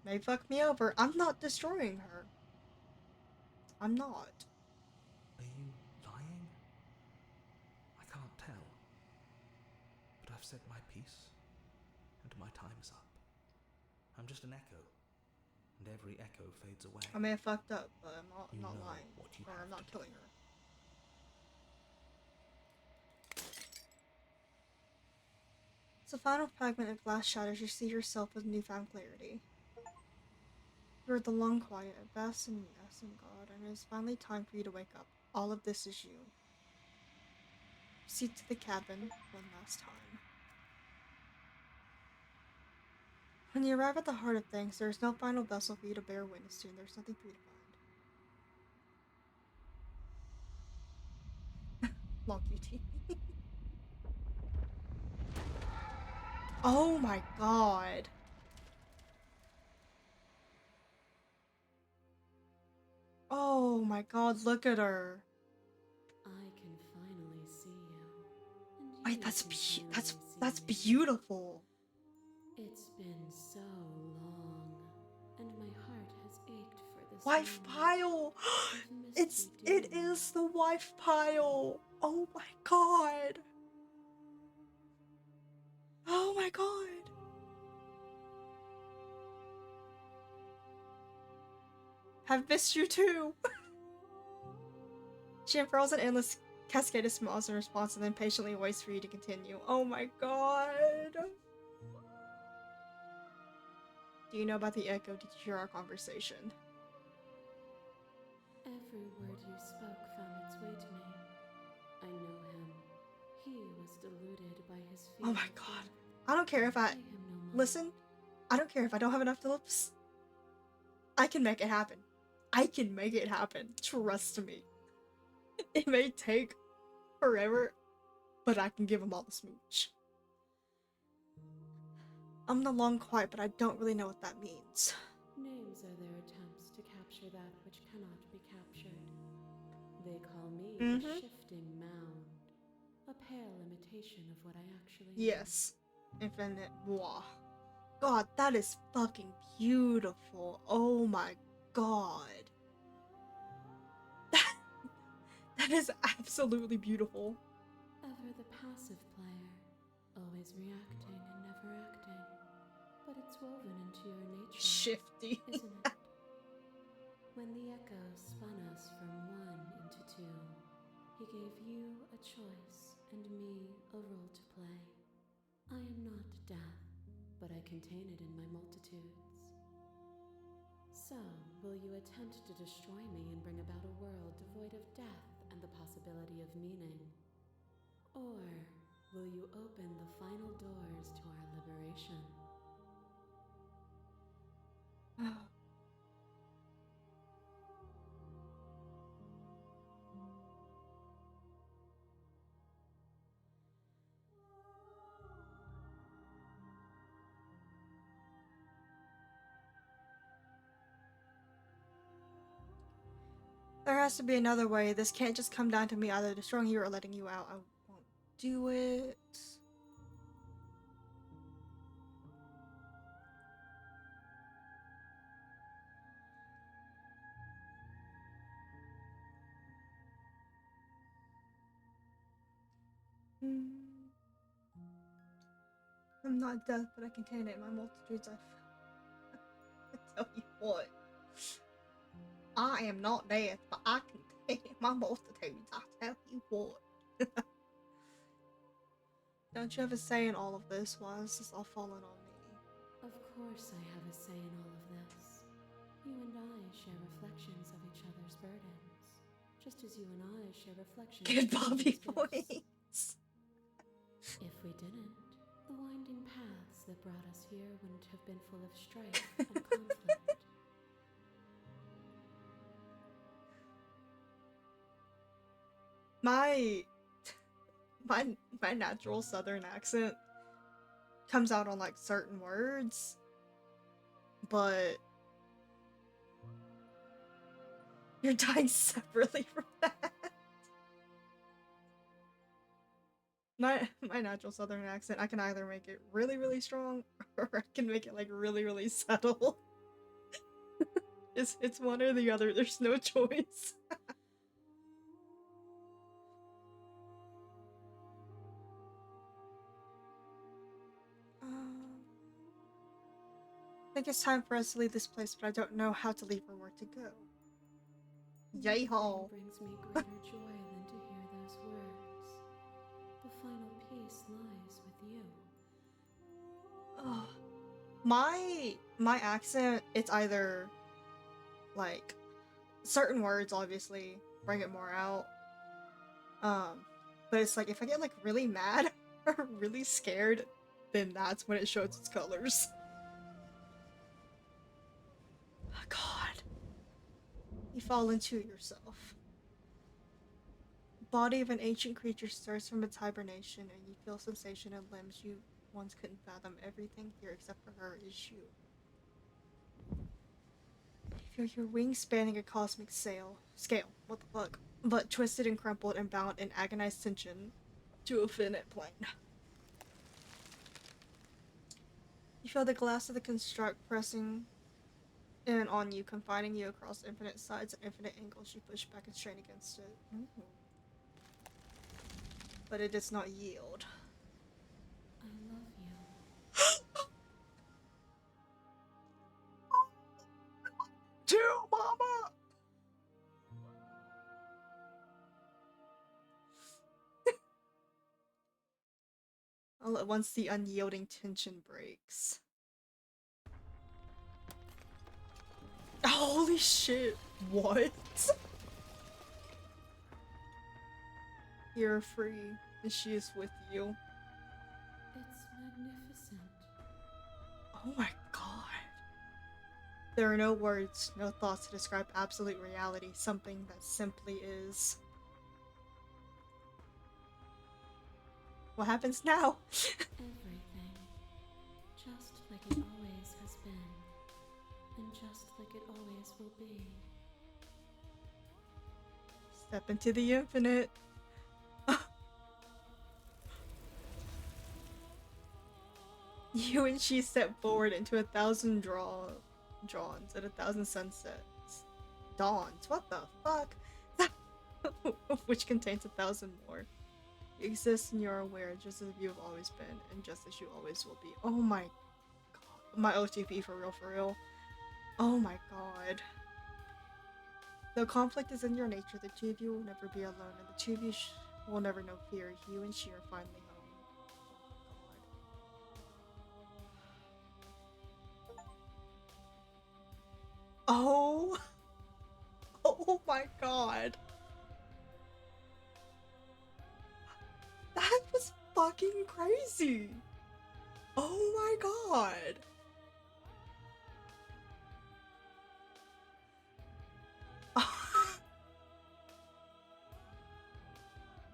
[SPEAKER 1] They fuck me over. I'm not destroying her. I'm not.
[SPEAKER 2] Are you lying? I can't tell. But I've said my piece, and my time's up. I'm just an echo, and every echo fades away.
[SPEAKER 1] I may have fucked up, but I'm
[SPEAKER 2] You
[SPEAKER 1] not
[SPEAKER 2] know
[SPEAKER 1] lying.
[SPEAKER 2] what you
[SPEAKER 1] Or
[SPEAKER 2] have
[SPEAKER 1] I'm not
[SPEAKER 2] to
[SPEAKER 1] killing
[SPEAKER 2] do.
[SPEAKER 1] her. As the final fragment of glass shatters, you see yourself with newfound clarity. You are the long quiet, a vast and essent God, and it is finally time for you to wake up. All of this is you. Proceed to the cabin one last time. When you arrive at the heart of things, there is no final vessel for you to bear witness to, and there's nothing for you to find. Long QT. Oh my god. Oh my god, look at her.
[SPEAKER 5] I can finally see you. And
[SPEAKER 1] Wait,
[SPEAKER 5] you
[SPEAKER 1] that's
[SPEAKER 5] can finally see
[SPEAKER 1] that's
[SPEAKER 5] me.
[SPEAKER 1] beautiful.
[SPEAKER 5] It's been so long, and my heart has ached for this
[SPEAKER 1] Wife
[SPEAKER 5] moment.
[SPEAKER 1] pile.
[SPEAKER 5] I've missed you
[SPEAKER 1] It
[SPEAKER 5] dearly.
[SPEAKER 1] is the wife pile. Oh my god. Oh my god. Have missed you too. She unfurls an endless cascade of smiles in response and then patiently waits for you to continue. Oh my god. Do you know about the echo? Did you hear our conversation?
[SPEAKER 5] Every word you spoke found its way to me. I know him. He was deluded by his fear.
[SPEAKER 1] Oh my
[SPEAKER 5] of
[SPEAKER 1] god.
[SPEAKER 5] death.
[SPEAKER 1] I don't care if I
[SPEAKER 5] Pay him no mind.
[SPEAKER 1] listen. I don't care if I don't have enough lips. I can make it happen. I can make it happen. Trust me. It may take forever, but I can give him all the smooch. I'm the long quiet, but I don't really know what that means.
[SPEAKER 5] Names are their attempts to capture that which cannot be captured. They call me the shifting mound, a pale imitation of what I actually am.
[SPEAKER 1] Yes. Infinite moi. God, that is fucking beautiful. Oh my god. That is absolutely beautiful.
[SPEAKER 5] Ever the passive player, always reacting and never acting. But it's woven into your nature,
[SPEAKER 1] Shifty.
[SPEAKER 5] isn't it? When the echo spun us from one into two, he gave you a choice and me a role to play. I am not death, but I contain it in my multitudes. So, will you attempt to destroy me and bring about a world devoid of death and the possibility of meaning? Or will you open the final doors to our liberation?
[SPEAKER 1] There has to be another way. This can't just come down to me either destroying you or letting you out. I won't do it. I'm not death, but I contain it in my multitudes. I tell you what. I am not death, but I contain it in my multitudes. I tell you what. Don't you have a say in all of this? Why is this all falling on me?
[SPEAKER 5] Of course I have a say in all of this. You and I share reflections of each other's burdens, just as you and I share reflections
[SPEAKER 1] Good
[SPEAKER 5] of
[SPEAKER 1] Bobby
[SPEAKER 5] each other's gifts.
[SPEAKER 1] points.
[SPEAKER 5] If we didn't, the winding paths that brought us here wouldn't have been full of strife and conflict.
[SPEAKER 1] My natural southern accent comes out on like certain words, but you're dying separately from that. My natural southern accent, I can either make it really, really strong or I can make it like really, really subtle. It's one or the other. There's no choice. I think it's time for us to leave this place, but I don't know how to leave or where to go. Yay ho!
[SPEAKER 5] Brings me greater joy than to hear those words. The final peace lies with you.
[SPEAKER 1] Oh, my accent, it's either like certain words obviously bring it more out. But it's like if I get like really mad or really scared, then that's when it shows its colors. Oh, God. You fall into yourself. The body of an ancient creature stirs from its hibernation, and you feel sensation in limbs you once couldn't fathom. Everything here except for her is you. You feel your wings spanning a cosmic scale. What the fuck? But twisted and crumpled and bound in agonized tension to a finite plane. You feel the glass of the construct pressing in on you, confining you across infinite sides and infinite angles. You push back and strain against it. Ooh. But it does not yield.
[SPEAKER 5] I love you.
[SPEAKER 1] Chill, mama! All at once the unyielding tension breaks. Holy shit, what? You're free, and she is with you.
[SPEAKER 5] It's magnificent.
[SPEAKER 1] Oh my god. There are no words, no thoughts to describe absolute reality, something that simply is. What happens now?
[SPEAKER 5] Everything. Just like it always has been. And just like it always will be.
[SPEAKER 1] Step into the infinite. You and she step forward into 1,000 dawns and 1,000 sunsets. Dawns? What the fuck? Which contains 1,000 more. You exist and you're aware just as you have always been, and just as you always will be. Oh my god. My OTP for real. Oh my god. Though conflict is in your nature, the two of you will never be alone, and the two of you will never know fear. You and she are finally home. Oh my god. That was fucking crazy. Oh my god.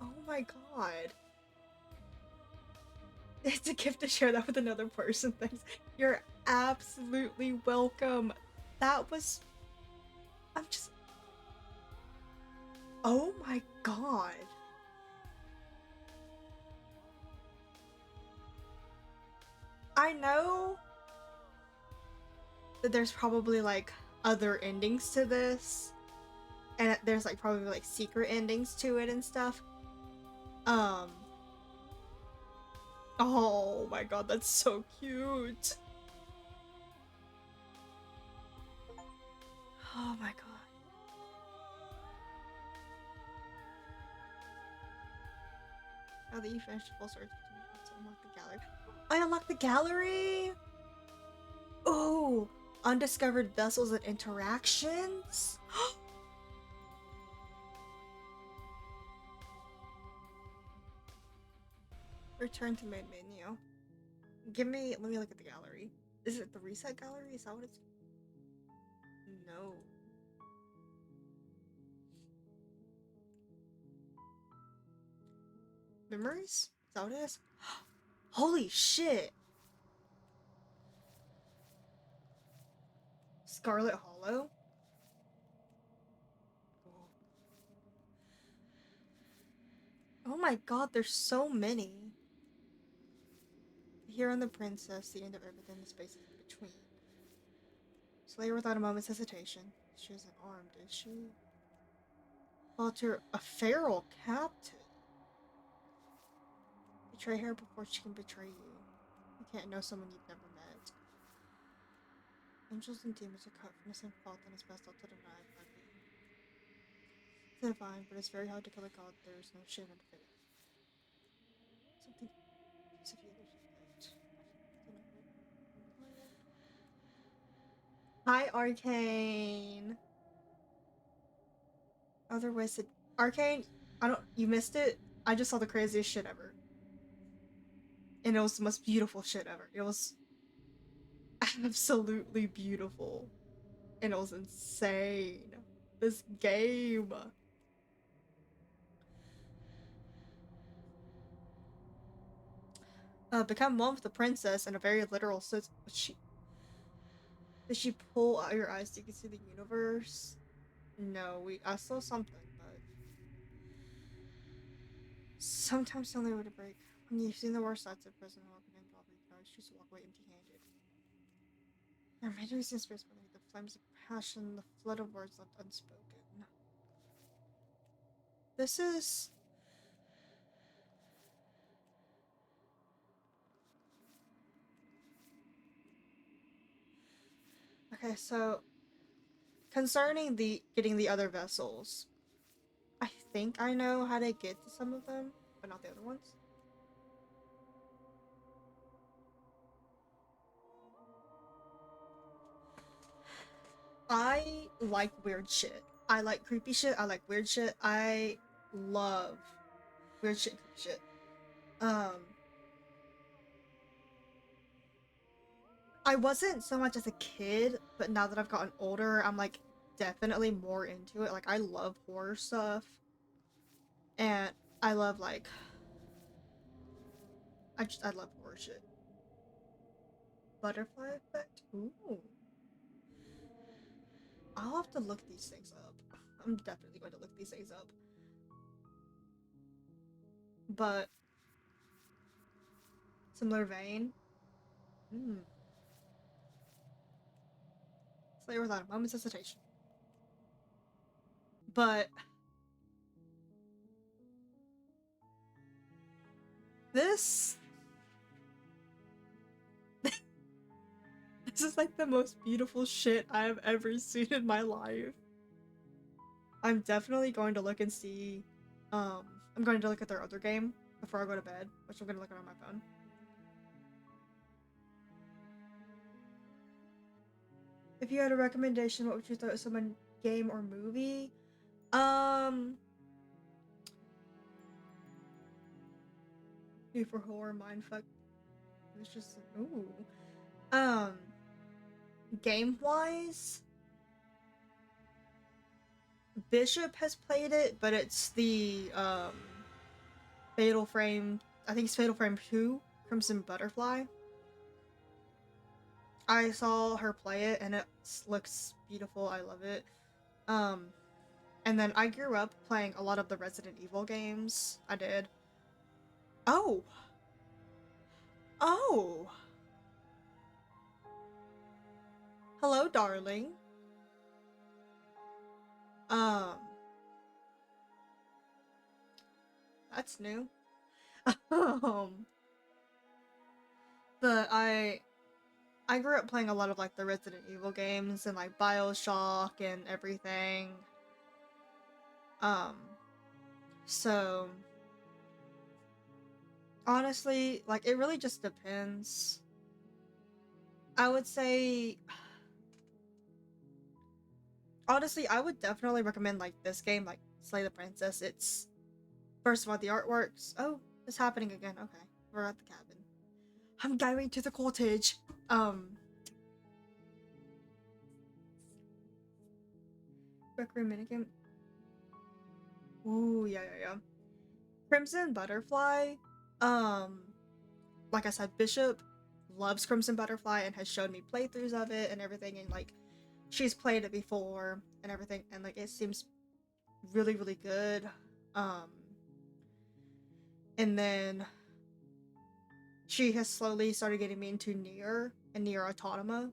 [SPEAKER 1] Oh my god. It's a gift to share that with another person. Thanks. You're absolutely welcome. That was... Oh my god. I know that there's probably like other endings to this, and there's like probably like secret endings to it and stuff. Oh my god, that's so cute. Oh my god. Now that you finished full search, to unlock the gallery. I unlocked the gallery! Oh! Undiscovered vessels and interactions? Return to main menu. Let me look at the gallery. Is it the reset gallery? Is that what it's? No. Memories? Is that what it is? Holy shit! Scarlet Hollow? Oh my god, there's so many. The hero and the princess, the end of everything, the spaces in between. Slay her without a moment's hesitation. She isn't armed, is she? Alter a feral captive. Betray her before she can betray you. You can't know someone you've never met. Angels and demons are cut from the same cloth and it's best not to deny by being. It's divine, but it's very hard to kill a god. There is no shame in faith. Something piece of you there's a light. Hi, Arcane. Other ways to Arcane. You missed it. I just saw the craziest shit ever, and it was the most beautiful shit ever. It was absolutely beautiful, and it was insane. This game. Become one with the princess in a very literal sense. Did she pull out your eyes so you can see the universe? No, I saw something, but sometimes the only way to break. When you've seen the worst sides of prison, walking into all the guards, choose to walk away empty-handed. There are many reasons space beneath the flames of passion, the flood of words left unspoken. This is okay, so concerning the getting the other vessels, I think I know how to get to some of them, but not the other ones. I like weird shit. I like creepy shit. I like weird shit. I love weird shit, creepy shit. I wasn't so much as a kid, but now that I've gotten older, I'm like definitely more into it. Like I love horror stuff, and I love like I love horror shit. Butterfly effect. Ooh, I'll have to look these things up. I'm definitely going to look these things up. But similar vein. Hmm. Slay without a moment's hesitation. But this this is like the most beautiful shit I have ever seen in my life. I'm definitely going to look and see. I'm going to look at their other game before I go to bed, which I'm going to look at on my phone. If you had a recommendation, what would you throw at someone, game or movie? New for horror, mindfuck. It was just ooh. Game wise, Bishop has played it, but it's the Fatal Frame. I think it's Fatal Frame 2, Crimson Butterfly. I saw her play it and it looks beautiful. I love it. And then I grew up playing a lot of the Resident Evil games. I did. Oh. Oh. Hello, darling. Um, that's new. um, but I grew up playing a lot of like the Resident Evil games and like BioShock and everything. Um, so honestly, like it really just depends. I would say honestly, I would definitely recommend like this game, like Slay the Princess. It's first of all the artworks. Oh, it's happening again. Okay, we're at the cabin. I'm going to the cottage. Rec room minigame. Ooh, yeah. Crimson Butterfly. Um, like I said, Bishop loves Crimson Butterfly and has shown me playthroughs of it and everything, and like she's played it before and everything, and like it seems really, really good. Um, and then she has slowly started getting me into Nier and Nier Automata,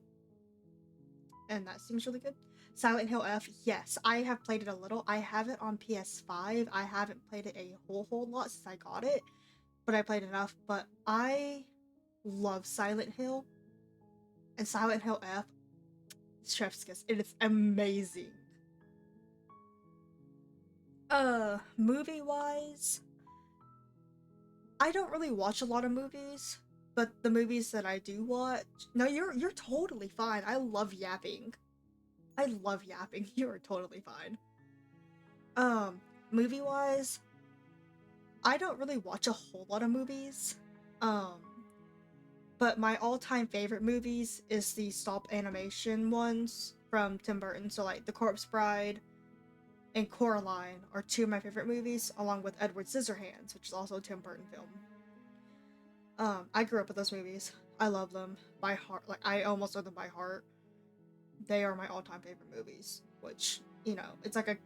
[SPEAKER 1] and that seems really good. Silent Hill F, yes, I have played it a little. I have it on PS5. I haven't played it a whole lot since I got it, but I played enough. But I love Silent Hill, and Silent Hill F, chef's kiss. It is amazing. Movie wise, I don't really watch a lot of movies, but the movies that I do watch, no, you're totally fine. I love yapping. I love yapping. You are totally fine. Movie wise, I don't really watch a whole lot of movies. Um, but my all-time favorite movies is the stop animation ones from Tim Burton. So like The Corpse Bride and Coraline are two of my favorite movies, along with Edward Scissorhands, which is also a Tim Burton film. I grew up with those movies. I love them by heart. Like I almost know them by heart. They are my all-time favorite movies. Which it's like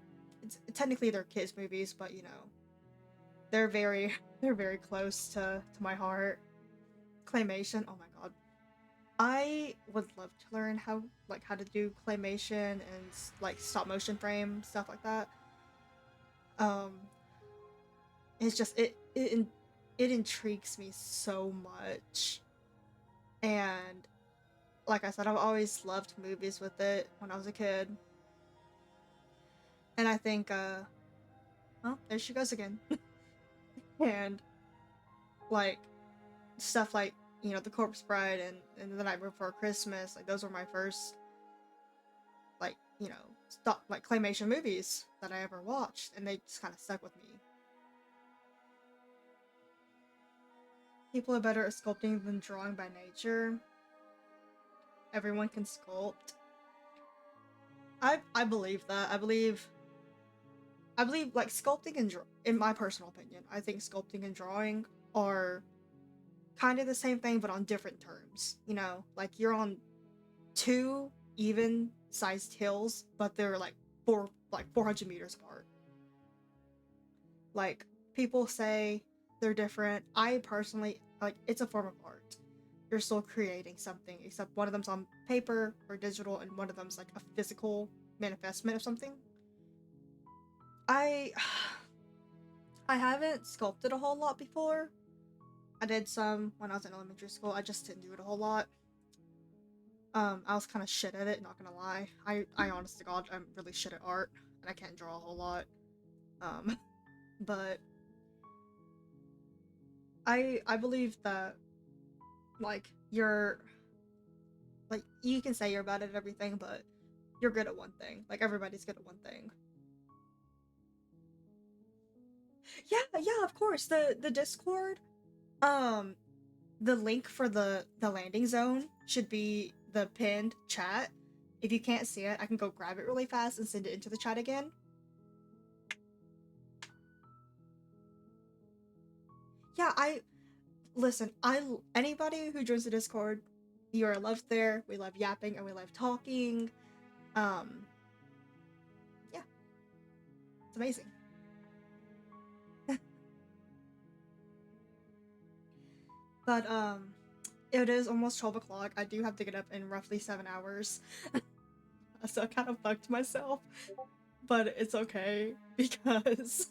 [SPEAKER 1] it's technically they're kids movies, but they're very they're very close to my heart. Claymation. Oh my god. I would love to learn how to do claymation and like stop motion frame stuff like that. Um, it's just it intrigues me so much, and like I said, I've always loved movies with it when I was a kid, and I think well, there she goes again, and like stuff like The Corpse Bride and The Night Before Christmas, like those were my first like stop like claymation movies that I ever watched, and they just kind of stuck with me. People are better at sculpting than drawing by nature. Everyone can sculpt. I believe that. I believe like sculpting and in my personal opinion, I think sculpting and drawing are kind of the same thing but on different terms. Like you're on two even sized hills, but they're like 400 meters apart. Like people say they're different. I personally like it's a form of art. You're still creating something, except one of them's on paper or digital, and one of them's like a physical manifestment of something. I I haven't sculpted a whole lot before. I did some when I was in elementary school. I just didn't do it a whole lot. I was kind of shit at it, not gonna lie. I honest to God, I'm really shit at art, and I can't draw a whole lot. But I believe that like you're like you can say you're bad at everything, but you're good at one thing. Like everybody's good at one thing. Yeah, of course. The Discord, um, the link for the landing zone should be the pinned chat. If you can't see it, I can go grab it really fast and send it into the chat again. Yeah, listen. Anybody who joins the Discord, you are loved there. We love yapping and we love talking. Um, yeah. amazing. But it is almost 12 o'clock. I do have to get up in roughly 7 hours. So I kind of fucked myself. But it's okay because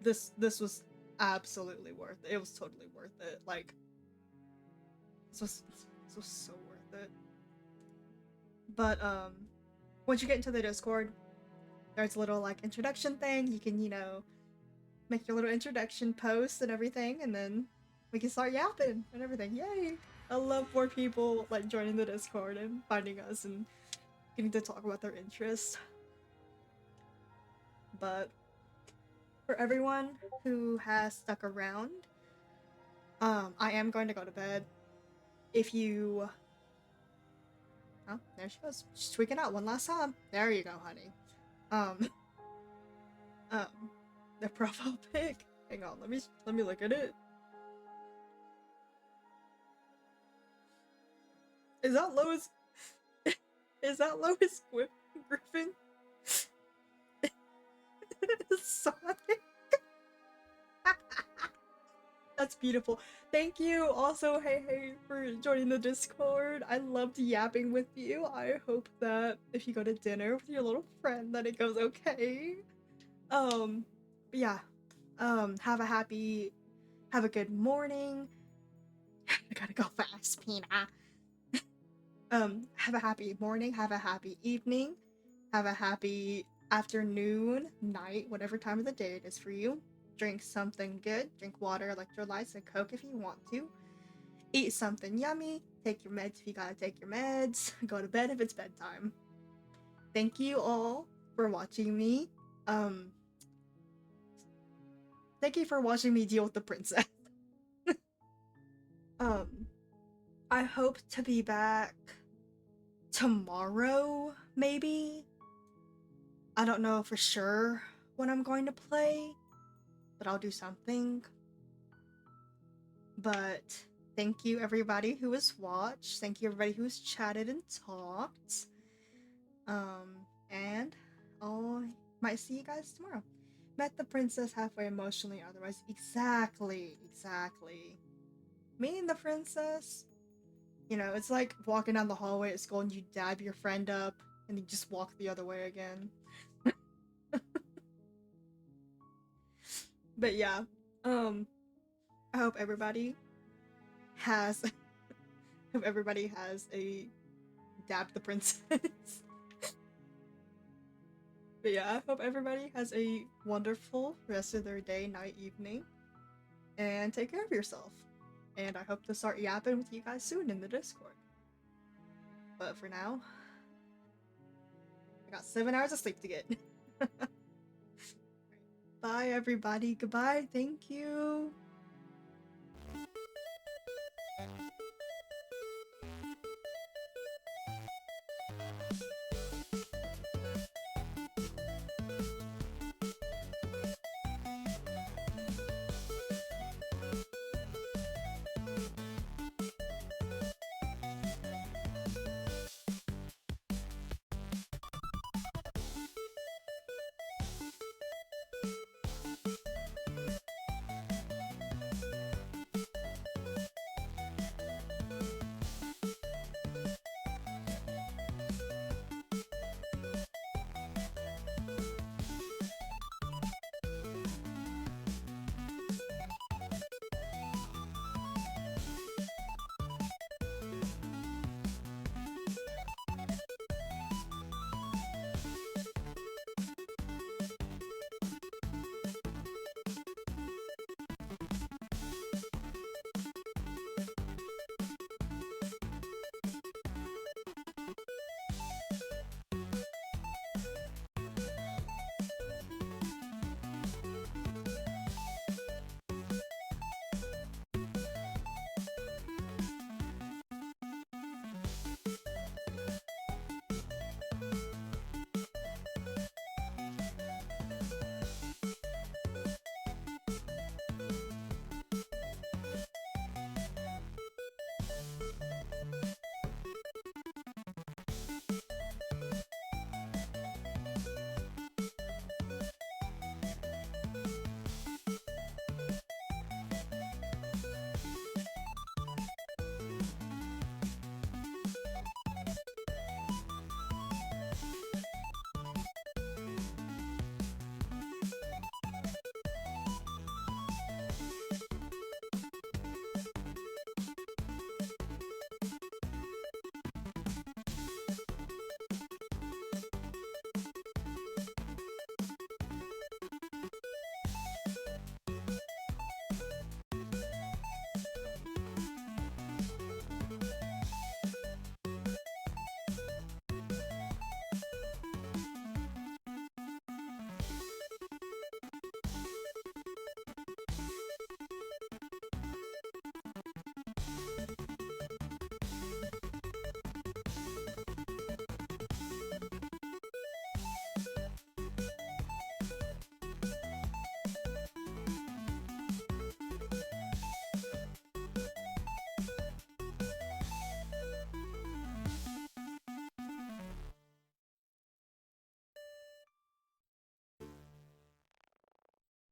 [SPEAKER 1] this was absolutely worth it. It was totally worth it. Like this was so worth it. But once you get into the Discord, there's a little like introduction thing. You can, you know, make your little introduction post and everything, and then we can start yapping and everything. Yay! I love more people like joining the Discord and finding us and getting to talk about their interests. But for everyone who has stuck around, I am going to go to bed. If you oh, there she goes. She's tweaking out one last time. There you go, honey. Um the profile pic. Hang on, let me look at it. Is that Lois? Is that Lois Griffin? Sonic? That's beautiful. Thank you also, hey, for joining the Discord. I loved yapping with you. I hope that if you go to dinner with your little friend that it goes okay. But yeah. Have a good morning. I gotta go fast, Pina. Have a happy morning, have a happy evening, have a happy afternoon, night, whatever time of the day it is for you. Drink something good, drink water, electrolytes, and Coke if you want to. Eat something yummy, take your meds if you gotta take your meds, go to bed if it's bedtime. Thank you all for watching me. Thank you for watching me deal with the princess. I hope to be back tomorrow, maybe. I don't know for sure when I'm going to play, but I'll do something. But thank you everybody who has watched. Thank you everybody who's chatted and talked. And I might see you guys tomorrow. Met the princess halfway emotionally, otherwise. Exactly. Meeting the princess, you know, it's like walking down the hallway at school and you dab your friend up and you just walk the other way again. But yeah, I hope everybody has a dab the princess. But yeah, I hope everybody has a wonderful rest of their day, night, evening, and take care of yourself. And I hope to start yapping with you guys soon in the Discord. But for now, I got 7 hours of sleep to get. Bye everybody, goodbye, thank you.